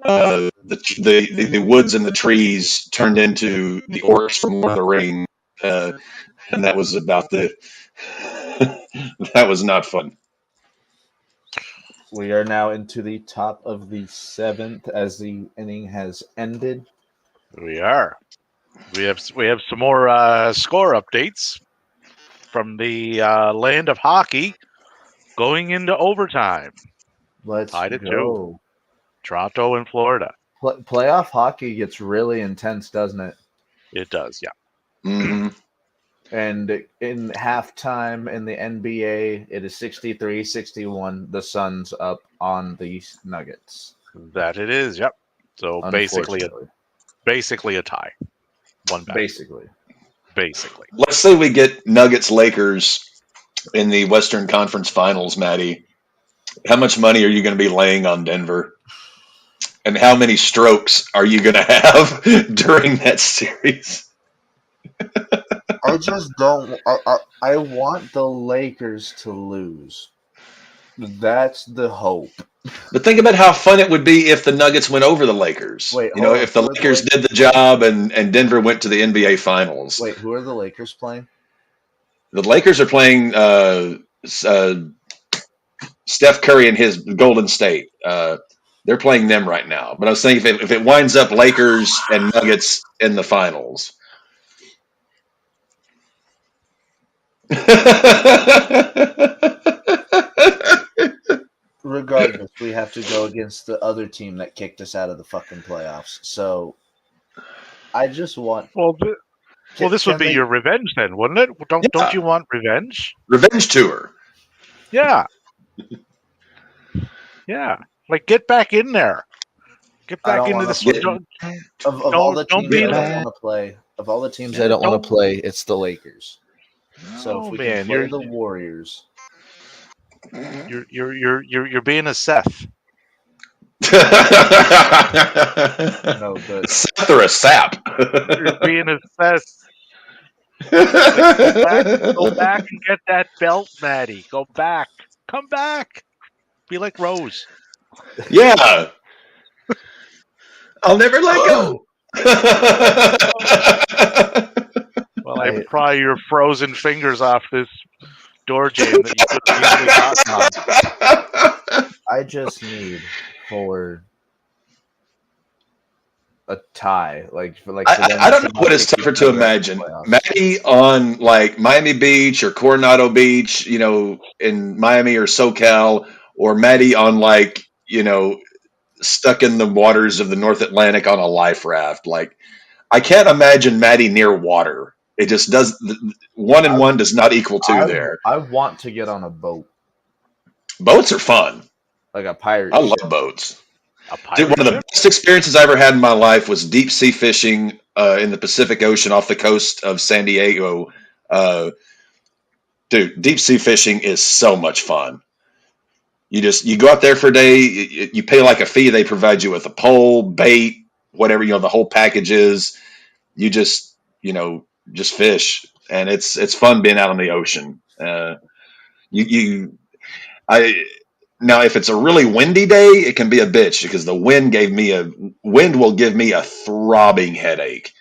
the woods and the trees turned into the orcs from Lord of the Ring, and that was about the. That was not fun. We are now into the top of the 7th as the inning has ended. We are. We have some more score updates from the land of hockey going into overtime. Let's tied at go. 2. Toronto and Florida. Playoff hockey gets really intense, doesn't it? It does, yeah. Mm-hmm. And in halftime in the NBA, it is 63-61. The Suns up on the Nuggets. That it is, yep. So Unfortunately. basically a tie. One back. Basically. Let's say we get Nuggets Lakers in the Western Conference Finals, Maddie. How much money are you going to be laying on Denver? And how many strokes are you going to have during that series? I just don't. I want the Lakers to lose. That's the hope. But think about how fun it would be if the Nuggets went over the Lakers. Wait, You know, hold on. if the Who are the Lakers Lakers? did the job and Denver went to the NBA Finals. Wait, who are the Lakers playing? The Lakers are playing Steph Curry and his Golden State. They're playing them right now. But I was thinking if it winds up Lakers and Nuggets in the finals. Regardless, we have to go against the other team that kicked us out of the fucking playoffs. So I just want. Well, this would be your revenge then, wouldn't it? Don't you want revenge? Revenge tour. Yeah. Yeah. Like, get back in there. Get back into this. Of all the teams I don't want to play, I don't want to play, it's the Lakers. So if we can play the Warriors, you're being a Seth. No, but Seth or a sap. You're being a Seth. Go back and get that belt, Maddie. Go back. Come back. Be like Rose. Yeah. I'll never let go. Well, I pry your frozen fingers off this door jam that you could have easily gotten on. I just need for a tie. I don't know what is tougher to imagine. Maddie on like Miami Beach or Coronado Beach, you know, in Miami or SoCal, or Maddie on like, you know, stuck in the waters of the North Atlantic on a life raft. Like, I can't imagine Maddie near water. It just does. One and one does not equal two there. I want to get on a boat. Boats are fun. Like a pirate. I love boats. Dude, one of the best experiences I ever had in my life was deep sea fishing in the Pacific Ocean off the coast of San Diego. Dude, deep sea fishing is so much fun. You go out there for a day, you pay like a fee, they provide you with a pole, bait, whatever, you know, the whole package is. You just, you know, just fish. And it's fun being out on the ocean. Now if it's a really windy day, it can be a bitch because the wind will give me a throbbing headache.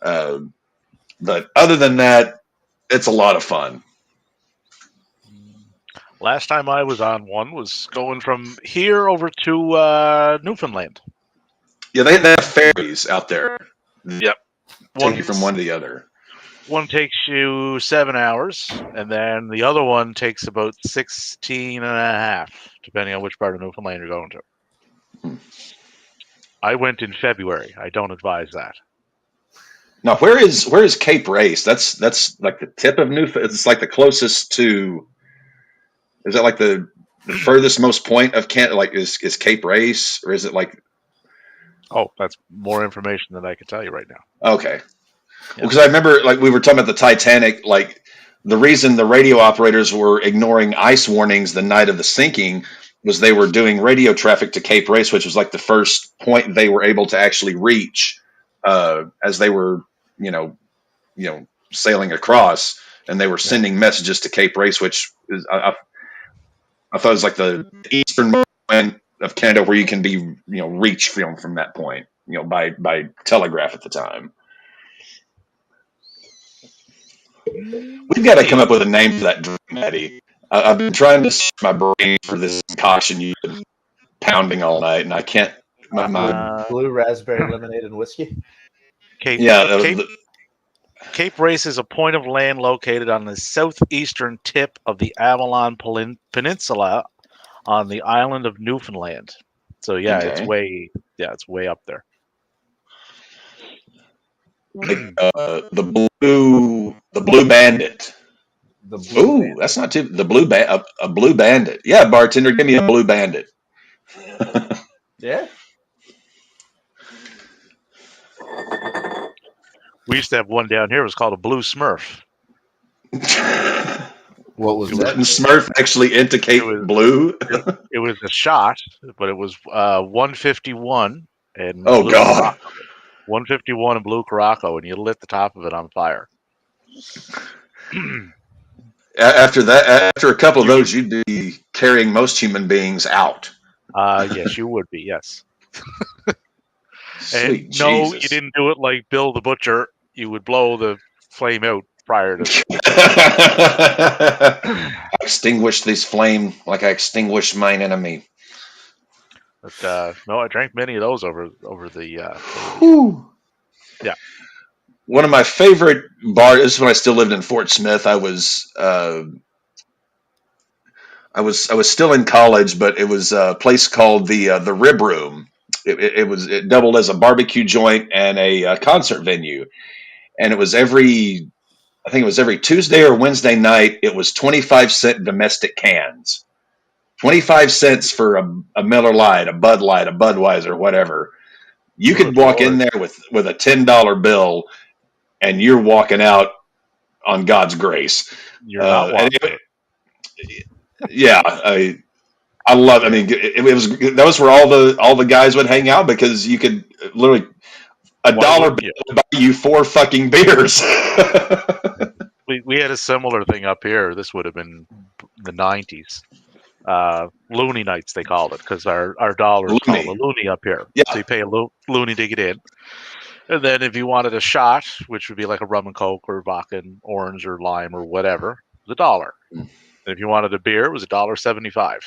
But other than that, it's a lot of fun. Last time I was on one was going from here over to Newfoundland. Yeah, they have ferries out there. Yep. Take you from one to the other. One takes you 7 hours, and then the other one takes about 16 and a half, depending on which part of Newfoundland you're going to. I went in February. I don't advise that. Now, where is Cape Race? That's like the tip of Newfoundland. It's like the closest to. Is that like the furthest most point of Canada? Like is Cape Race, or is it like? Oh, that's more information than I can tell you right now. Okay. Because I remember, like, we were talking about the Titanic, like, the reason the radio operators were ignoring ice warnings the night of the sinking was they were doing radio traffic to Cape Race, which was like the first point they were able to actually reach as they were, you know, sailing across, and they were sending messages to Cape Race, which is I thought it was like the eastern point of Canada where you can be, you know, reached from that point, you know, by telegraph at the time. We've got to come up with a name for that drink, Maddie. I've been trying to search my brain for this concoction you've been pounding all night, and I can't. Blue raspberry lemonade and whiskey. Cape Race is a point of land located on the southeastern tip of the Avalon Peninsula on the island of Newfoundland. So it's way up there. The blue bandit. The blue Ooh, band. that's not too the a blue bandit. Yeah, bartender, give me a blue bandit. Yeah. We used to have one down here. It was called a blue Smurf. What was It that? Didn't Smurf actually indicate was blue? it was a shot, but it was 151 and Oh blue God. Caraco. 151 and blue Caraco, and you lit the top of it on fire. After that, after a couple of You those, you'd be carrying most human beings out. yes, you would be, yes. And Sweet no, you Jesus. didn't do it like Bill the Butcher. You would blow the flame out prior to. I extinguished this flame like I extinguished mine enemy. But no, I drank many of those over the years. Whew. Yeah. One of my favorite bars. This is when I still lived in Fort Smith. I was still in college, but it was a place called the Rib Room. It doubled as a barbecue joint and a concert venue, and it was I think it was every Tuesday or Wednesday night. It was 25-cent domestic cans, 25 cents for a Miller Lite, a Bud Light, a Budweiser, whatever. You Good could walk in Lord, there with a $10 bill, and you're walking out on God's grace. you're not And walking it. yeah, I love. I mean, it was those were all the guys would hang out because you could literally a Why dollar wouldn't bill you? would buy you 4 fucking beers. We had a similar thing up here. This would have been the 90s. Loony nights, they called it, because our dollar is called a Looney. loony up here. So Yeah. you pay a loony to get in. And then if you wanted a shot, which would be like a rum and coke or vodka and orange or lime or whatever, it was $1. And if you wanted a beer, it was $1.75.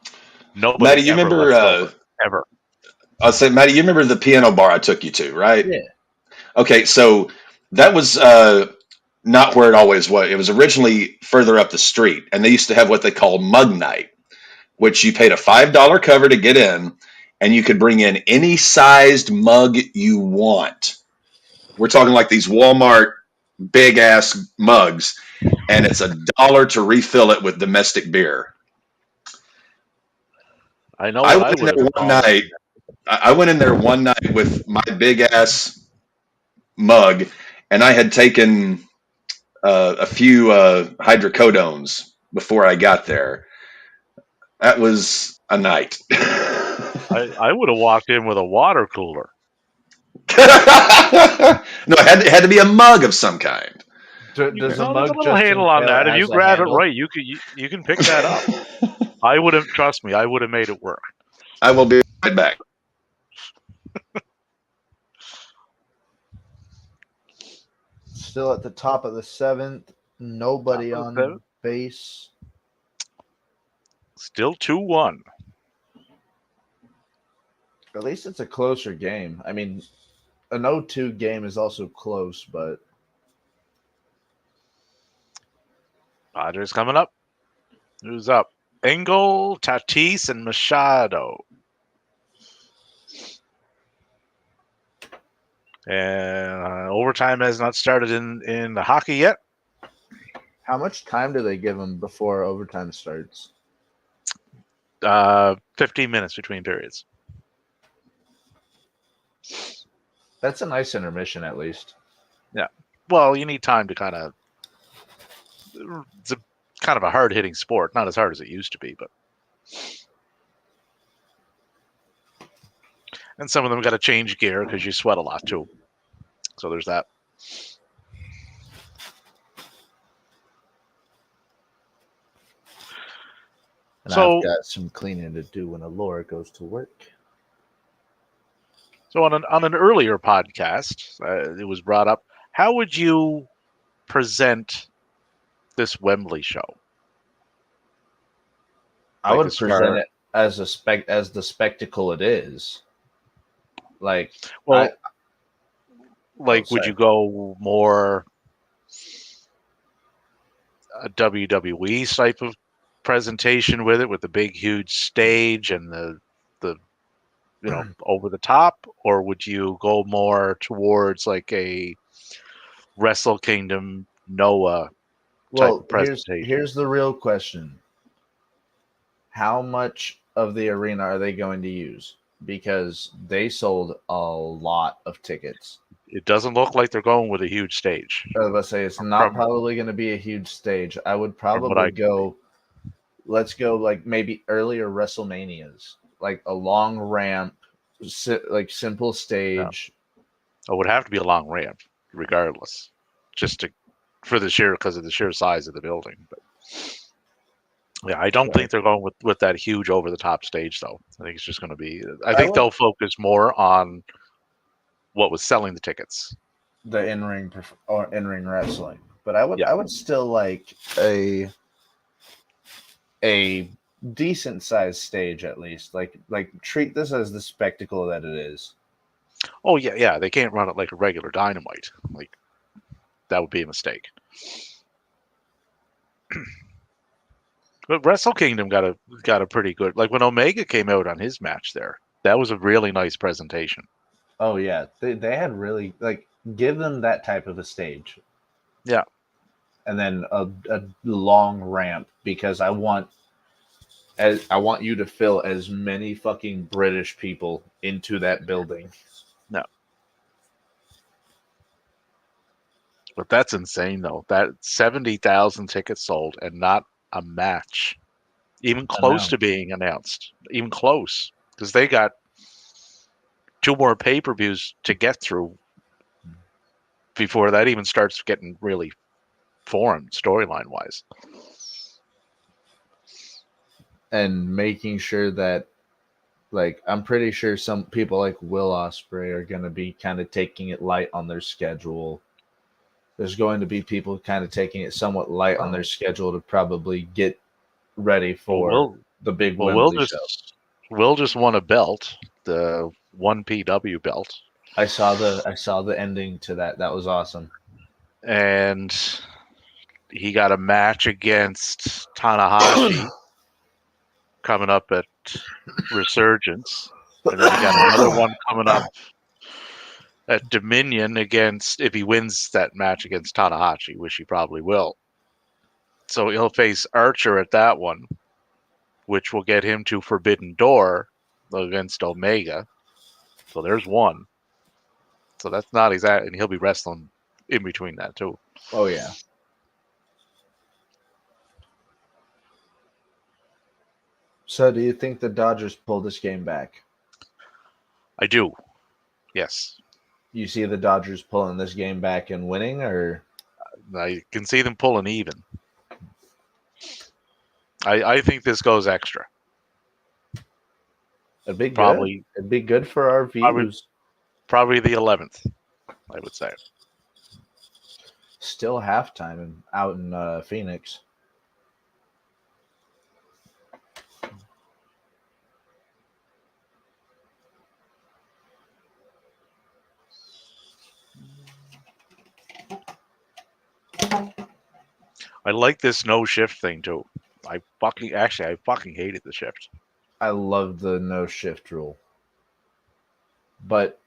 Maddie, Nobody you ever remember? left silver, ever. I said, Maddie, you remember the piano bar I took you to, right? Yeah. Okay, so that was not where it always was. It was originally further up the street, and they used to have what they call mug night, which you paid a $5 cover to get in, and you could bring in any sized mug you want. We're talking like these Walmart big ass mugs, and it's $1 to refill it with domestic beer. I know I what went I in would have there one called it. night. I went in there one night with my big ass mug, and I had taken a few hydrocodones before I got there. That was a night. I would have walked in with a water cooler. No, it had to be a mug of some kind. Does a No, there's a mug little just handle on entail it that. If you has a grab it handle? right, you can pick that up. I would have, trust me, I would have made it work. I will be right back. Still at the top of the seventh. Nobody Top of on the seventh. base. Still 2-1. At least it's a closer game. I mean, an 0-2 game is also close, but Padres coming up. Who's up? Engel, Tatis, and Machado. And overtime has not started in the hockey yet. how much time do they give them before overtime starts? 15 minutes between periods. That's a nice intermission, at least. Yeah. Well, you need time to it's a kind of a hard hitting sport. Not as hard as it used to be, but. And some of them got to change gear because you sweat a lot too. So there's that. And So- I've got some cleaning to do when Alora goes to work. So on an earlier podcast, it was brought up. How would you present this Wembley show? I Like would a cigar. present it as as the spectacle it is. Like, Well, would sorry. you go more a WWE type of presentation with it, with the big, huge stage and the over the top, or would you go more towards like a Wrestle Kingdom Noah type Well, of presentation? here's the real question. How much of the arena are they going to use? Because they sold a lot of tickets. It doesn't look like they're going with a huge stage. I was about to say it's not probably going to be a huge stage. I would probably go. Let's go like maybe earlier WrestleManias, like a long ramp, like simple stage. It would have to be a long ramp, regardless, just because of the sheer size of the building. But yeah, I don't think they're going with that huge over the top stage, though. I think it's just going to be. I think they'll focus more on what was selling the tickets, the in-ring or in-ring wrestling. But I would still like a decent sized stage at least. Like treat this as the spectacle that it is. Oh yeah. They can't run it like a regular Dynamite. Like that would be a mistake. But Wrestle Kingdom got a pretty good. Like when Omega came out on his match there, that was a really nice presentation. Oh yeah, they had really give them that type of a stage. Yeah, and then a long ramp because I want you to fill as many fucking British people into that building. No. But that's insane, though. That 70,000 tickets sold and not a match, even close to being announced. Even close, because they got 2 more pay-per-views to get through before that even starts getting really formed storyline-wise. And making sure that, I'm pretty sure some people like Will Ospreay are going to be kind of taking it light on their schedule. There's going to be people kind of taking it somewhat light on their schedule to probably get ready for the big Wembley show. Will just won a belt, the 1PW belt. I saw the ending to that. That was awesome. And he got a match against Tanahashi coming up at Resurgence. And then he got another one coming up at Dominion if he wins that match against Tanahashi, which he probably will. So he'll face Archer at that one, which will get him to Forbidden Door against Omega. So there's one. So that's not exact, and he'll be wrestling in between that too. Oh yeah. So do you think the Dodgers pull this game back? I do. Yes. You see the Dodgers pulling this game back and winning, or? I can see them pulling even. I think this goes extra. It'd be good. It'd be good for our views. Probably the 11th, I would say. Still halftime out in Phoenix. I like this no shift thing too. I fucking hated the shift. I love the no shift rule. But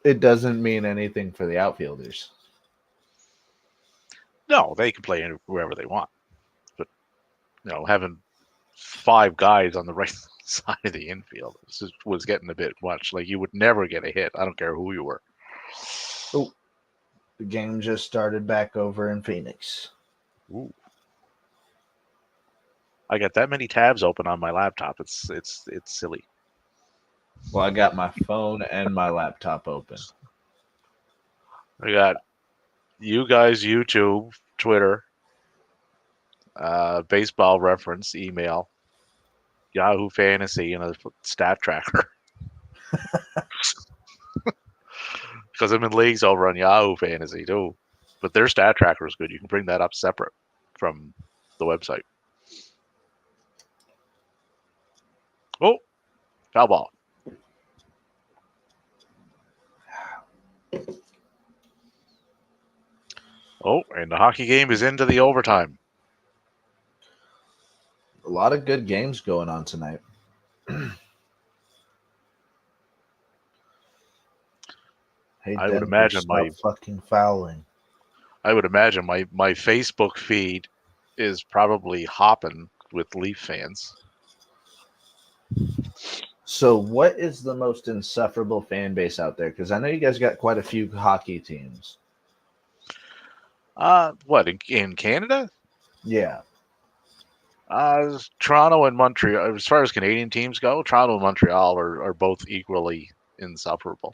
it doesn't mean anything for the outfielders. No, they can play wherever they want. But having 5 guys on the right side of the infield was getting a bit much. Like you would never get a hit. I don't care who you were. Oh, the game just started back over in Phoenix. Ooh. I got that many tabs open on my laptop. It's silly. Well, I got my phone and my laptop open. I got you guys, YouTube, Twitter, baseball reference, email, Yahoo Fantasy, and a stat tracker. Because I'm in leagues over on Yahoo Fantasy too. But their stat tracker is good. You can bring that up separate from the website. Oh, foul ball. Oh, and the hockey game is into the overtime. A lot of good games going on tonight. Hey, I would Denver, imagine stop fucking fouling. my Facebook feed is probably hopping with Leaf fans. So, what is the most insufferable fan base out there? Because I know you guys got quite a few hockey teams. What in Canada? Yeah. Toronto and Montreal. As far as Canadian teams go, Toronto and Montreal are both equally insufferable.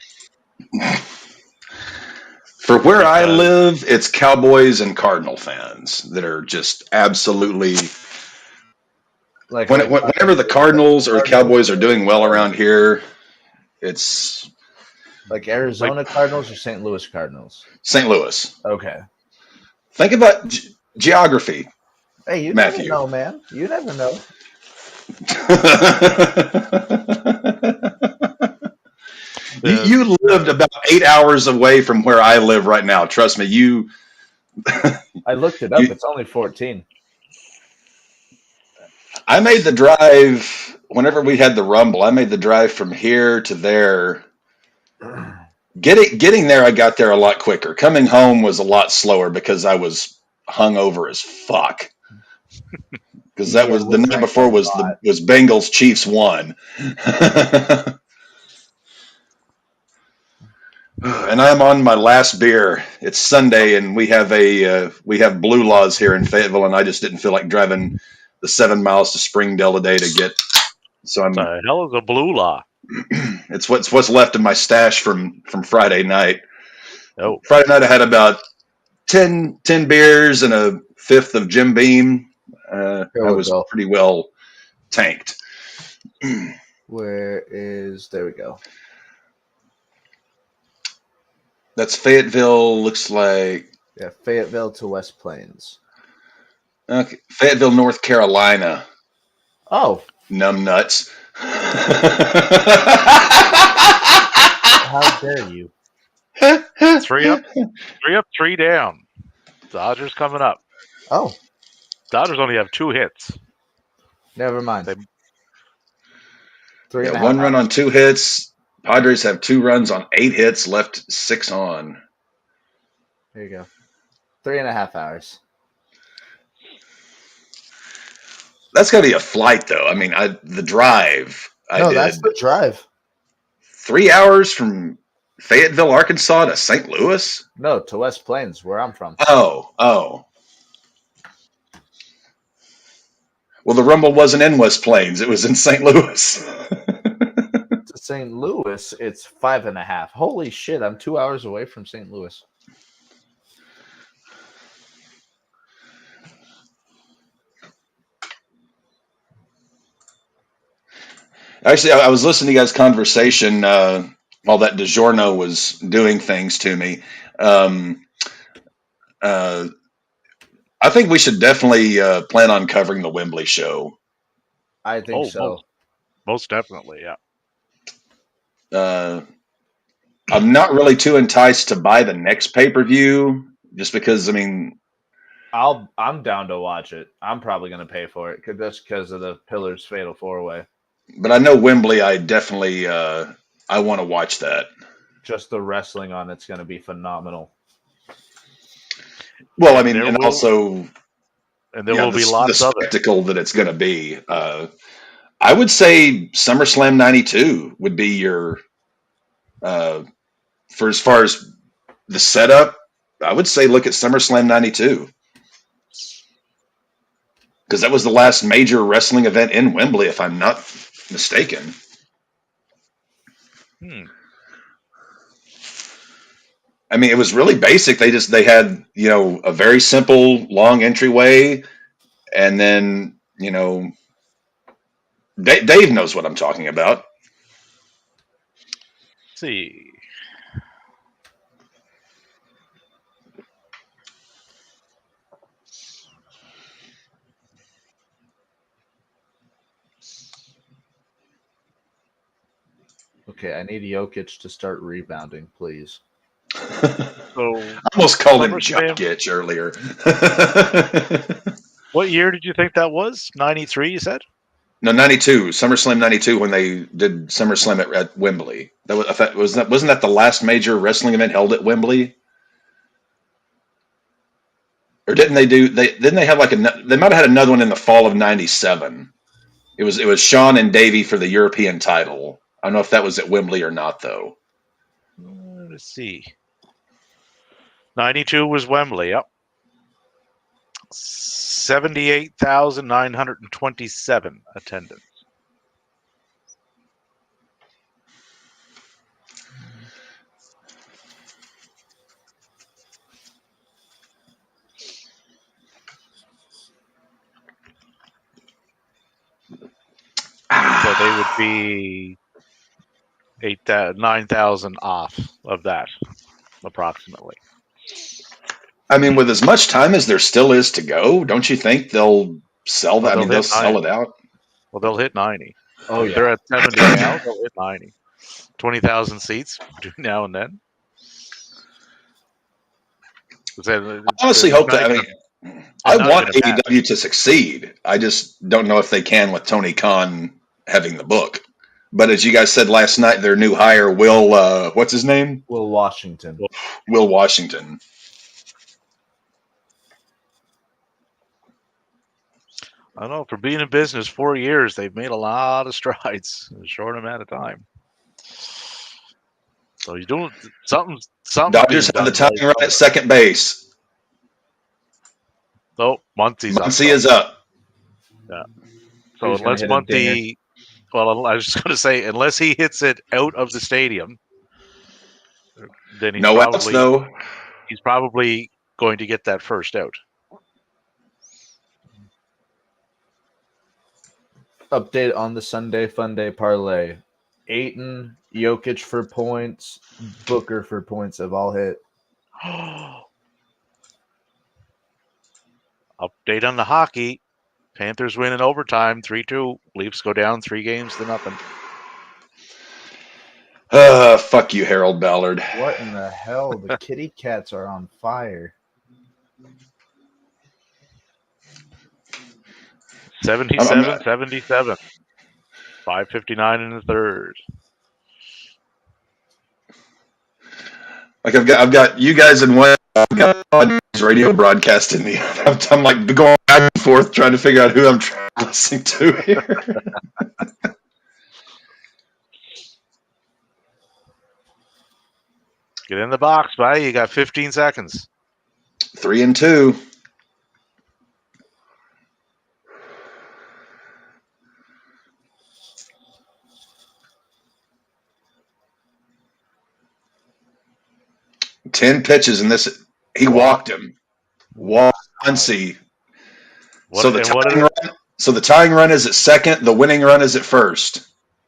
For where I Because- live, it's Cowboys and Cardinal fans that are just absolutely. Like Whenever the Cardinals or the Cowboys are doing well around here, it's like Arizona Cardinals or St. Louis Cardinals. St. Louis. Okay. Think about geography, Hey, you Matthew. never know, man. You never know. You lived about 8 hours away from where I live right now. Trust me, you. I looked it up. It's only 14. I made the drive whenever we had the Rumble. I made the drive from here to there. Getting there, I got there a lot quicker. Coming home was a lot slower because I was hungover as fuck. Because that was the night before was Bengals Chiefs won. And I'm on my last beer. It's Sunday, and we have Blue Laws here in Fayetteville, and I just didn't feel like driving the 7 miles to Springdale today to get. So I'm. The hell is a Blue Law? It's what's left of my stash from Friday night. Oh, Friday night I had about 10 beers and a fifth of Jim Beam. I was pretty well tanked. There we go. That's Fayetteville. Looks like Fayetteville to West Plains. Okay, Fayetteville, North Carolina. Oh, numb nuts! How dare you? 3 up, 3 down. Dodgers coming up. Oh, Dodgers only have 2 hits. Never mind. They got 1 run on 2 hits. Padres have 2 runs on 8 hits, left 6 on. There you go. 3.5 hours. That's got to be a flight, though. I mean, the drive. That's the drive. 3 hours from Fayetteville, Arkansas to St. Louis? No, to West Plains, where I'm from. Oh. Well, the Rumble wasn't in West Plains. It was in St. Louis. To St. Louis, it's 5.5. Holy shit, I'm 2 hours away from St. Louis. Actually, I was listening to you guys' conversation while that DiGiorno was doing things to me. I think we should definitely plan on covering the Wembley show. I think so. Most definitely, yeah. I'm not really too enticed to buy the next pay-per-view just because, I mean... I'm down to watch it. I'm probably going to pay for it just because of the Pillars Fatal 4-Way. But I know Wembley, I definitely I want to watch that. Just the wrestling on it's going to be phenomenal. Well, I mean, and there will be lots the of spectacle that it's going to be. I would say SummerSlam 92 would be your for as far as the setup. I would say look at SummerSlam 92 because that was the last major wrestling event in Wembley, if I'm not mistaken. I mean, it was really basic. They had, a very simple long entryway, and then, Dave knows what I'm talking about. Let's see. Okay, I need Jokic to start rebounding, please. So I almost called him Jokic earlier. What year did you think that was? 93, you said? No, 92, SummerSlam 92 when they did SummerSlam at Wembley. Wasn't that the last major wrestling event held at Wembley? Or didn't they have they might have had another one in the fall of 97. It was Shawn and Davey for the European title. I don't know if that was at Wembley or not though. Let's see. 92 was Wembley, yep. 78,927 attendance. So they would be 9,000 off of that, approximately. I mean, with as much time as there still is to go, don't you think they'll sell that? They'll sell it out. Well, they'll hit 90. Oh, yeah. They're at 70 now. They'll hit 90. 20,000 seats between now and then. I honestly hope that. I want AEW to succeed. I just don't know if they can with Tony Khan having the book. But as you guys said last night, their new hire, Will, what's his name? Will Washington. Will Washington. I don't know. For being in business 4 years, they've made a lot of strides in a short amount of time. So he's doing something. Dodgers have the tying run at second base. So Muncy is up. Yeah. So unless Muncy, well, I was just going to say, unless he hits it out of the stadium, then he's probably going to get that first out. Update on the Sunday Funday parlay. Ayton, Jokic for points, Booker for points have all hit. Update on the hockey. Panthers win in overtime, 3-2. Leafs go down 3-0. Fuck you, Harold Ballard. What in the hell? The kitty cats are on fire. 77-77. 5:59 in the third. Like I've got you guys in one. I've got radio broadcast in the other. I'm like going back and forth trying to figure out who I'm listening to here. Get in the box, buddy. You got 15 seconds. 3-2. Ten pitches in this. He walked him. Muncy. So the tying run is at second. The winning run is at first.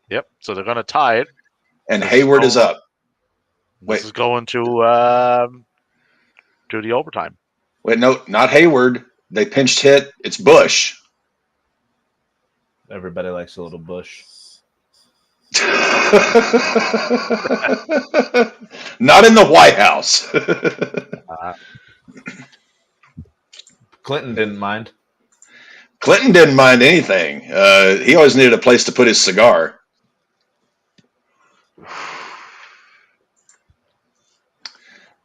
Yep. So they're going to tie it. And Hayward is up. This is going to the overtime. Wait, no, not Hayward. They pinched hit. It's Bush. Everybody likes a little Bush. Not in the White House. Clinton didn't mind. Clinton didn't mind anything. He always needed a place to put his cigar.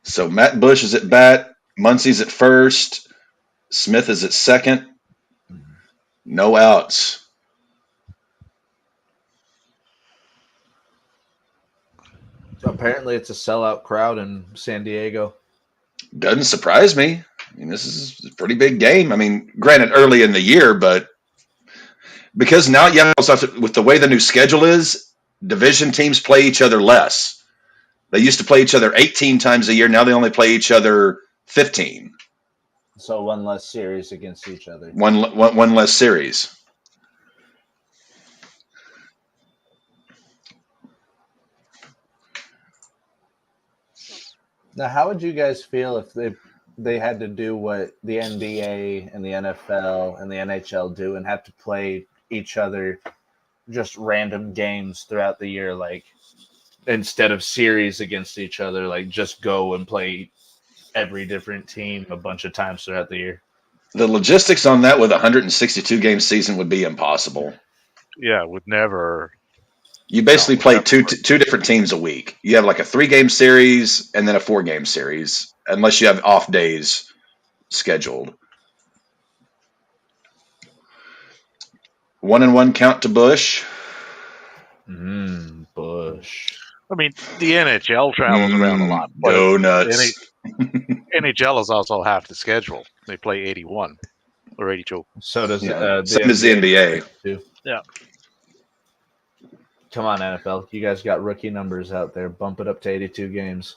So Matt Bush is at bat. Muncy's at first. Smith is at second. No outs. Apparently, it's a sellout crowd in San Diego. Doesn't surprise me. I mean, this is a pretty big game. I mean, granted, early in the year, but because now you also have to, with the way the new schedule is, division teams play each other less. They used to play each other 18 times a year. Now they only play each other 15. So one less series against each other. One less series. Now, how would you guys feel if they had to do what the NBA and the NFL and the NHL do and have to play each other just random games throughout the year, like instead of series against each other, like just go and play every different team a bunch of times throughout the year? The logistics on that with a 162 game season would be impossible. would never. You basically No, play never two work. two different teams a week. You have like a 3-game series and then a 4-game series, unless you have off days scheduled. 1-1 count to Bush. Bush. I mean, the NHL travels around a lot, but Go nuts. NHL is also half the schedule. They play 81 or 82. So does Yeah. the Same as the NBA. too. Yeah. Come on, NFL. You guys got rookie numbers out there. Bump it up to 82 games.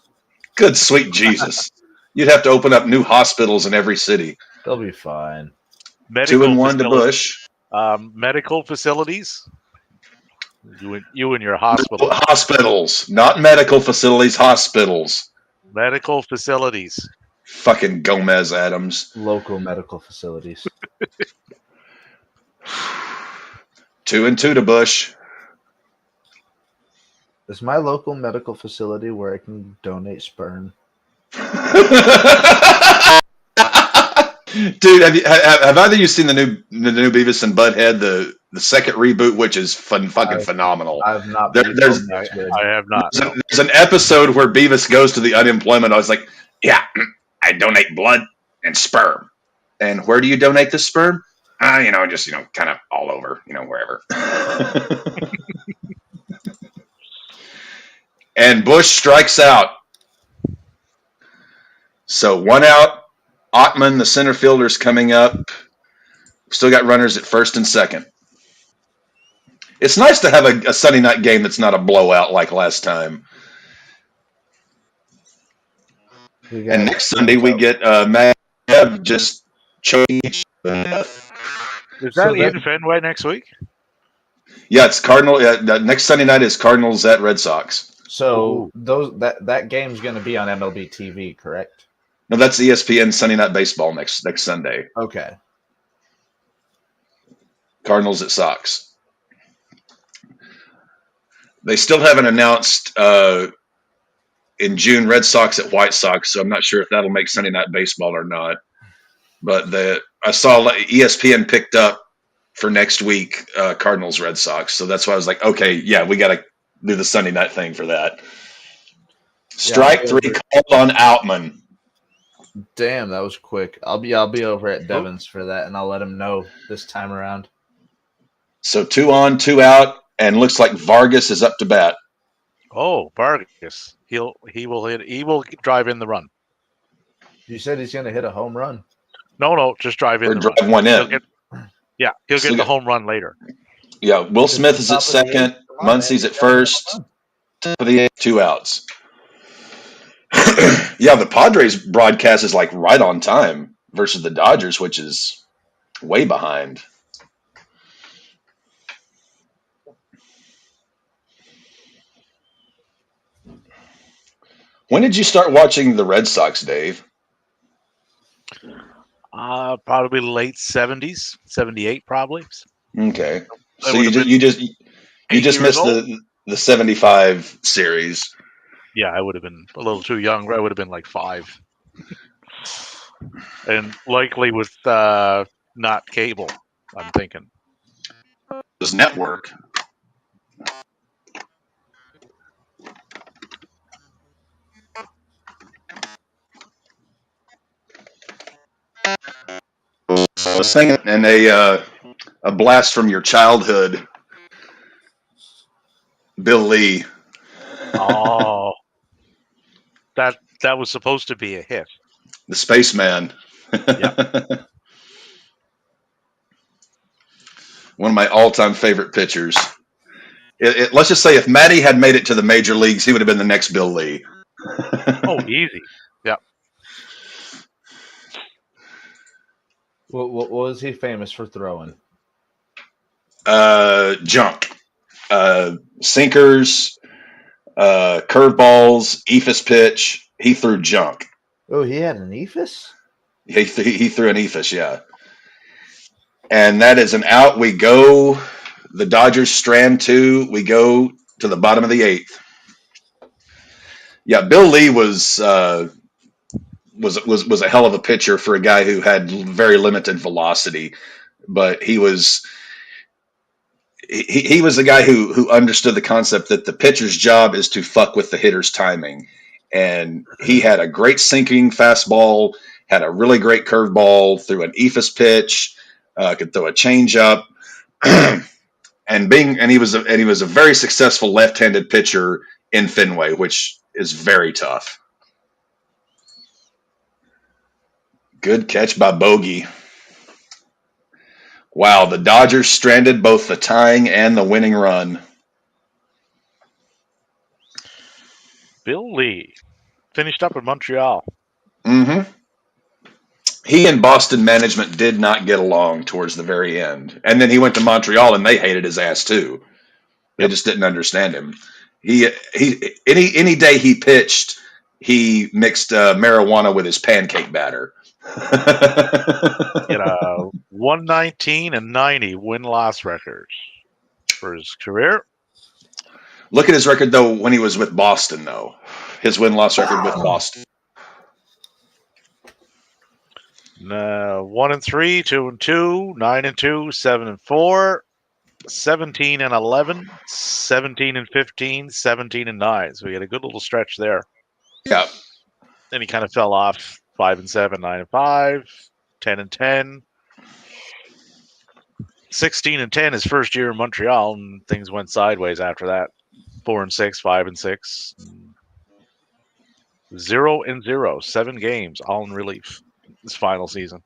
Good sweet Jesus. You'd have to open up new hospitals in every city. They'll be fine. 2-1 to Bush. Medical facilities. You and your hospital. Hospitals, not medical facilities. Hospitals. Medical facilities. Fucking Gomez Adams. Local medical facilities. 2-2 to Bush. Is my local medical facility where I can donate sperm? Dude, have either of you seen the new Beavis and Butthead, the second reboot, which is fucking phenomenal? I've not. There's I have not. there's an episode where Beavis goes to the unemployment. I was like, yeah, I donate blood and sperm. And where do you donate the sperm? Just kind of all over, wherever. And Bush strikes out. So 1 out. Ottman, the center fielder, is coming up. Still got runners at first and second. It's nice to have a Sunday night game that's not a blowout like last time. And next Sunday we get Matt just choking. Is that in Fenway next week? Yeah, it's Cardinal. Next Sunday night is Cardinals at Red Sox. So that game's going to be on MLB TV, correct? No, that's ESPN Sunday Night Baseball next Sunday. Okay. Cardinals at Sox. They still haven't announced in June Red Sox at White Sox, so I'm not sure if that'll make Sunday Night Baseball or not. But I saw ESPN picked up for next week Cardinals Red Sox, so that's why I was like, okay, yeah, we got to do the Sunday night thing for that. Strike 3 called on Outman. Damn, that was quick. I'll be over at Devon's for that, and I'll let him know this time around. So 2 on, 2 out, and looks like Vargas is up to bat. Oh, Vargas. He will drive in the run. You said he's going to hit a home run. No, just drive in Or the drive run. one in. He'll get the home run later. Yeah, Will Smith is at second. Muncie's at first. Top of the 8th, 2 outs. Yeah, the Padres broadcast is like right on time versus the Dodgers, which is way behind. When did you start watching the Red Sox, Dave? Probably late 70s, 78 probably. Okay. So you just missed the 75 series. Yeah, I would have been a little too young. I would have been like 5. And likely with not cable, I'm thinking. This network. I was singing, and a blast from your childhood, Bill Lee. Oh, that was supposed to be a hit. The Spaceman. Yeah. One of my all-time favorite pitchers. Let's just say if Matty had made it to the major leagues, he would have been the next Bill Lee. Oh, easy. Yeah. What was he famous for throwing? Junk. Sinkers, curveballs, eephus pitch. He threw junk. Oh, he had an eephus? He threw an eephus, yeah. And that is an out. We go. The Dodgers strand 2. We go to the bottom of the 8th. Yeah, Bill Lee was a hell of a pitcher for a guy who had very limited velocity, but he was he was the guy who understood the concept that the pitcher's job is to fuck with the hitter's timing. And he had a great sinking fastball, had a really great curveball, threw an ephus pitch, could throw a changeup, and he was a very successful left-handed pitcher in Fenway, which is very tough. Good catch by Bogey. Wow, the Dodgers stranded both the tying and the winning run. Bill Lee finished up in Montreal. Mm-hmm. He and Boston management did not get along towards the very end. And then he went to Montreal and they hated his ass too. They just didn't understand him. He any day he pitched, he mixed marijuana with his pancake batter. Get a 119 and 90 win-loss records for his career. Look at his record though when he was with Boston though. His win-loss record with Boston. 1-3, 2-2, 9-2, 7-4, 17-11, 17-15, 17-9. So he had a good little stretch there. Yeah. Then he kind of fell off. 5-7, 9-5, 10-10, 16-10 his first year in Montreal, and things went sideways after that. 4-6, 5-6, 0-0, 7 games, all in relief. This final season.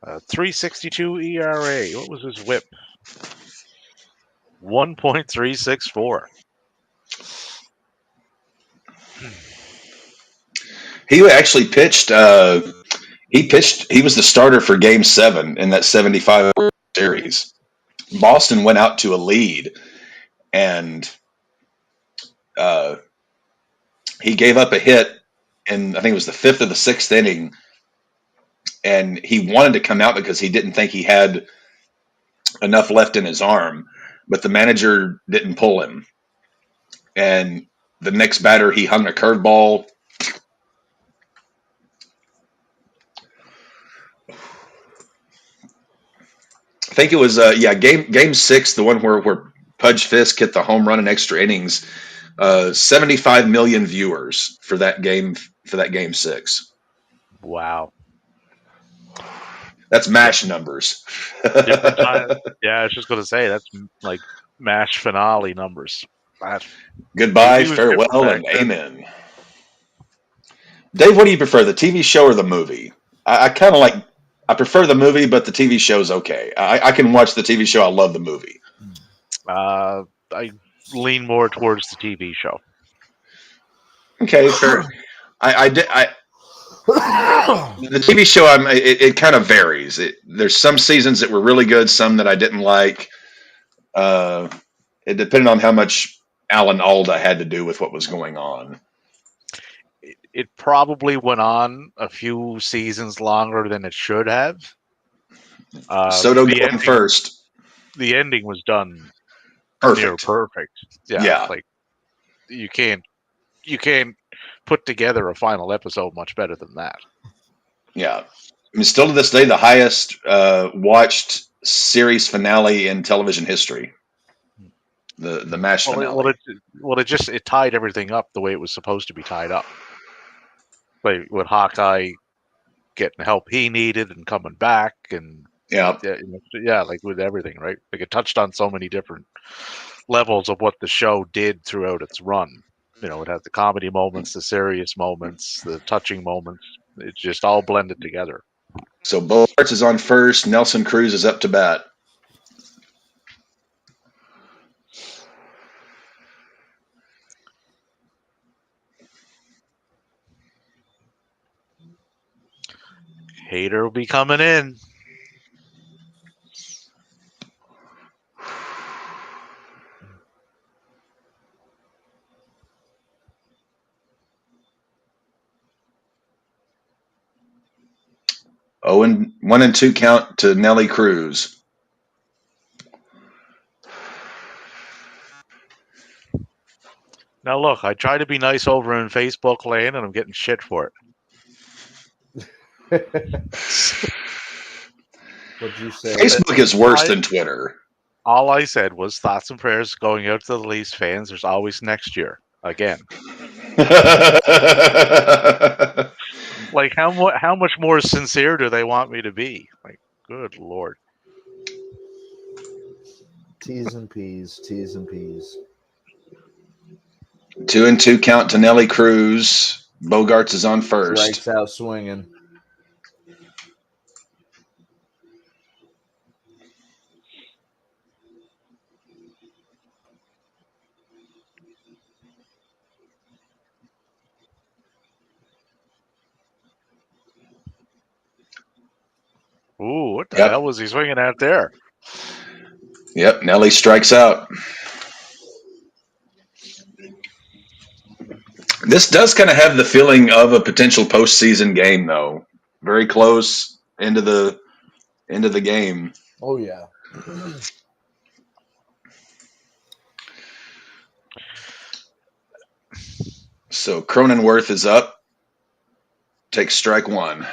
.362 ERA. What was his WHIP? 1.364. He actually pitched. He was the starter for Game 7 in that 75 series. Boston went out to a lead, and he gave up a hit in, I think it was the 5th or the 6th inning, and he wanted to come out because he didn't think he had enough left in his arm, but the manager didn't pull him. And the next batter, he hung a curveball. I think it was game 6, the one where Pudge Fisk hit the home run in extra innings. 75 million viewers for that game 6. Wow. That's MASH numbers. Different time. Yeah, I was just going to say that's like MASH finale numbers. Goodbye, farewell, and amen. Dave, what do you prefer, the TV show or the movie? I kind of like. I prefer the movie, but the TV show's okay. I can watch the TV show. I love the movie. I lean more towards the TV show. Okay, fair. The TV show, it kind of varies. There's some seasons that were really good, some that I didn't like. It depended on how much Alan Alda had to do with what was going on. It probably went on a few seasons longer than it should have. Soto going first. The ending was done perfect. Near perfect. Yeah. Like you can't put together a final episode much better than that. Yeah. I mean, still to this day, the highest watched series finale in television history. The MASH finale. It tied everything up the way it was supposed to be tied up. Like with Hawkeye getting the help he needed and coming back, and like with everything, right? Like it touched on so many different levels of what the show did throughout its run. You know, it had the comedy moments, the serious moments, the touching moments. It just all blended together. So Bogarts is on first. Nelson Cruz is up to bat. Hader will be coming in. Oh, and 1-2 count to Nelly Cruz. Now look, I try to be nice over in Facebook land, and I'm getting shit for it. What'd you say? Facebook is worse than Twitter. All I said was thoughts and prayers going out to the Leafs fans. There's always next year again. Like how much more sincere do they want me to be? Like, good Lord. T's and P's, T's and P's. 2-2 count to Nelly Cruz. Bogarts is on first. Strikes out swinging. Ooh, what the Yep. hell was he swinging at there? Yep, Nelly strikes out. This does kind of have the feeling of a potential postseason game, though. Very close into the game. Oh yeah. So Cronenworth is up. Takes strike one.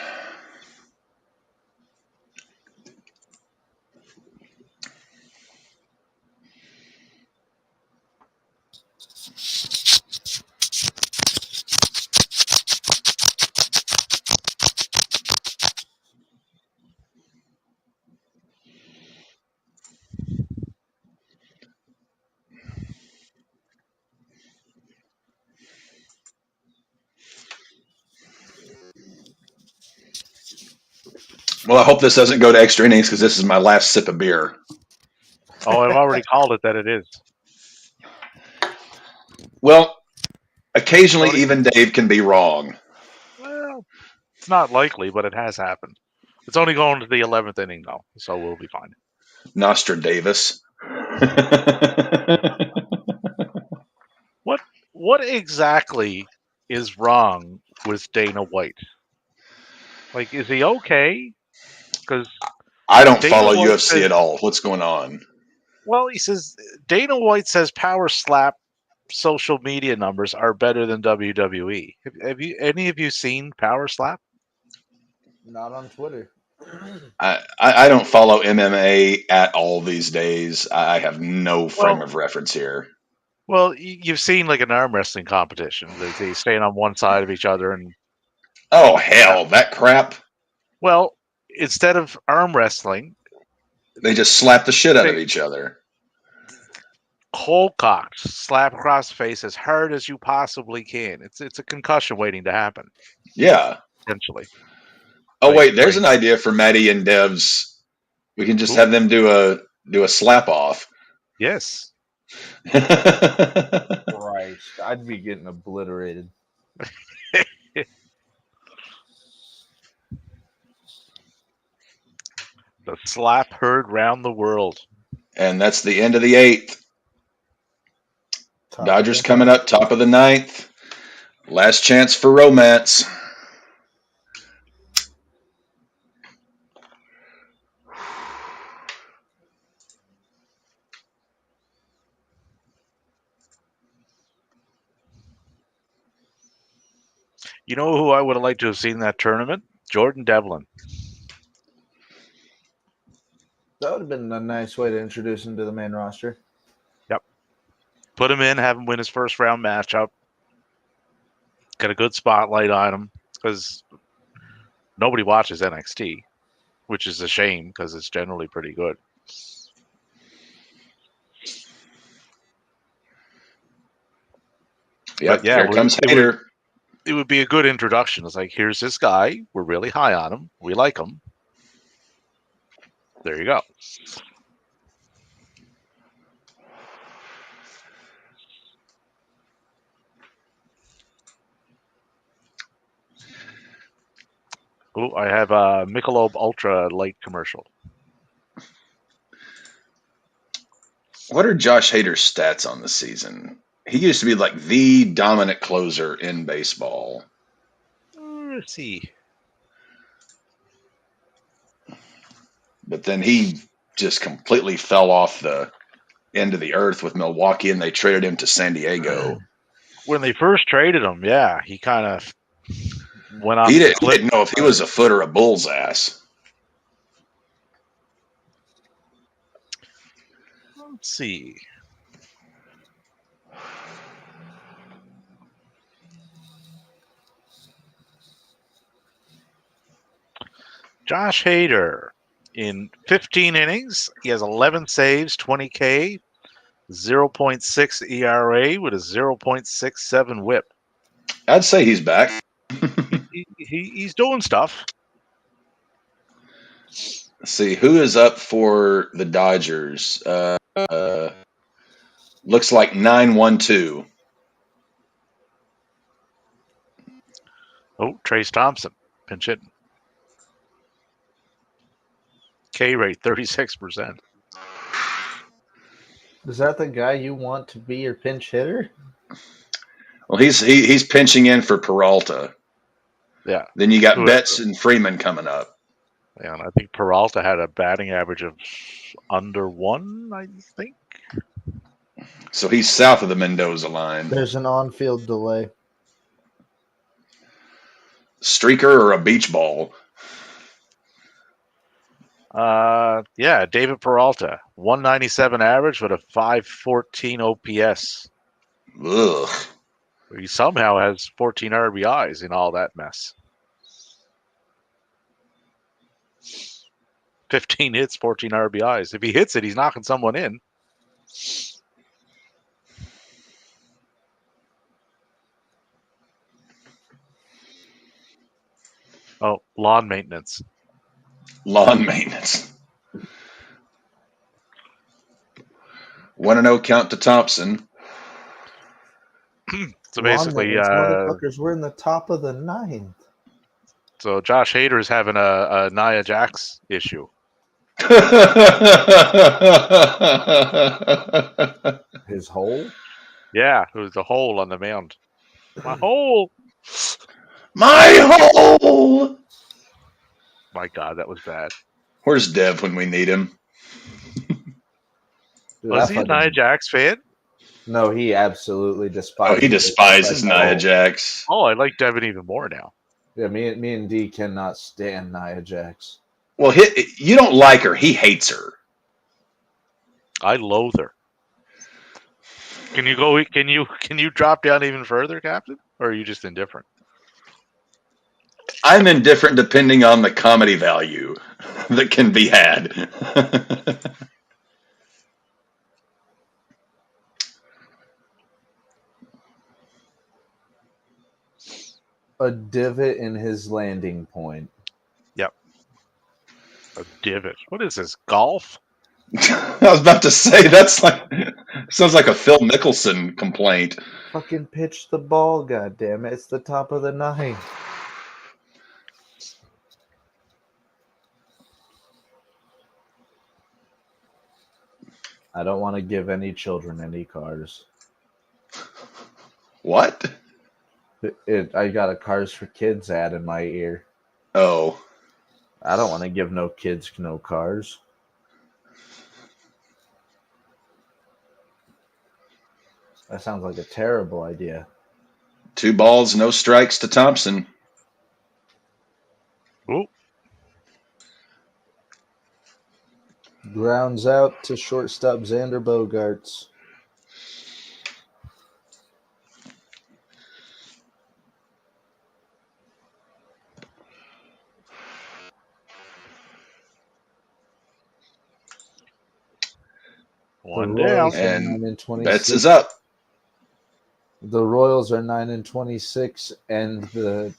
Well, I hope this doesn't go to extra innings because this is my last sip of beer. Oh, I've already called it that it is. Well, occasionally even Dave can be wrong. Well, it's not likely, but it has happened. It's only going to the 11th inning, though, so we'll be fine. Nostradamus. What exactly is wrong with Dana White? Like, is he okay? Because I don't Dana follow White UFC says- at all. What's going on? well, he says Dana White says Power Slap social media numbers are better than WWE. Have you any of you seen Power Slap? Not on Twitter. I don't follow MMA at all these days. I have no frame of reference here. Well, you've seen like an arm wrestling competition. They stand on one side of each other, and Oh hell, that crap! well, instead of arm wrestling, They just slap the shit out of each other. cold cocked, slap across the face as hard as you possibly can. It's a concussion waiting to happen. Yeah. Potentially. Oh wait, there's an idea for Maddie and Devs. We can just have them do a slap off. Yes. Christ, I'd be getting obliterated. The slap heard round the world. And that's the end of the 8th. Top Dodgers coming up, top of the 9th. Last chance for romance. You know who I would have liked to have seen that tournament? Jordan Devlin. That would have been a nice way to introduce him to the main roster. Yep. Put him in, have him win his first round matchup. Get a good spotlight on him because nobody watches NXT, which is a shame because it's generally pretty good. Yep, but yeah, here comes Hader. It would be a good introduction. It's like, here's this guy. We're really high on him. We like him. There you go. Oh, I have a Michelob Ultra Light commercial. What are Josh Hader's stats on the season? He used to be like the dominant closer in baseball. Let's see. But then he just completely fell off the end of the earth with Milwaukee, and they traded him to San Diego. When they first traded him, yeah, he kind of went off He the didn't, he cliff. didn't know if he was a foot or a bull's ass. Let's see. Josh Hader, in 15 innings, he has 11 saves, 20 K, 0.6 ERA with a 0.67 WHIP. I'd say he's back. He's doing stuff. Let's see who is up for the Dodgers. Looks like 912. Oh, Trace Thompson, pinch hitting. K rate 36%. Is that the guy you want to be your pinch hitter? Well, he's pinching in for Peralta. Yeah. Then you got Betts and Freeman coming up. Yeah, and I think Peralta had a batting average of under 1, I think. So he's south of the Mendoza line. There's an on-field delay. Streaker or a beach ball? Yeah, David Peralta, 197 average with a 514 OPS. Ugh. He somehow has 14 RBIs in all that mess. 15 hits, 14 RBIs. If he hits it, he's knocking someone in. Oh, lawn maintenance. Lawn maintenance. 1-0 count to Thompson. So basically, motherfuckers, we're in the top of the ninth. So Josh Hader is having a Nia Jax issue. His hole? Yeah, it was a hole on the mound. My hole! My hole! My God, that was bad. Where's Dev when we need him? Dude, Was he a Nia Jax fan? No, he absolutely despises. Oh, he despises Nia Jax. Oh, I like Devin even more now. Yeah, me and D cannot stand Nia Jax. Well, you don't like her. He hates her. I loathe her. Can you go? Can you drop down even further, Captain? Or are you just indifferent? I'm indifferent depending on the comedy value that can be had. A divot in his landing point. Yep. A divot. What is this? Golf? I was about to say that's sounds like a Phil Mickelson complaint. Fucking pitch the ball, goddammit. It's the top of the ninth. I don't want to give any children any cars. What? I got a Cars for Kids ad in my ear. Oh. I don't want to give no kids no cars. That sounds like a terrible idea. 2 balls, no strikes to Thompson. Ooh. Grounds out to shortstop Xander Bogaerts. One down. And Betts is up. The Royals are 9-26, and the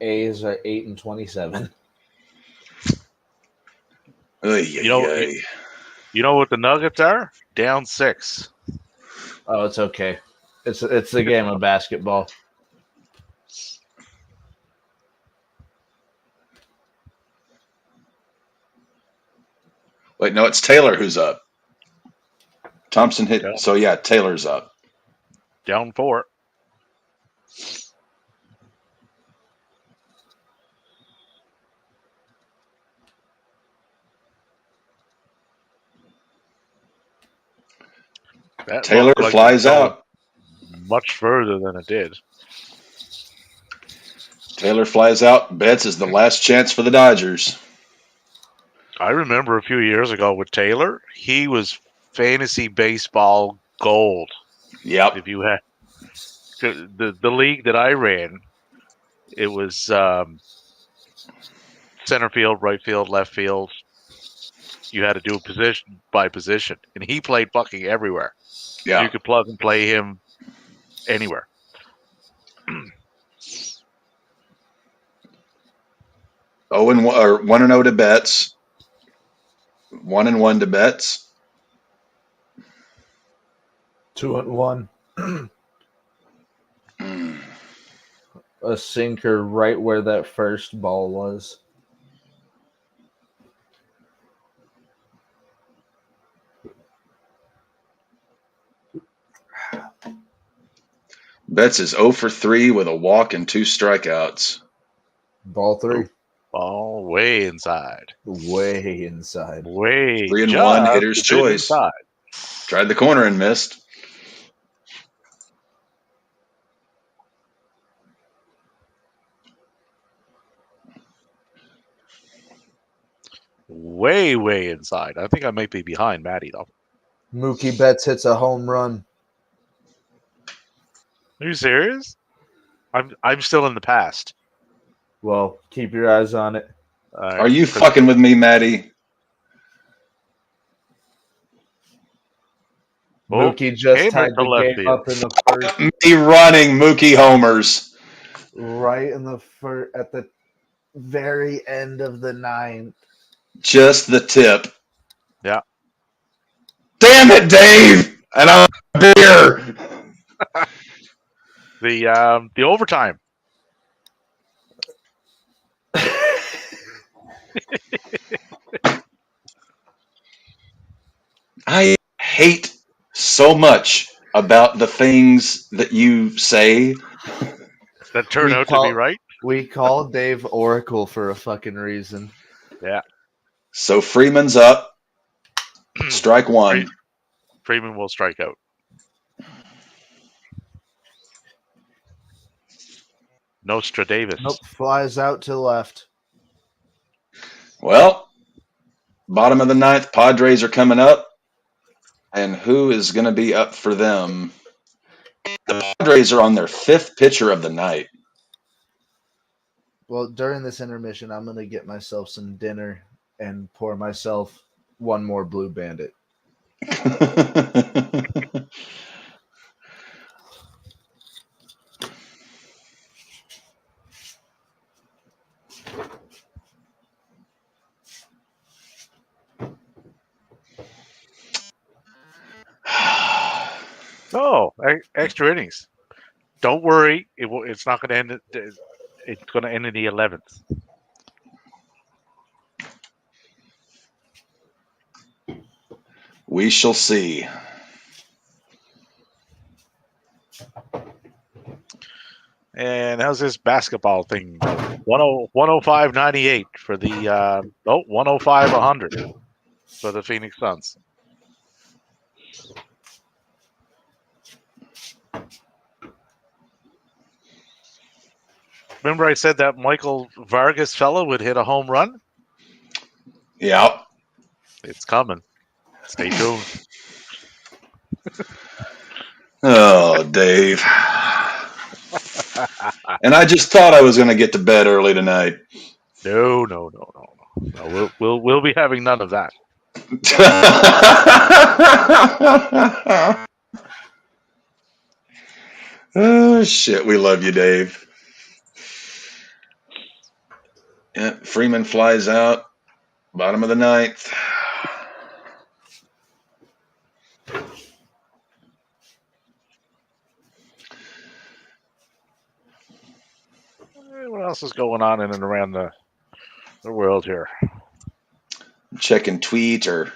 A's are 8-27. You know what the Nuggets are? Down 6. Oh, it's okay. It's the game of basketball. Wait, no, it's Taylor who's up. Thompson hit. Yeah. So, yeah, Taylor's up. Down 4. Taylor flies out. much further than it did. Taylor flies out. Betts is the last chance for the Dodgers. I remember a few years ago with Taylor, he was fantasy baseball gold. Yep. If you had the league that I ran, it was center field, right field, left field. You had to do position by position, and he played fucking everywhere. Yeah. You could plug and play him anywhere. 1-0 to Betts. 1-1 to Betts. 2-1. A sinker right where that first ball was. Betts is 0 for 3 with a walk and 2 strikeouts. Ball 3. Ball way inside. Way inside. Way 3-1, just hitter's a bit choice. inside. Tried the corner and missed. Way inside. I think I might be behind Matty though. Mookie Betts hits a home run. Are you serious? I'm still in the past. Well, keep your eyes on it. Are you fucking with me, Maddie? Mookie just Came tied at the the left game field. up in the first. Me running Mookie homers. Right in the first, at the very end of the ninth. Just the tip. Yeah. Damn it, Dave! And I'm a beer. The overtime. I hate so much about the things that you say. That turned out to be right. We called Dave Oracle for a fucking reason. Yeah. So Freeman's up. Strike one. Freeman will strike out. Nostradamus. Nope, flies out to left. Well, bottom of the ninth, Padres are coming up. And who is going to be up for them? The Padres are on their 5th pitcher of the night. Well, during this intermission, I'm going to get myself some dinner and pour myself one more Blue Bandit. Oh, extra innings. Don't worry. It's not going to end. It's going to end in the 11th. We shall see. And how's this basketball thing? 105.98 for the 105.100 for the Phoenix Suns. Remember I said that Michael Vargas fella would hit a home run? Yeah. It's coming. Stay tuned. Oh, Dave. And I just thought I was going to get to bed early tonight. No. We'll be having none of that. Oh, shit. We love you, Dave. Yeah, Freeman flies out. Bottom of the ninth. What else is going on in and around the world here? Checking tweet or...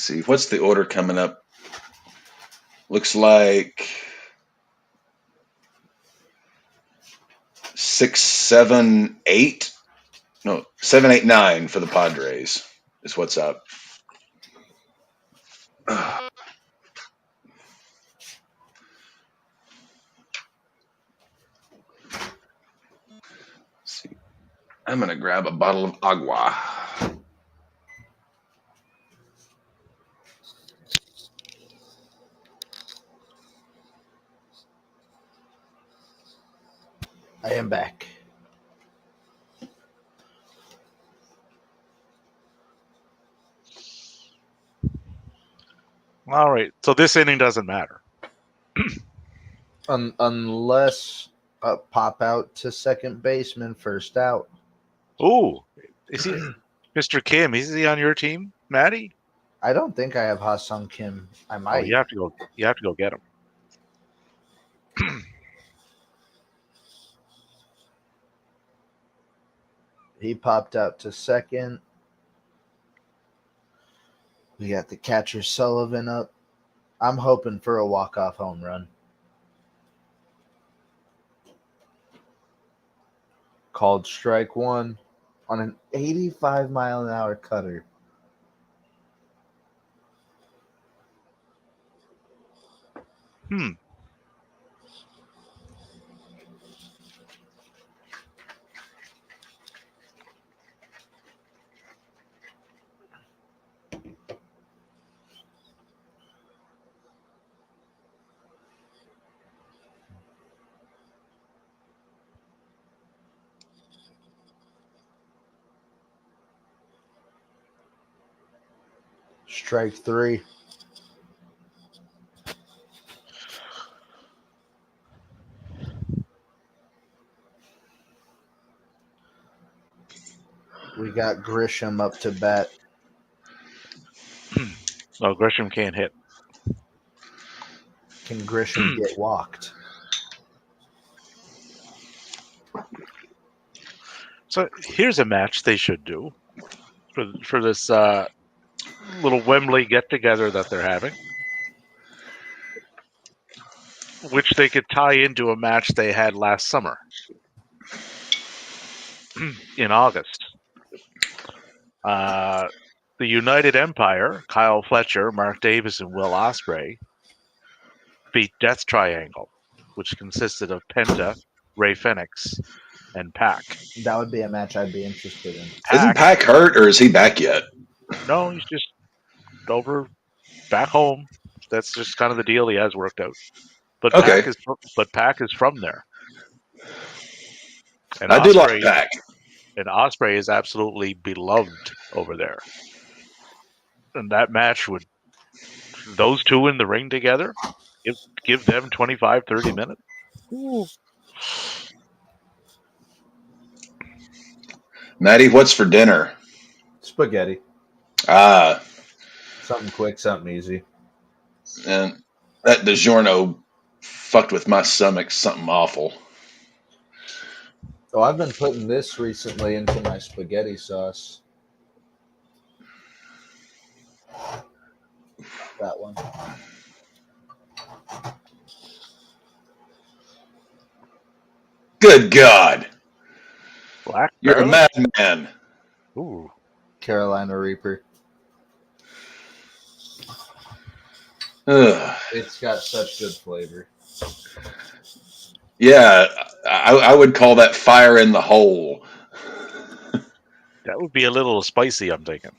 see, what's the order coming up? Looks like 6, 7, 8. No, 7, 8, 9 for the Padres is what's up. See, I'm gonna grab a bottle of agua. I am back. All right. So this inning doesn't matter. Unless pop out to second baseman, first out. Ooh, is he Mr. Kim? Is he on your team, Maddie? I don't think I have Ha-Sung Kim. I might. Oh, you have to go. You have to go get him. He popped out to second. We got the catcher Sullivan up. I'm hoping for a walk-off home run. Called strike one on an 85-mile-an-hour cutter. Strike three. We got Grisham up to bat. Oh, Grisham can't hit. Can Grisham get walked? So here's a match they should do for this little Wembley get together that they're having, which they could tie into a match they had last summer in August. The United Empire, Kyle Fletcher, Mark Davis, and Will Ospreay beat Death Triangle, which consisted of Penta, Ray Phoenix, and Pac. That would be a match I'd be interested in. Isn't Pac hurt, or is he back yet? No, he's just over back home. That's just kind of the deal he has worked out. But Okay. Pac is from there. And I do like Pac. And Ospreay is absolutely beloved over there. And that match would, those two in the ring together, give them 25, 30 minutes. Ooh. Maddie, what's for dinner? Spaghetti. Something quick, something easy. And that DiGiorno fucked with my stomach, something awful. Oh, I've been putting this recently into my spaghetti sauce. That one. Good God. Black You're a garlic? madman. Ooh. Carolina Reaper. Ugh. It's got such good flavor. Yeah, I would call that fire in the hole. That would be a little spicy, I'm thinking.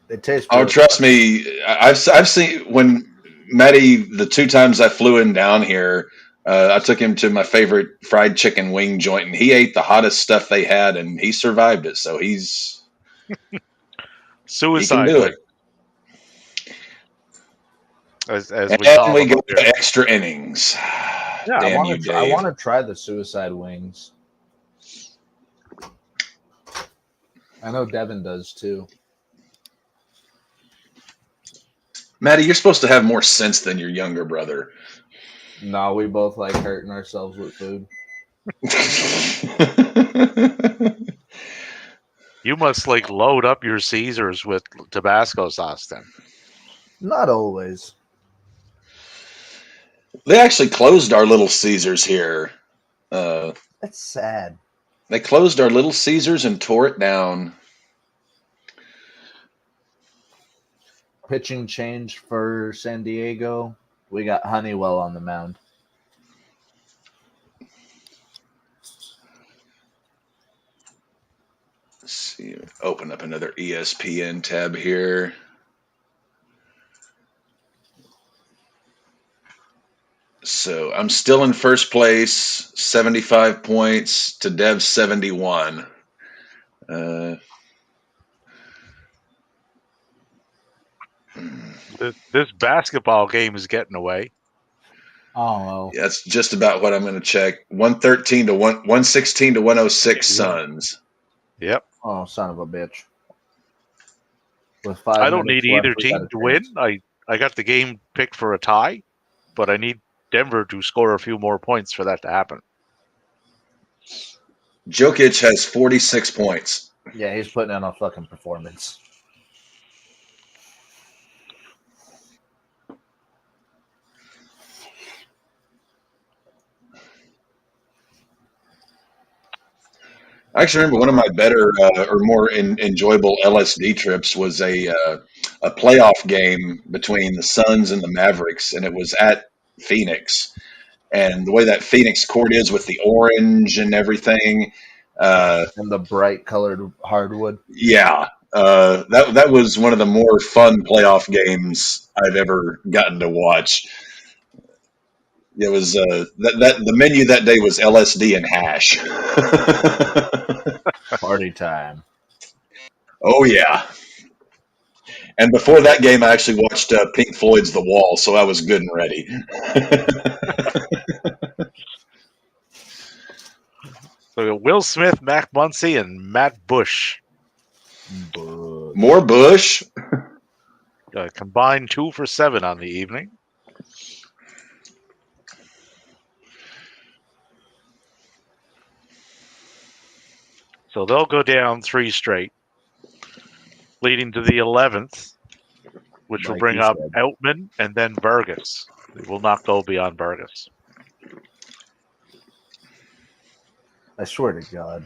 It tastes Oh, good. trust me. I've seen when Maddie, the 2 times I flew him down here, I took him to my favorite fried chicken wing joint, and he ate the hottest stuff they had, and he survived it. So Suicide he can do wing. As it. we call And we them go up here. to extra innings. Yeah, Damn you, Dave. I want to try the suicide wings. I know Devin does too. Maddie, you're supposed to have more sense than your younger brother. No, we both like hurting ourselves with food. You must like load up your Caesars with Tabasco sauce then. Not always. They actually closed our Little Caesars here. That's sad. They closed our Little Caesars and tore it down. Pitching change for San Diego. We got Honeywell on the mound. Let's see. Open up another ESPN tab here. So I'm still in first place, 75 points to Dev's 71. This basketball game is getting away. Oh, That's just about what I'm going to check. 113 to 116 to 106 Suns. Yep. oh, son of a bitch. With 5 I don't need minutes left, either we got team a to win. chance. I got the game picked for a tie, but I need Denver to score a few more points for that to happen. Jokic has 46 points. Yeah, he's putting in a fucking performance. I actually remember one of my better or more enjoyable LSD trips was a playoff game between the Suns and the Mavericks, and it was at Phoenix. And the way that Phoenix court is with the orange and everything, And the bright colored hardwood. yeah, that was one of the more fun playoff games I've ever gotten to watch. It was that the menu that day was LSD and hash. Party time. Oh yeah. And before that game, I actually watched Pink Floyd's The Wall, so I was good and ready. So Will Smith, Mac Muncy, and Matt Bush More Bush. combined 2 for 7 on the evening. So they'll go down 3 straight, leading to the 11th, which will Like bring you up said. Outman and then Burgess. They will not go beyond Burgess. I swear to God.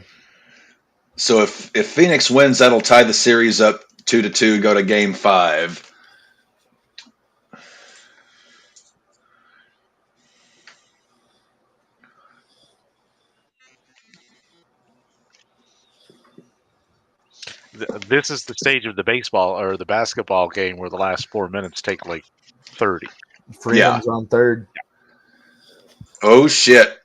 So if Phoenix wins, that'll tie the series up 2-2. Go to Game 5. This is the stage of the baseball or the basketball game where the last 4 minutes take like 30. Freeman's on third. Oh shit.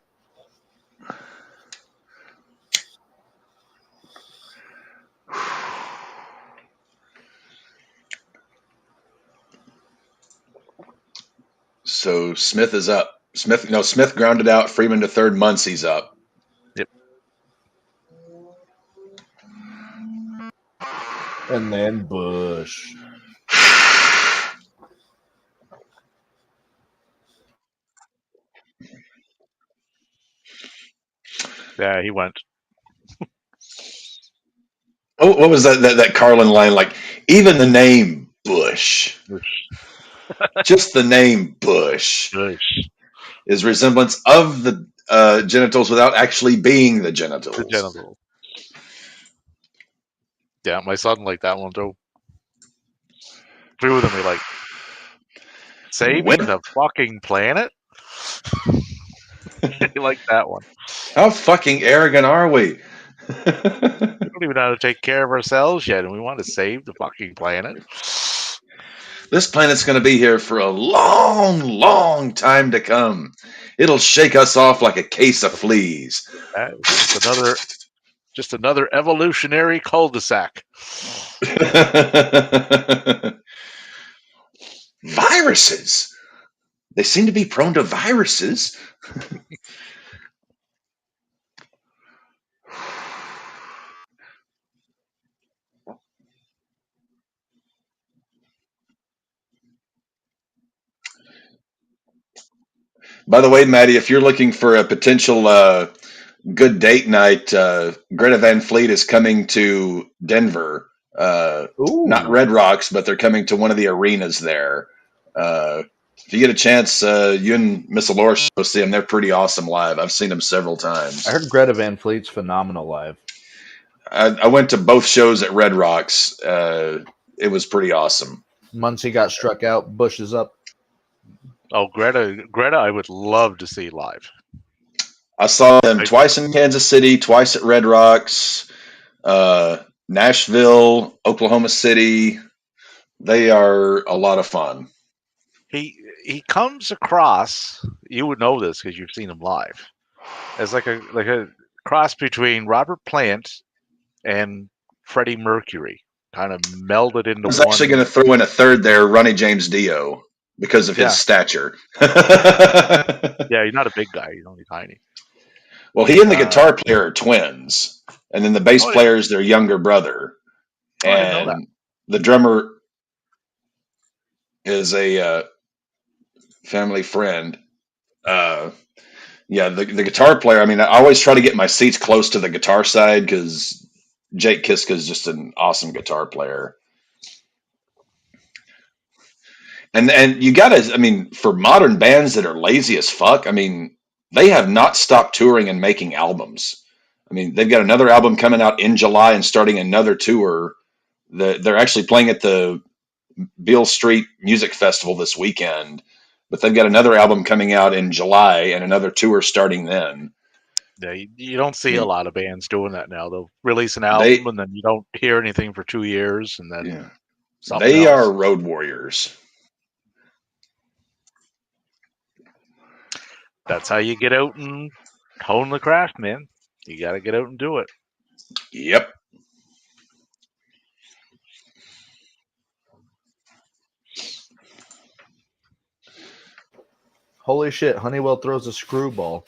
So Smith is up. Smith grounded out. Freeman to third. Muncy's up. Yep. And then Bush. Yeah, he went. Oh, what was that Carlin line? Like, even the name Bush, just the name Bush, is resemblance of the genitals without actually being the genitals. The genital. Yeah, my son liked that one too. Few of them we like. Saving the fucking planet? He liked that one. How fucking arrogant are we? We don't even know how to take care of ourselves yet, and we want to save the fucking planet. This planet's going to be here for a long, long time to come. It'll shake us off like a case of fleas. Just another evolutionary cul-de-sac. Viruses. They seem to be prone to viruses. By the way, Maddie, if you're looking for a potential good date night. Greta Van Fleet is coming to Denver. Not Ooh, Red Rocks, but they're coming to one of the arenas there. Uh, if you get a chance, you and Miss Alora should go see them. They're pretty awesome live. I've seen them several times. I heard Greta Van Fleet's phenomenal live. I went to both shows at Red Rocks. It was pretty awesome. Muncie got struck out. Bush is up. Oh, Greta, I would love to see live. I saw them twice in Kansas City, twice at Red Rocks, Nashville, Oklahoma City. They are a lot of fun. He comes across. You would know this because you've seen him live. As like a cross between Robert Plant and Freddie Mercury, kind of melded into I was one. actually going to throw in a third there, Ronnie James Dio, because of his stature. Yeah, he's not a big guy. He's only tiny. Well, he and the guitar player are twins, and then the bass player is their younger brother, I didn't know that. and the drummer is a family friend. Yeah, the guitar player. I mean, I always try to get my seats close to the guitar side because Jake Kiska is just an awesome guitar player. And you gotta, I mean, for modern bands that are lazy as fuck, I mean, they have not stopped touring and making albums. I mean, they've got another album coming out in July and starting another tour. They're actually playing at the Beale Street Music Festival this weekend, but they've got another album coming out in July and another tour starting then. Yeah, you don't see a lot of bands doing that now. They'll release an They- album and then you don't hear anything for 2 years, and then Yeah. something They else. are road warriors. That's how you get out and hone the craft, man. You got to get out and do it. Yep. Holy shit! Honeywell throws a screwball.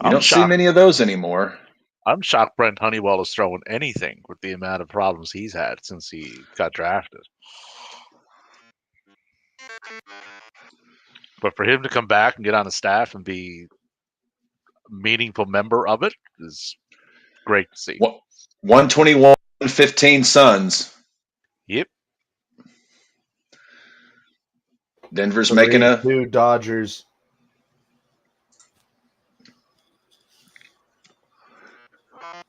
You don't see many of those anymore. I'm shocked Brent Honeywell is throwing anything with the amount of problems he's had since he got drafted. But for him to come back and get on the staff and be a meaningful member of it is great to see. 121, 15 Suns. Yep. Denver's making a 2 Dodgers.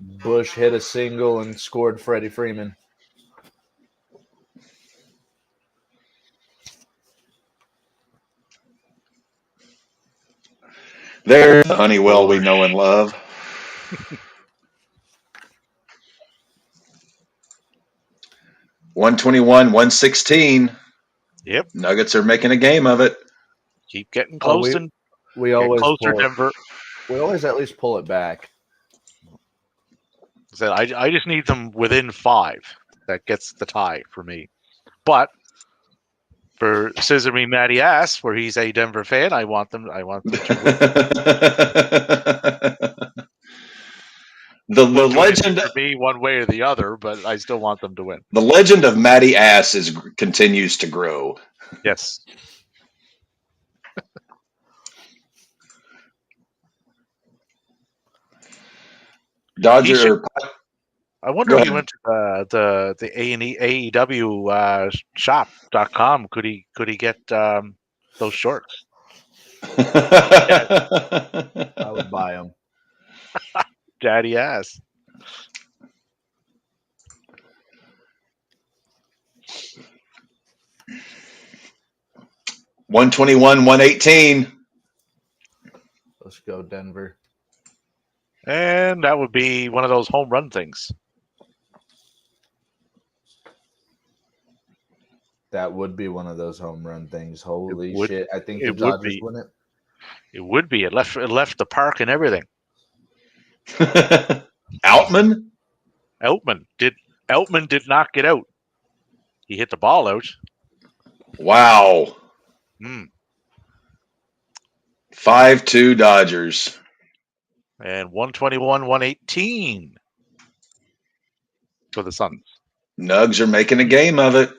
Bush hit a single and scored Freddie Freeman. There's the Honeywell we know and love. $121, 116. Yep. Nuggets are making a game of it. Keep getting close we always closer, Denver. We always at least pull it back. So I just need them within 5. That gets the tie for me. But for Scissor Me Matty Ass, where he's a Denver fan, I want them to win. The legend for me one way or the other, but I still want them to win. The legend of Matty Ass continues to grow. Yes. Dodger. I wonder if he went to the AEW shop.com. Could he get those shorts? I would buy them. Daddy ass. $121, 118. Let's go, Denver. And that would be one of those home run things. That would be one of those home run things. Holy shit. I think the Dodgers win it. It would be. It left the park and everything. Outman did not get out. He hit the ball out. Wow. 5-2 Dodgers. And 121, 118 for the Suns. Nugs are making a game of it.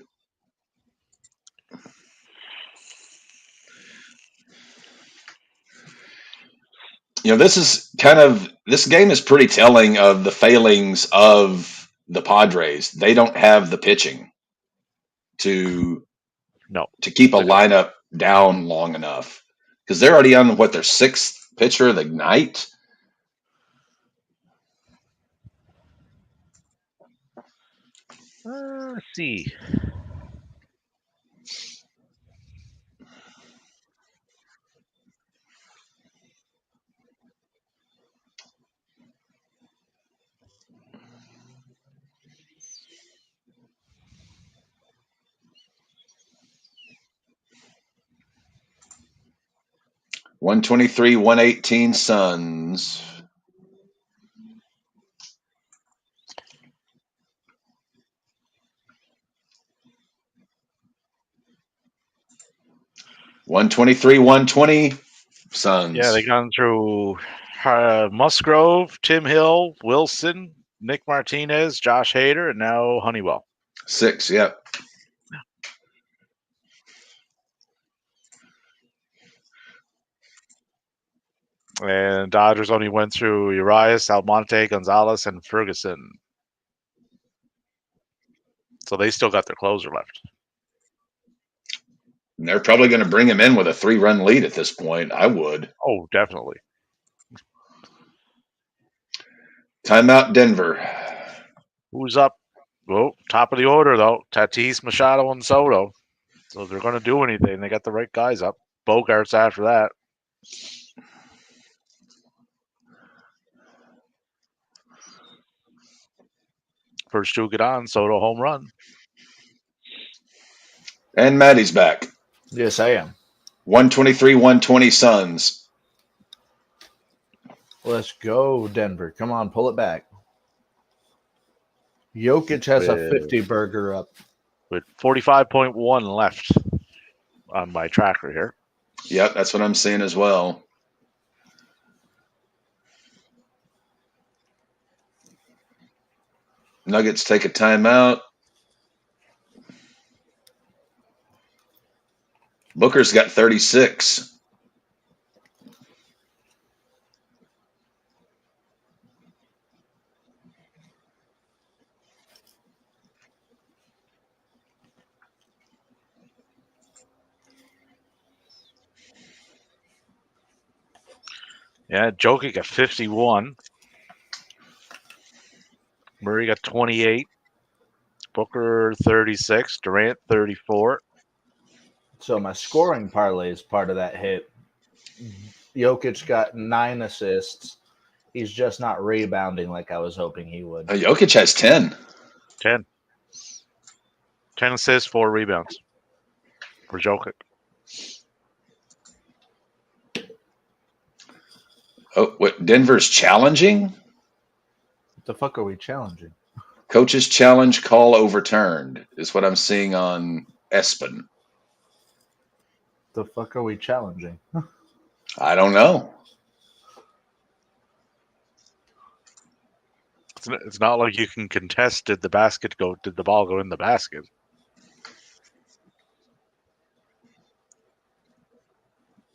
this game is pretty telling of the failings of the Padres. They don't have the pitching to No. keep a They don't. lineup down long enough because they're already on their sixth pitcher of the night. Let's see. $123, $118 Suns. $123, $120 Suns. Yeah, they gone through Musgrove, Tim Hill, Wilson, Nick Martinez, Josh Hader, and now Honeywell. 6, yep. And Dodgers only went through Urias, Almonte, Gonzalez, and Ferguson. So they still got their closer left. And they're probably going to bring him in with a 3-run lead at this point. I would. Oh, definitely. Timeout, Denver. Who's up? Well, top of the order, though. Tatis, Machado, and Soto. So if they're going to do anything, they got the right guys up. Bogart's after that. First two get on, Soto home run. And Maddie's back. Yes, I am. 123, 120 Suns. Let's go, Denver. Come on, pull it back. Jokic has a 50 burger up. With 45.1 left on my tracker here. Yep, that's what I'm seeing as well. Nuggets take a timeout. Booker's got 36. Yeah, Jokic got 51. Murray got 28. Booker 36. Durant 34. So my scoring parlay is part of that hit. Jokic got 9 assists. He's just not rebounding like I was hoping he would. Jokic has 10. 10. 10 assists, 4 rebounds for Jokic. Oh, what? Denver's challenging? What the fuck are we challenging? Coach's challenge call overturned is what I'm seeing on ESPN. The fuck are we challenging? I don't know. It's not like you can contest did the ball go in the basket.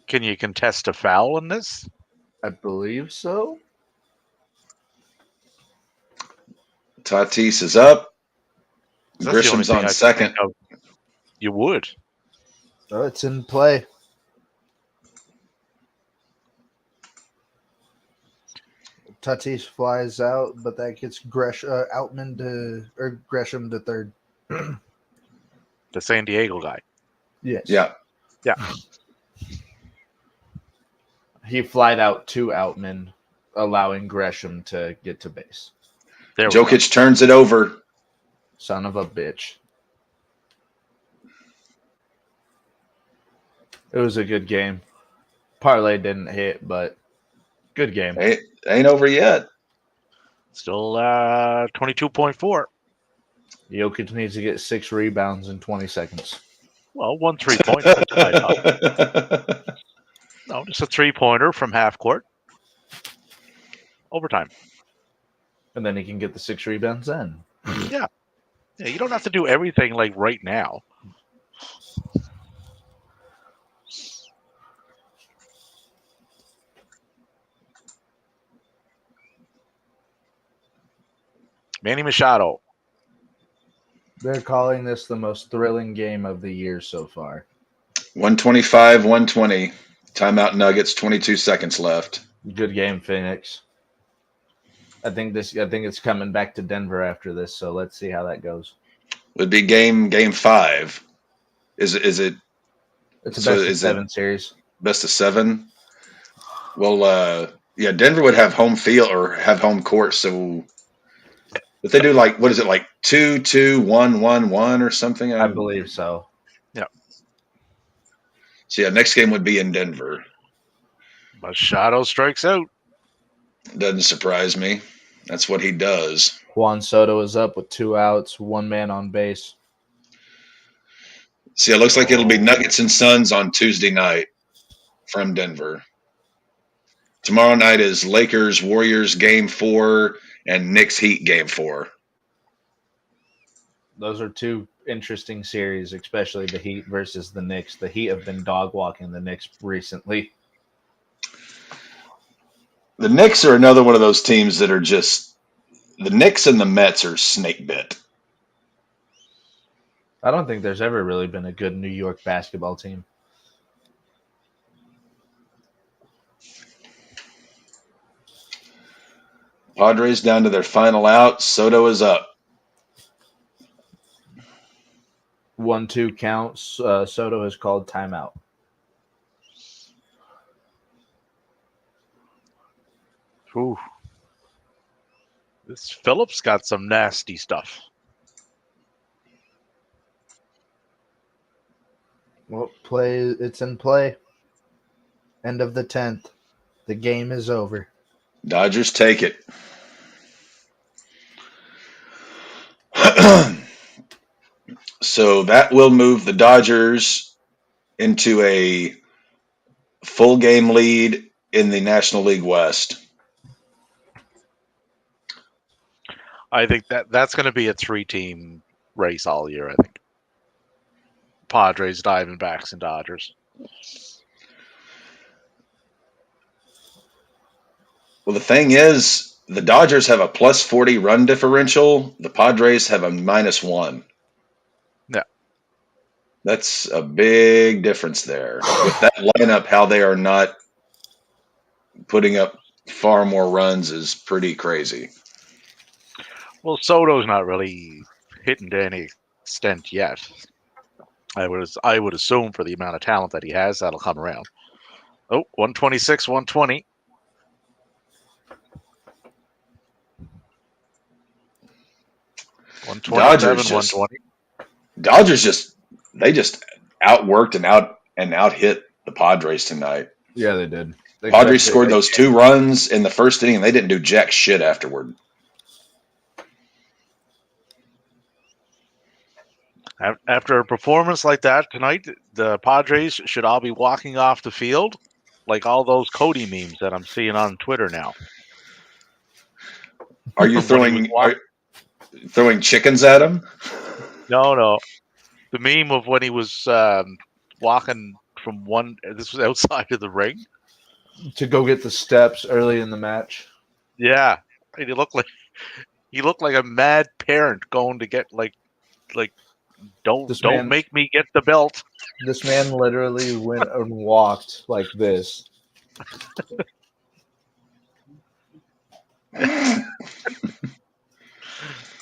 Can you contest a foul in this? I believe so. Tatis is up. That's the only Grisham's thing I on can second. think of. You would. Oh, it's in play. Tatis flies out, but that gets Gresham to third. The San Diego guy. Yes. Yeah. Yeah. He flied out to Outman, allowing Gresham to get to base. There we go. Jokic turns it over. Son of a bitch. It was a good game. Parlay didn't hit, but good game. Ain't over yet. Still 22.4. Jokic needs to get 6 rebounds in 20 seconds. Well, 1 3-pointer. No, just a 3-pointer from half court. Overtime. And then he can get the 6 rebounds then. Yeah, you don't have to do everything like right now. Manny Machado. They're calling this the most thrilling game of the year so far. 125, 120. Timeout Nuggets, 22 seconds left. Good game, Phoenix. I think it's coming back to Denver after this, so let's see how that goes. Would be game 5. Is it? It's a So best of is it 7 series. best of 7? Well, yeah, Denver would have home field or have home court. So if they do what is it, 2-2, 1-1-1 or something? I believe so. So yeah, next game would be in Denver. Machado strikes out. Doesn't surprise me. That's what he does. Juan Soto is up with 2 outs, 1 man on base. See, it looks like it'll be Nuggets and Suns on Tuesday night from Denver. Tomorrow night is Lakers Warriors game 4 and Knicks Heat game 4. Those are 2 interesting series, especially the Heat versus the Knicks. The Heat have been dog walking the Knicks recently. The Knicks are another one of those teams that are just the Knicks and the Mets are snake bit. I don't think there's ever really been a good New York basketball team. Padres down to their final out. Soto is up. 1-2 counts. Soto has called timeout. Ooh. This Phillips got some nasty stuff. Well, it's in play. End of the 10th. The game is over. Dodgers take it. So that will move the Dodgers into a full game lead in the National League West. I think that's going to be a 3-team race all year, I think. Padres, Diamondbacks, and Dodgers. Well, the thing is, the Dodgers have a plus 40 run differential. The Padres have a -1. Yeah. That's a big difference there. With that lineup, how they are not putting up far more runs is pretty crazy. Well, Soto's not really hitting to any extent yet. I would assume for the amount of talent that he has, that'll come around. Oh, 126, 120. Dodgers just outworked and out hit the Padres tonight. Yeah, they did. Padres scored those 2 runs in the first inning, and they didn't do jack shit afterward. After a performance like that tonight, the Padres should all be walking off the field like all those Cody memes that I'm seeing on Twitter now. Are you throwing chickens at him? No. The meme of when he was walking from this was outside of the ring. To go get the steps early in the match. Yeah. He looked like a mad parent going to get like don't make me get the belt. This man literally went and walked like this.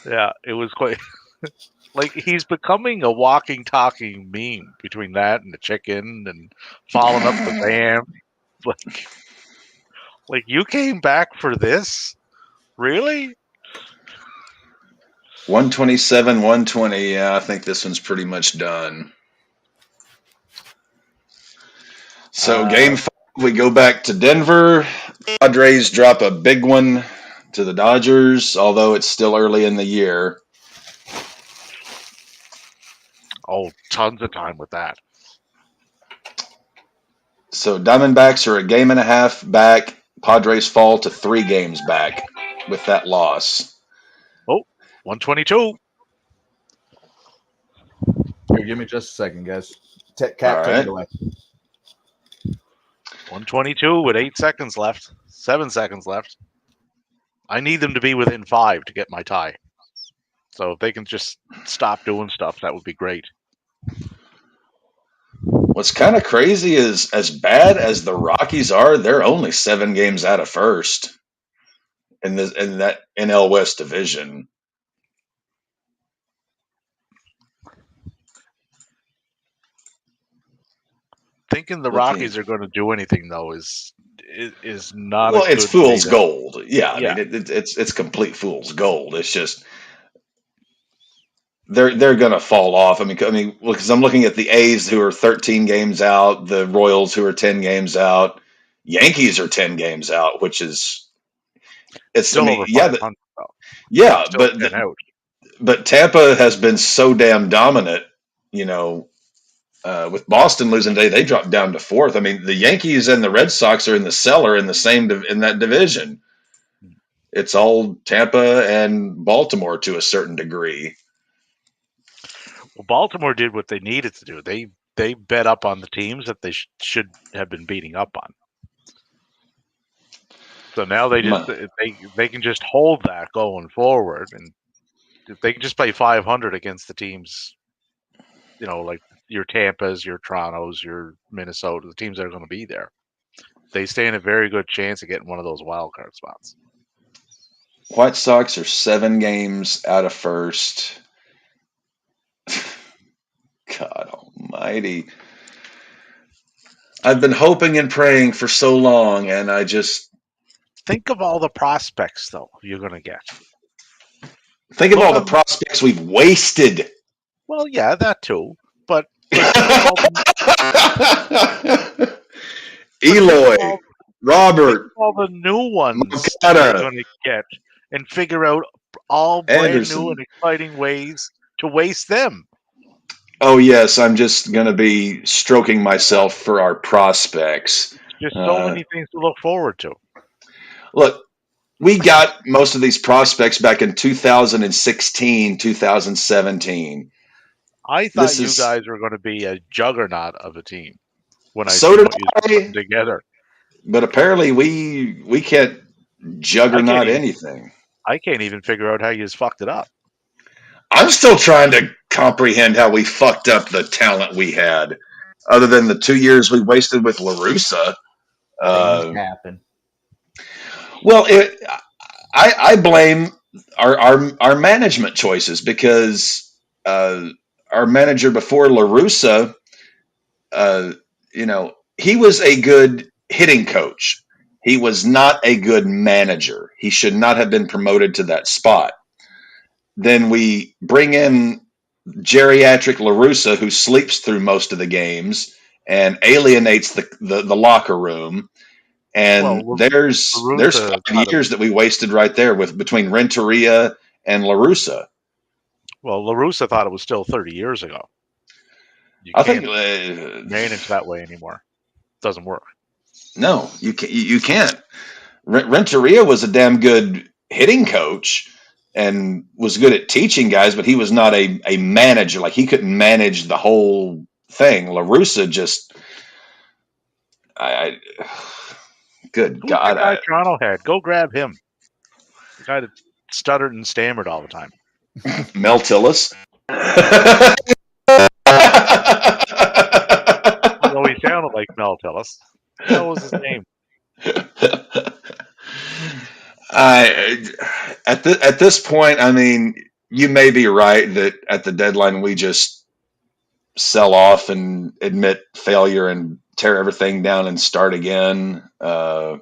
Yeah, it was quite like he's becoming a walking, talking meme between that and the chicken and following up the van. Like you came back for this? Really? 127, 120. Yeah, I think this one's pretty much done. So game 5, we go back to Denver. Padres drop a big one to the Dodgers, although it's still early in the year. Oh, tons of time with that. So Diamondbacks are a game and a half back. Padres fall to 3 games back with that loss. 122. Here, give me just a second, guys. Take it away. 122 with 8 seconds left. 7 seconds left. I need them to be within 5 to get my tie. So if they can just stop doing stuff, that would be great. What's kind of crazy is, as bad as the Rockies are, they're only 7 games out of first in that NL West division. Thinking the Rockies are going to do anything though is not Well, a it's good way fool's to. gold. Yeah, I Yeah. mean it's complete fool's gold. It's just they're going to fall off. I mean, because I'm looking at the A's who are 13 games out, the Royals who are 10 games out, Yankees are 10 games out, which is it's. I Still mean, over yeah, 500 though. yeah, Still 10 out. but Tampa has been so damn dominant. You know, with Boston losing today, they dropped down to 4th. I mean, the Yankees and the Red Sox are in the cellar in the same in that division. It's all Tampa and Baltimore to a certain degree. Well, Baltimore did what they needed to do. They bet up on the teams that they should have been beating up on. So now they can just hold that going forward, and if they can just play 500 against the teams, like your Tampas, your Torontos, your Minnesota, the teams that are going to be there, they stand a very good chance of getting one of those wild card spots. White Sox are 7 games out of first. God almighty. I've been hoping and praying for so long, and I just think of all the prospects though you're going to get. Think of all the prospects we've wasted. Well, yeah, that too. But think of all Eloy, Robert, think of all the new ones Moncada, you're going to get, and figure out all brand new and exciting ways to waste them. Oh yes, I'm just going to be stroking myself for our prospects. Just so many things to look forward to. Look, we got most of these prospects back in 2016, 2017. I thought you guys were going to be a juggernaut of a team when I so see did what you're putting together. But apparently we can't juggernaut anything. I can't even figure out how you just fucked it up. I'm still trying to comprehend how we fucked up the talent we had, other than the 2 years we wasted with LaRussa. Things happen. Well, I blame our management choices, because our manager before LaRussa, he was a good hitting coach. He was not a good manager. He should not have been promoted to that spot. Then we bring in geriatric LaRussa, who sleeps through most of the games and alienates the locker room. And there's 5 years that we wasted right there between Renteria and LaRussa. Well, LaRussa thought it was still 30 years ago. I think manage that way anymore. It doesn't work. No, you can't. Renteria was a damn good hitting coach and was good at teaching guys, but he was not a manager. Like, he couldn't manage the whole thing. LaRussa just, good Who's God. the guy Toronto had? Go grab him. The guy that stuttered and stammered all the time. Mel Tillis. Although he sounded like Mel Tillis. What was his name? At this point, I mean, you may be right that at the deadline we just sell off and admit failure and tear everything down and start again. I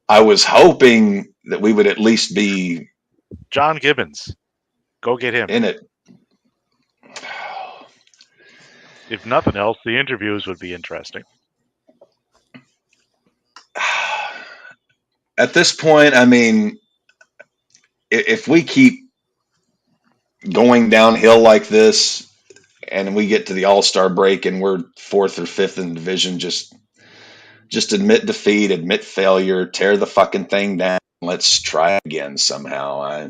was hoping that we would at least be John Gibbons. Go get him in it. If nothing else, the interviews would be interesting. At this point, I mean, if we keep going downhill like this and we get to the All-Star break and we're 4th or 5th in the division, just admit defeat, admit failure, tear the fucking thing down. Let's try again somehow.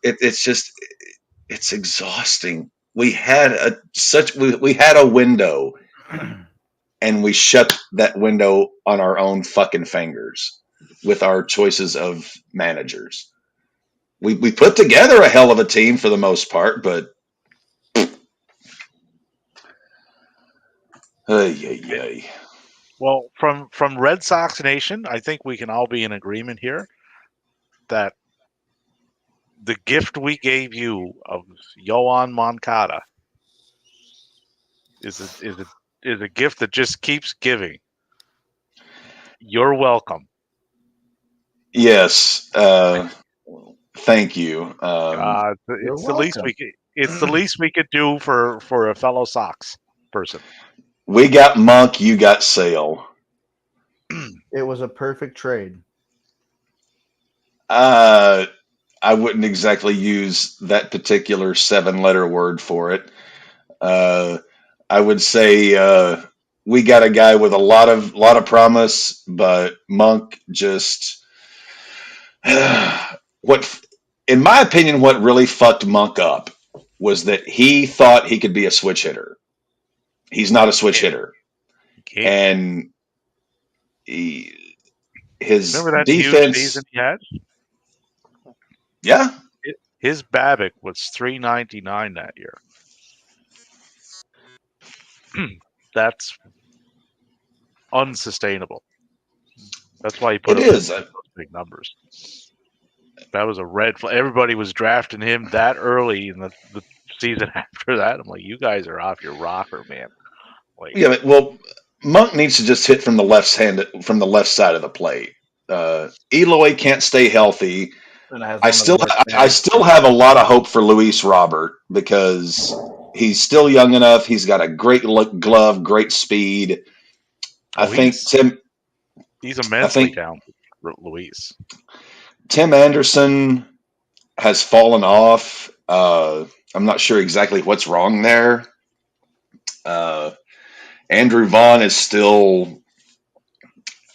It's exhausting. We had a window, and we shut that window on our own fucking fingers with our choices of managers. we put together a hell of a team for the most part, but ay. Well, from Red Sox Nation, I think we can all be in agreement here that the gift we gave you of Yoan Moncada is a gift that just keeps giving. You're welcome. Yes. Thank you. It's the least we could. It's the least we could do for a fellow Sox person. We got Monk. You got Sale. It was a perfect trade. I wouldn't exactly use that particular 7-letter word for it. I would say we got a guy with a lot of promise, but Monk just what, in my opinion, what really fucked Monk up was that he thought he could be a switch hitter. He's not a switch hitter, and his remember that defense. huge season he had? Yeah, his BABIP was 399 that year. That's unsustainable. That's why he put it up is. those big numbers. That was a red flag. Everybody was drafting him that early in the season after that. I'm like, you guys are off your rocker, man. Like, Yeah, well, Monk needs to just hit from the left side of the plate. Eloy can't stay healthy. I still have a lot of hope for Luis Robert because he's still young enough. He's got a great glove, great speed. he's immensely talented, Luis. Tim Anderson has fallen off. I'm not sure exactly what's wrong there. Andrew Vaughn is still.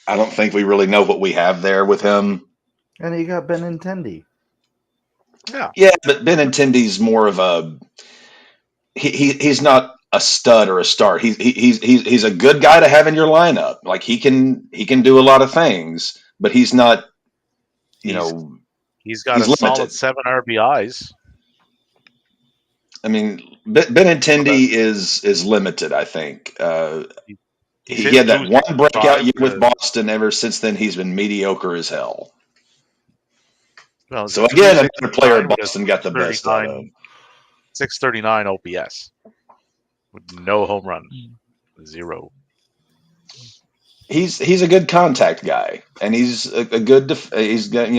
I don't think we really know what we have there with him. And you got Benintendi. Yeah, but Benintendi's more of a. He's not a stud or a star. He's a good guy to have in your lineup. Like he can do a lot of things, but he's not. He's got a limited. Solid 7 RBIs. I mean, Benintendi is limited. I think he had that one breakout year with Boston. Ever since then, he's been mediocre as hell. Well, so again, another player in Boston got the best out of him. 639 OPS with no home runs, 0. He's a good contact guy, and he's a good. He's got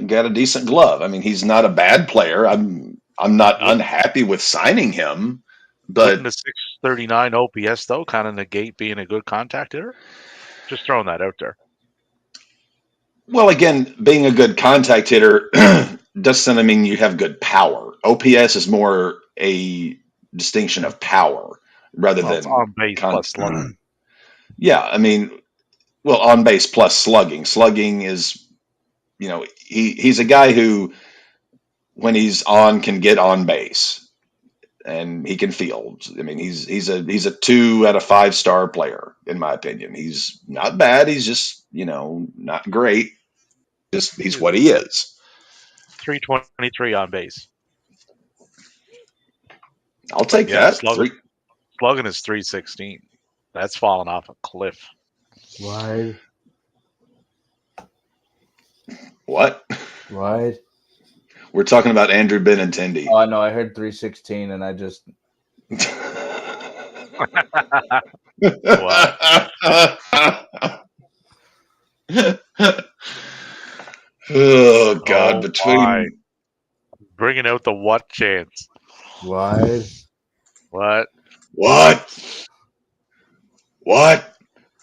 got a decent glove. I mean, he's not a bad player. I'm not unhappy with signing him, but wouldn't the 639 OPS though kind of negate being a good contact hitter? Just throwing that out there. Well, again, being a good contact hitter doesn't mean you have good power. OPS is more a distinction of power rather than on base plus slugging. Yeah, I mean, well, on base plus slugging. Slugging is, he's a guy who, when he's on, can get on base, and he can field. I mean, he's a 2 out of 5 star player in my opinion. He's not bad. He's just not great. Just he's what he is. 323 on base. I'll take that. Slugging is 316. That's fallen off a cliff. Wide. What? Wide. We're talking about Andrew Benintendi. Oh, I know. I heard 316, and I just. Oh God! Between bringing out the what chance? Wide. What?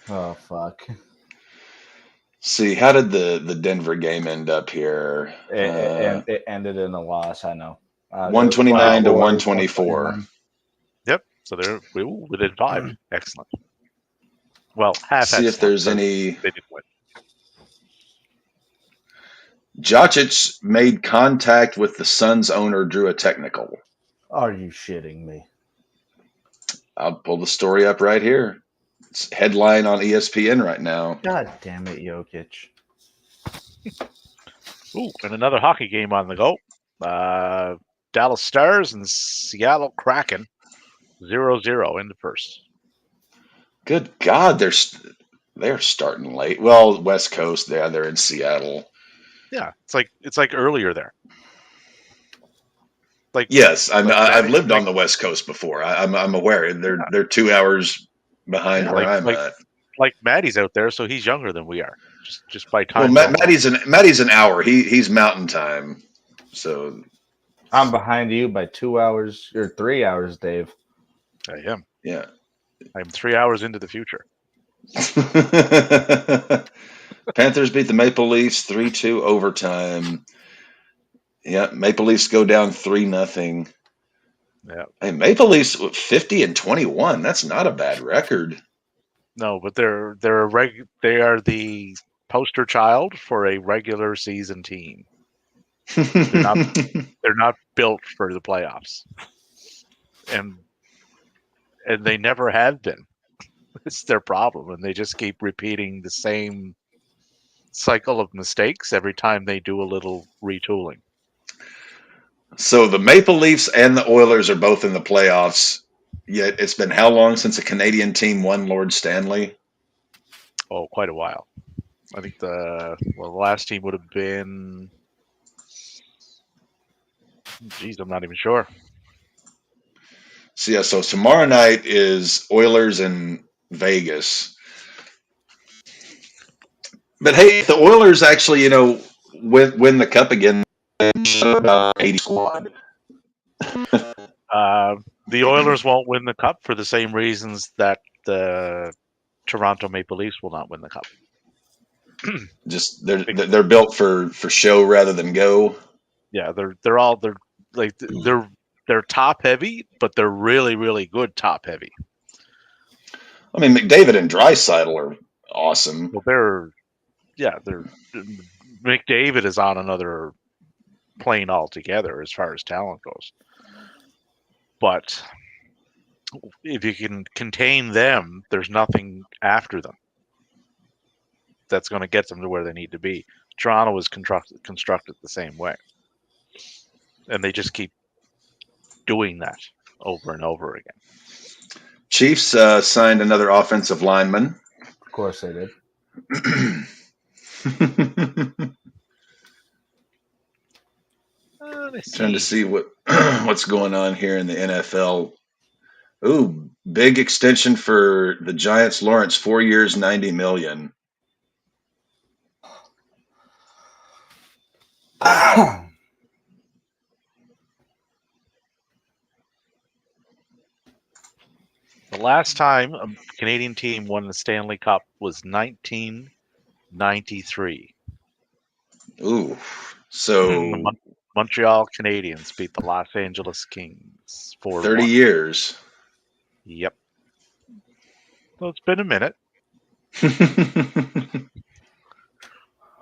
Oh fuck! See, how did the Denver game end up here? It ended in a loss. I know. 129 to 124. Yep. So we within 5. Excellent. Well, half. See if there's any. They didn't win. Jokic made contact with the Suns owner, drew a technical. Are you shitting me? I'll pull the story up right here. It's headline on ESPN right now. God damn it, Jokic. Ooh, and another hockey game on the go. Dallas Stars and Seattle Kraken 0-0 in the first. Good God, they're starting late. Well, West Coast, yeah, they're in Seattle. Yeah, it's like earlier there. Like Yes, I've lived like, on the West Coast before. I'm aware. They're 2 hours behind where I'm at. Like Maddie's out there, so he's younger than we are, just by Well, time zone. Maddie's an hour. He's Mountain Time, so I'm behind you by 2 hours or 3 hours, Dave. I am. yeah. I'm 3 hours into the future. Panthers beat the Maple Leafs 3-2 overtime. Yeah, Maple Leafs go down 3-0. Yeah. Hey, Maple Leafs 50-21. That's not a bad record. No, but they are the poster child for a regular season team. They're not built for the playoffs, and they never have been. It's their problem, and they just keep repeating the same cycle of mistakes every time they do a little retooling. So the Maple Leafs and the Oilers are both in the playoffs. Yet it's been how long since a Canadian team won Lord Stanley? Oh, quite a while. I think the last team would have been. Geez, I'm not even sure. So yeah, so tomorrow night is Oilers in Vegas. But hey, if the Oilers actually, win the cup again, 80 squad. The Oilers won't win the cup for the same reasons that the Toronto Maple Leafs will not win the cup. Just they're built for show rather than go. Yeah, they're top heavy, but they're really, really good top heavy. I mean, McDavid and Draisaitl are awesome. Well, McDavid is on another plane altogether as far as talent goes. But if you can contain them, there's nothing after them that's going to get them to where they need to be. Toronto was constructed the same way, and they just keep doing that over and over again. Chiefs signed another offensive lineman. Of course they did. Trying to see what's going on here in the NFL. Ooh, big extension for the Giants. Lawrence, 4 years, $90 million. The last time a Canadian team won the Stanley Cup was 1993. Ooh, so The Montreal Canadiens beat the Los Angeles Kings for 30 years. Yep. So it's been a minute.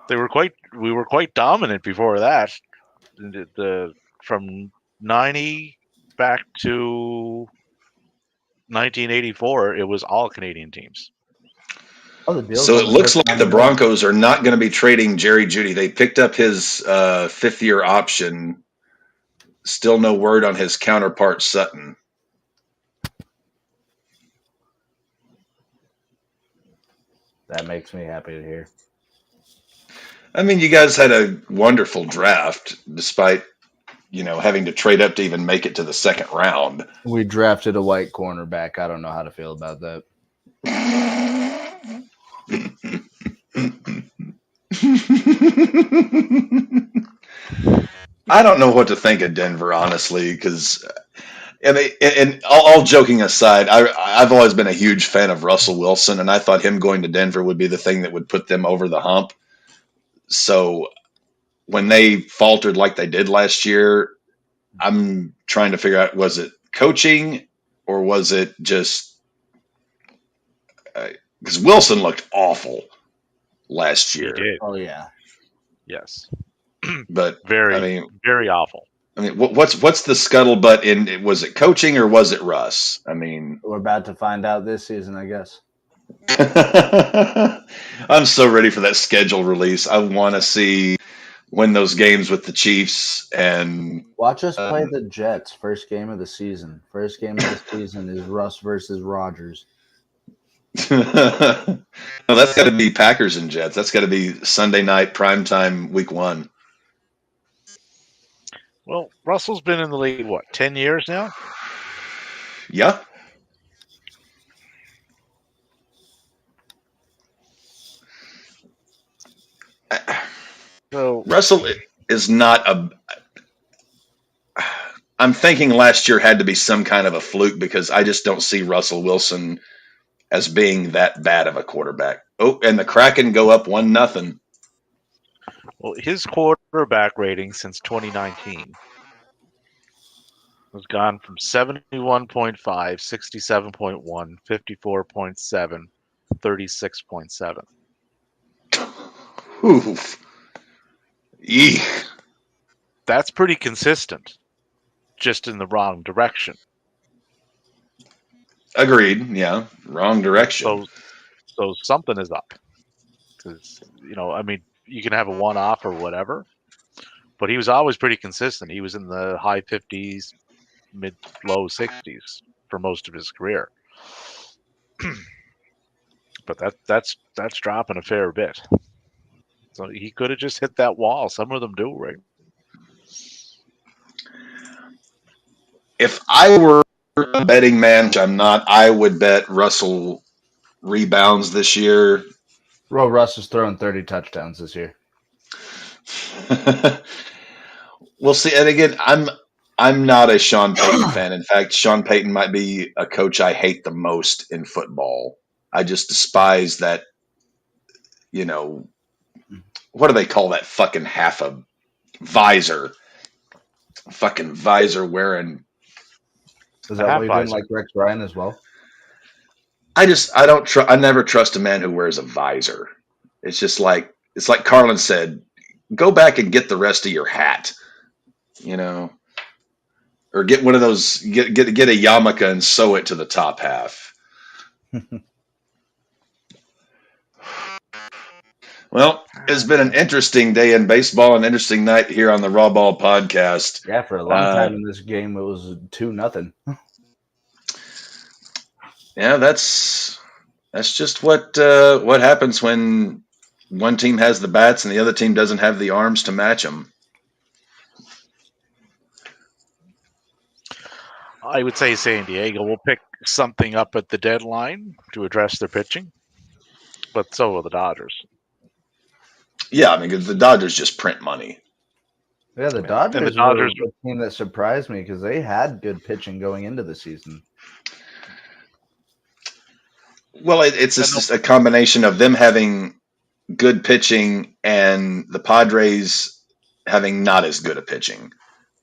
We were quite dominant before that. From 90 back to 1984, it was all Canadian teams. So it looks like the Broncos are not going to be trading Jerry Jeudy. They picked up his fifth-year option. Still no word on his counterpart, Sutton. That makes me happy to hear. I mean, you guys had a wonderful draft, despite, having to trade up to even make it to the second round. We drafted a white cornerback. I don't know how to feel about that. I don't know what to think of Denver, honestly, because, and all joking aside, I've always been a huge fan of Russell Wilson, and I thought him going to Denver would be the thing that would put them over the hump. So when they faltered like they did last year, I'm trying to figure out, was it coaching or was it just because Wilson looked awful last year. He did. Oh yeah. Yes. But very awful. I mean, what's the scuttlebutt in? Was it coaching or was it Russ? I mean, We're about to find out this season, I guess. I'm so ready for that schedule release. I want to see win those games with the Chiefs. And Watch us play the Jets. First game of the season. First game of the season is Russ versus Rodgers. no, that's got to be Packers and Jets. That's got to be Sunday night primetime week 1. Well, Russell's been in the league, what, 10 years now? Yeah. So Russell is not a. I'm thinking last year had to be some kind of a fluke because I just don't see Russell Wilson as being that bad of a quarterback. Oh, and the Kraken go up 1-0. well, his quarterback rating since 2019 has gone from 71.5, 67.1, 54.7, 36.7. Oof. Eek. That's pretty consistent, just in the wrong direction. Agreed. Yeah. Wrong direction. So something is up. Because, I mean, you can have a one-off or whatever, but he was always pretty consistent. He was in the high 50s, mid-low 60s for most of his career. But that's dropping a fair bit. So he could have just hit that wall. Some of them do, right? If I were a betting man, which I'm not, I would bet Russell rebounds this year. Well, Russ is throwing 30 touchdowns this year. We'll see. And again, I'm not a Sean Payton fan. In fact, Sean Payton might be a coach I hate the most in football. I just despise that, what do they call that fucking half a visor? Fucking visor wearing. Is that why you didn't like Rex Ryan as well? I never trust a man who wears a visor. It's like Carlin said, go back and get the rest of your hat, or get one of those, get a yarmulke and sew it to the top half. Well, it's been an interesting day in baseball, an interesting night here on the RAWBall podcast. Yeah, for a long time in this game, it was 2-0. Yeah, that's just what happens when one team has the bats and the other team doesn't have the arms to match them. I would say San Diego will pick something up at the deadline to address their pitching, but so will the Dodgers. Yeah, I mean, the Dodgers just print money. Yeah, the Dodgers were a team that surprised me because they had good pitching going into the season. Well, it's just a combination of them having good pitching and the Padres having not as good a pitching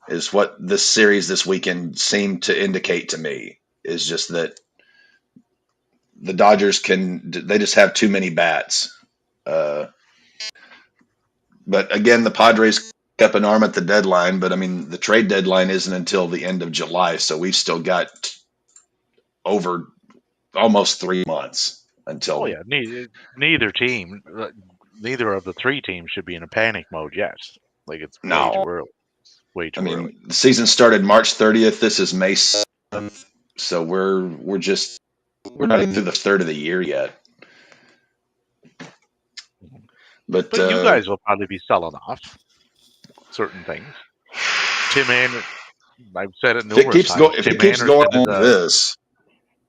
is what this series this weekend seemed to indicate to me. Is just that the Dodgers they just have too many bats. But again, the Padres up an arm at the deadline, but I mean, the trade deadline isn't until the end of July, so we've still got over almost 3 months until. Oh yeah, neither of the three teams should be in a panic mode yet. Like it's way too early. Way too early. The season started March 30th. This is May 7th, so we're not even through the third of the year yet. But you guys will probably be selling off certain things. Tim Anderson, I've said it numerous times. If it keeps going like this,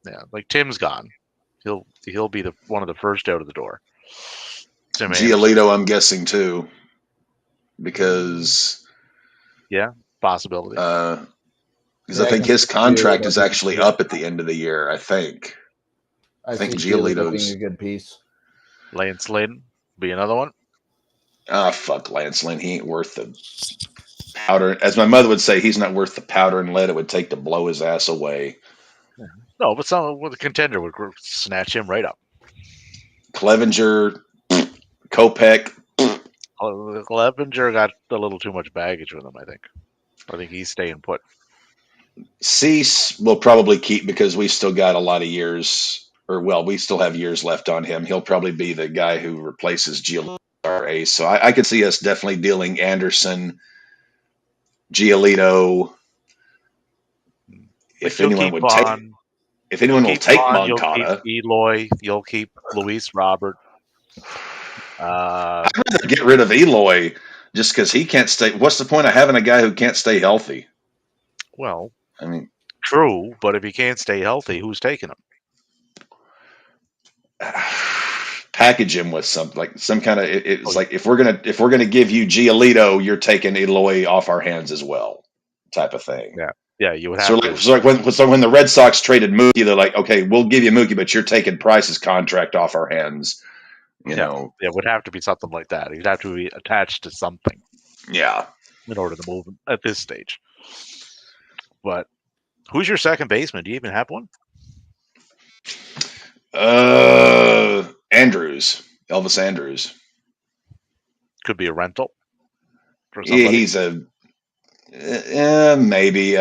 yeah, like Tim's gone, he'll be one of the first out of the door. Tim Giolito, I'm guessing too, because possibility. Because I think his contract is actually up at the end of the year. I think Giolito being a good piece. Lance Lynn be another one. Fuck Lance Lynn. He ain't worth the powder. As my mother would say, he's not worth the powder and lead it would take to blow his ass away. No, but someone with a contender would snatch him right up. Clevenger, Kopech. Clevenger got a little too much baggage with him, I think he's staying put. Cease will probably keep because we still got a lot of years, we still have years left on him. He'll probably be the guy who replaces Giolito All-Star ace. So I could see us definitely dealing Anderson, Giolito. But If anyone will keep take Vaughn, you'll keep Moncada, Eloy, you'll keep Luis Robert. I'd rather get rid of Eloy just because he can't stay. What's the point of having a guy who can't stay healthy? Well, I mean, true, but if he can't stay healthy, who's taking him? package him with some kind of. It's like if we're gonna give you Giolito, you're taking Eloy off our hands as well, type of thing. Yeah, you would So have to. so when the Red Sox traded Mookie, they're like, okay, we'll give you Mookie, but you're taking Price's contract off our hands. You know, it would have to be something like that. He'd have to be attached to something. Yeah. In order to move him at this stage. But who's your second baseman? Do you even have one? Andrews, Elvis Andrews. Could be a rental for Yeah, somebody. he's a maybe.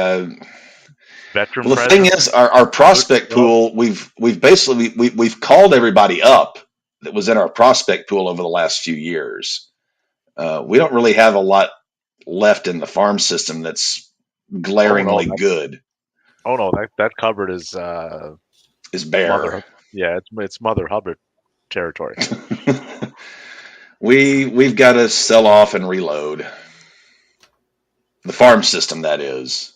Veteran. Well, the thing is, our prospect pool, we've basically we've called everybody up that was in our prospect pool over the last few years. We don't really have a lot left in the farm system that's glaringly good. Oh no, that cupboard is bare. It's Mother Hubbard territory. We've got to sell off and reload the farm system. That is.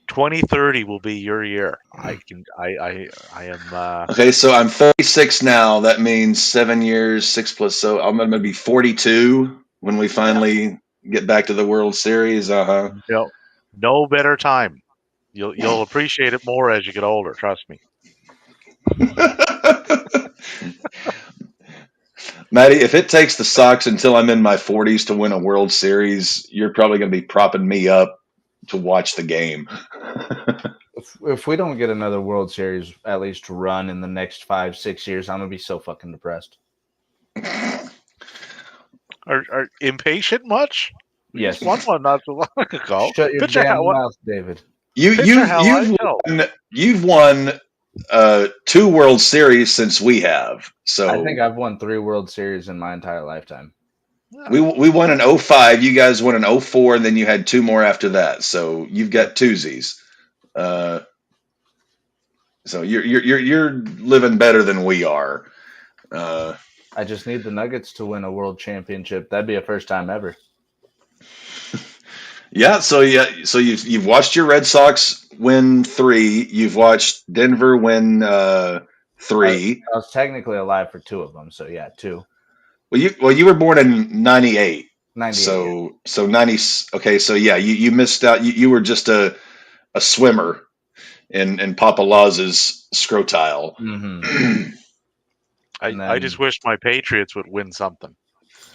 2030 will be your year. I am. Okay, so I'm 36 now. That means 7 years, 6 plus. So I'm going to be 42 when we finally get back to the World Series. No better time. You'll appreciate it more as you get older. Trust me. Maddie, if it takes the Sox until I'm in my 40s to win a World Series, you're probably going to be propping me up to watch the game. If we don't get another World Series at least run in the next 5-6 years, I'm gonna be so fucking depressed. Are impatient much? Yes, won one not so long ago. Shut your damn mouth, David. You've won 2 World Series since we have. So I think I've won 3 World Series in my entire lifetime. We won in 05. You guys won in 04, and then you had 2 more after that. So you've got twosies. So you're living better than we are. I just need the Nuggets to win a world championship. That'd be a first time ever. Yeah. So you've watched your Red Sox win 3. You've watched Denver win 3. I was technically alive for 2 of them. So yeah, 2. Well, you were born in 98. 98. So 90. Okay. So yeah, you missed out. You were just a swimmer in Papa Laws's scrotile. Mm-hmm. I just wish my Patriots would win something.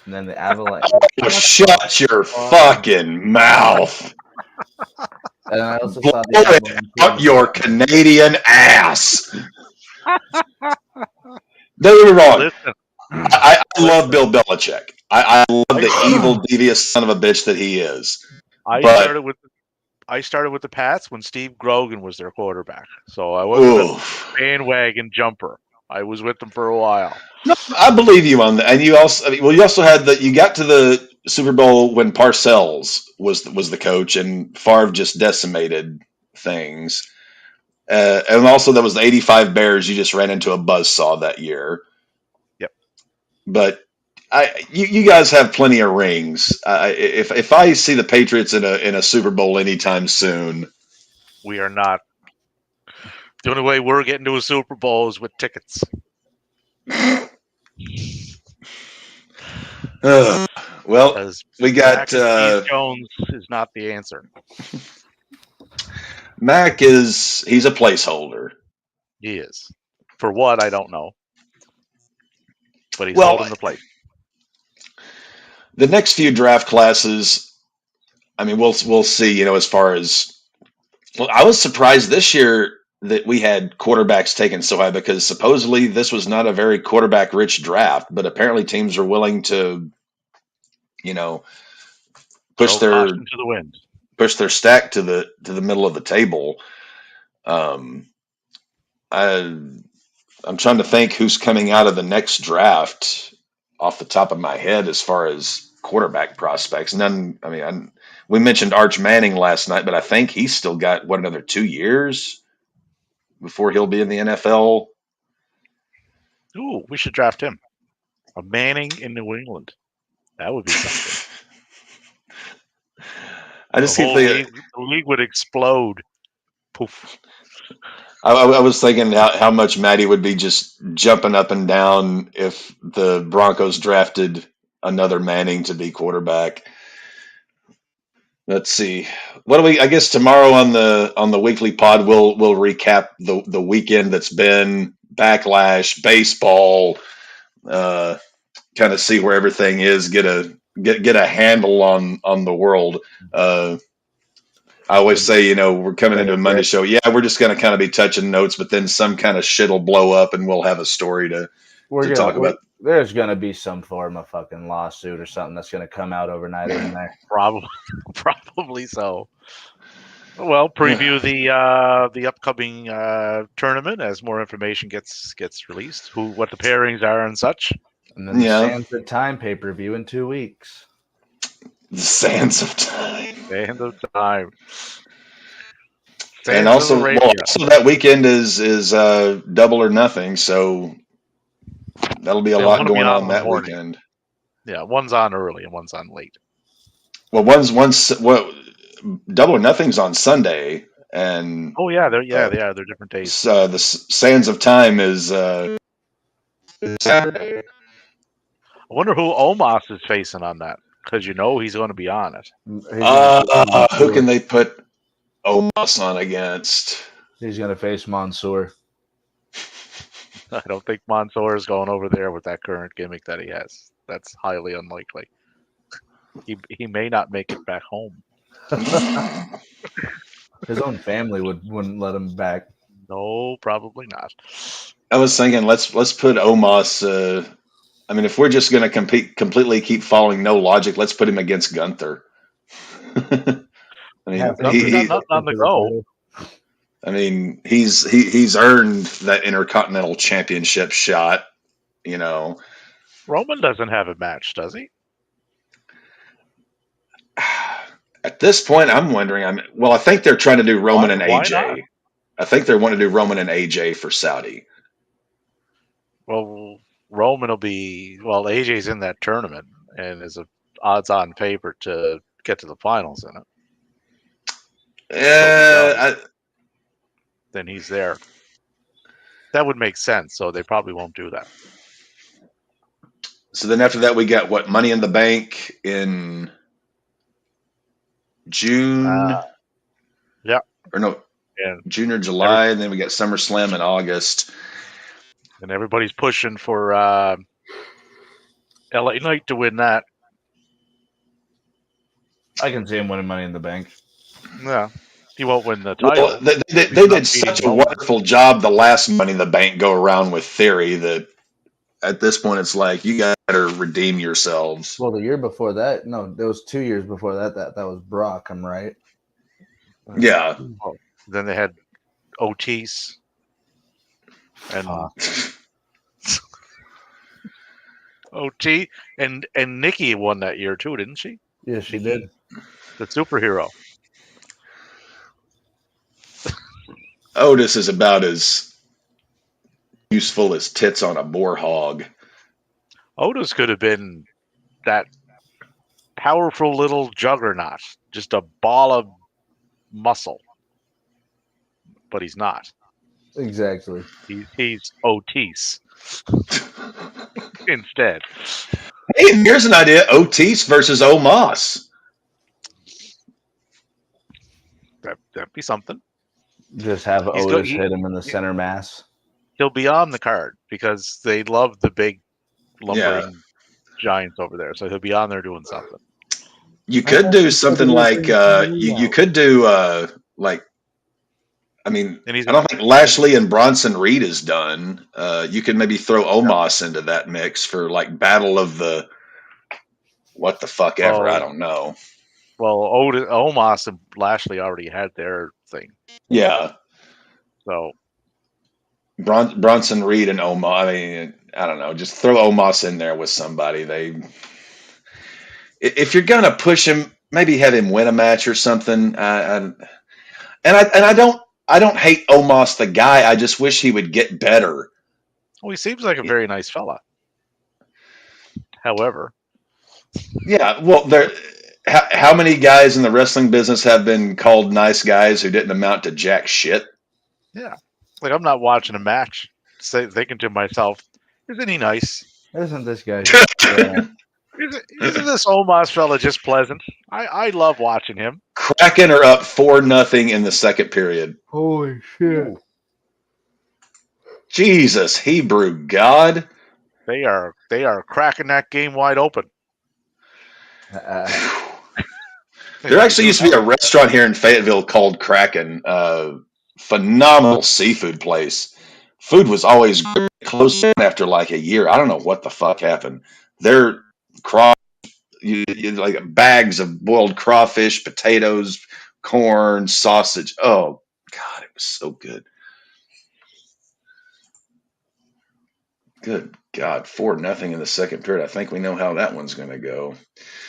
And then the Avalanche. Oh, shut your fucking mouth. And I also saw up your Canadian ass. Don't get me wrong. Listen. I love Bill Belichick. I love the evil, devious son of a bitch that he is. I started with the Pats when Steve Grogan was their quarterback. So I wasn't a bandwagon jumper. I was with them for a while. No, I believe you on that. And you also, you also had you got to the Super Bowl when Parcells was the coach, and Favre just decimated things. And also, there was the '85 Bears. You just ran into a buzzsaw that year. Yep. But you guys have plenty of rings. If I see the Patriots in a Super Bowl anytime soon, we are not. The only way we're getting to a Super Bowl is with tickets. Well, we got Jones is not the answer. Mac he's a placeholder. He is. For what, I don't know. But he's holding the place. The next few draft classes, I mean, we'll see, as far as I was surprised this year that we had quarterbacks taken so high, because supposedly this was not a very quarterback rich draft, but apparently teams are willing to, push their stack to the middle of the table. I'm trying to think who's coming out of the next draft. off the top of my head as far as quarterback prospects. None. We mentioned Arch Manning last night, but I think he's still got another 2 years before he'll be in the NFL. Ooh, we should draft him. A Manning in New England. That would be something. I just the keep whole thinking. the league would explode. Poof. I was thinking how much Matty would be just jumping up and down if the Broncos drafted another Manning to be quarterback. Let's see. What do we? I guess tomorrow on the weekly pod we'll recap the weekend that's been, backlash, baseball, kind of see where everything is, get a handle on the world. I always say, we're coming into a Monday show. Yeah, we're just going to kind of be touching notes, but then some kind of shit will blow up and we'll have a story to talk about. There's going to be some form of fucking lawsuit or something that's going to come out overnight, isn't there? Probably so. Well, preview the upcoming tournament as more information gets released. What the pairings are and such. And then the Sands of Time pay-per-view in 2 weeks. The Sands of Time. Sands of Time. And also that weekend is Double or Nothing, so that'll be a lot going on that weekend. Yeah, one's on early and one's on late. Well, Double or Nothing's on Sunday, and they're different days. The Sands of Time is Saturday. I wonder who Omos is facing on that, because he's going to be on it. Who can they put Omos on against? He's going to face Mansoor. I don't think Mansoor is going over there with that current gimmick that he has. That's highly unlikely. He may not make it back home. His own family wouldn't let him back. No, probably not. I was thinking let's put Omos. If we're just going to completely keep following no logic, let's put him against Gunther. He's not on the go. He's earned that Intercontinental Championship shot. Roman doesn't have a match, does he? At this point, I'm wondering. I think they're trying to do Roman and AJ. Not? I think they want to do Roman and AJ for Saudi. Well, Roman will be. Well, AJ's in that tournament and is a odds-on favorite to get to the finals in it. Then he's there. That would make sense. So they probably won't do that. So then after that, we got Money in the Bank in June. June or July, and then we got SummerSlam in August. And everybody's pushing for LA Knight to win that. I can see him winning Money in the Bank. Yeah. He won't win the title. Well, they did such a wonderful job the last Money in the Bank go around with Theory that at this point it's like you got to redeem yourselves. Well, the year before that, no, there was 2 years before that was Brock, I'm right. Yeah. Then they had Otis and OT and Nikki won that year too, didn't she? Yeah, she did. The superhero. Otis is about as useful as tits on a boar hog. Otis could have been that powerful little juggernaut, just a ball of muscle. But he's not. Exactly. He's Otis instead. Hey, here's an idea: Otis versus Omos. That'd be something. Just have Otis hit him in the center mass. He'll be on the card because they love the big lumbering giants over there. So he'll be on there doing something. You could do something like you could do like. I don't think Lashley and Bronson Reed is done. You could maybe throw Omos into that mix for like Battle of the what the fuck ever. I don't know. Well, Omos and Lashley already had their thing. Yeah. So Bronson Reed and Omos. I don't know, just throw Omos in there with somebody. If you're gonna push him, maybe have him win a match or something. I don't hate Omos the guy. I just wish he would get better. Well, he seems like a very nice fella. However, Yeah, well, how many guys in the wrestling business have been called nice guys who didn't amount to jack shit? yeah, like I'm not watching a match, thinking to myself, "Isn't he nice? Isn't this guy? Isn't this Omos fella just pleasant? I love watching him." Kraken are up 4-0 in the second period. Holy shit! Jesus, Hebrew God. They are cracking that game wide open. There actually used to be a restaurant here in Fayetteville called Kraken. Phenomenal seafood place. Food was always closed after like a year. I don't know what the fuck happened. They're like bags of boiled crawfish, potatoes, corn, sausage. Oh God, it was so good. Good God, 4-0 in the second period. I think we know how that one's going to go.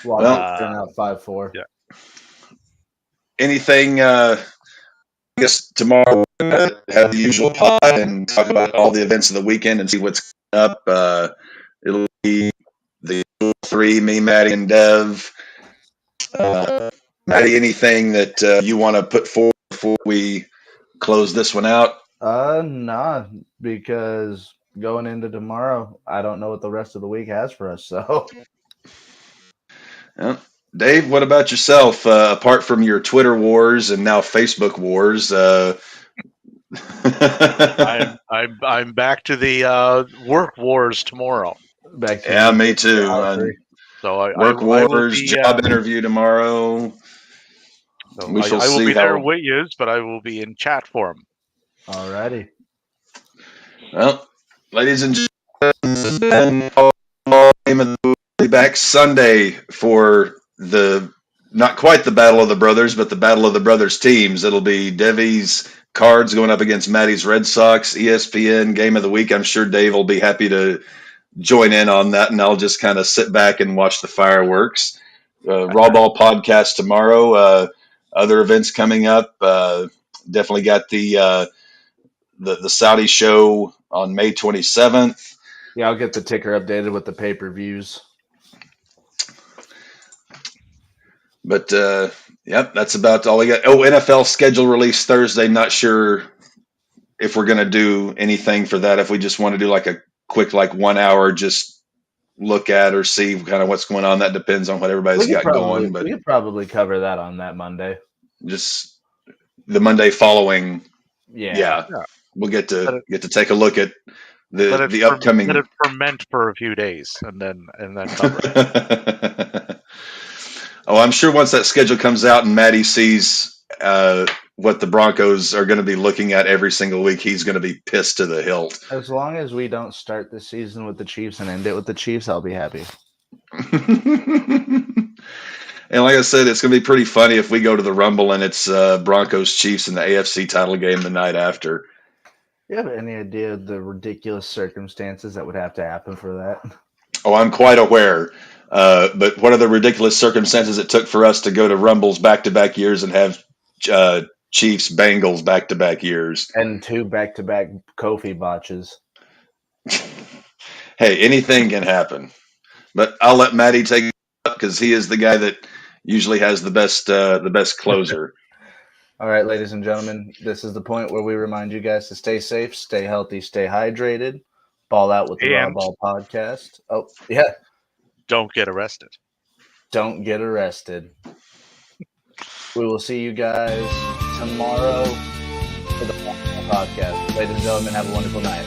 Well, turn out 5-4. Yeah. Anything? I guess tomorrow we'll have the usual pod and talk about all the events of the weekend and see what's up. It'll be the 3, me, Maddie, and Dev. Maddie, anything that you want to put forward before we close this one out? Nah, because going into tomorrow, I don't know what the rest of the week has for us. So, Dave, what about yourself? Apart from your Twitter wars and now Facebook wars, I'm back to the work wars tomorrow. back to yeah, me too. So work wars, job interview tomorrow. So we shall I will see be how. there with you, but I will be in chat form. Alrighty. Well, ladies and gentlemen, we'll be back Sunday for the not quite the Battle of the Brothers, but the Battle of the Brothers teams. It'll be Devy's Cards going up against Maddie's Red Sox. ESPN Game of the Week. I'm sure Dave will be happy to join in on that, and I'll just kind of sit back and watch the fireworks. RAWBall podcast tomorrow. Other events coming up. Definitely got the Saudi show on May 27th. Yeah, I'll get the ticker updated with the pay-per-views. But yep, that's about all we got. Oh, NFL schedule release Thursday. Not sure if we're going to do anything for that. If we just want to do like a quick, like 1 hour, just look at or see kind of what's going on. That depends on what everybody's got going. But we could probably cover that on that Monday. Just the Monday following. Yeah. We'll get to take a look at the upcoming. Let it ferment for a few days and then cover it. Oh, I'm sure once that schedule comes out and Maddie sees what the Broncos are going to be looking at every single week, he's going to be pissed to the hilt. As long as we don't start the season with the Chiefs and end it with the Chiefs, I'll be happy. And like I said, it's going to be pretty funny if we go to the Rumble and it's Broncos Chiefs in the AFC title game the night after. You have any idea of the ridiculous circumstances that would have to happen for that? Oh, I'm quite aware. But what are the ridiculous circumstances it took for us to go to Rumbles back-to-back years and have Chiefs Bengals back-to-back years? And 2 back-to-back Kofi botches. Hey, anything can happen. But I'll let Maddie take it up because he is the guy that usually has the best closer. All right, ladies and gentlemen, this is the point where we remind you guys to stay safe, stay healthy, stay hydrated. Ball out with the RAWBall podcast. Oh, yeah. Don't get arrested. Don't get arrested. We will see you guys tomorrow for the podcast. Ladies and gentlemen, have a wonderful night.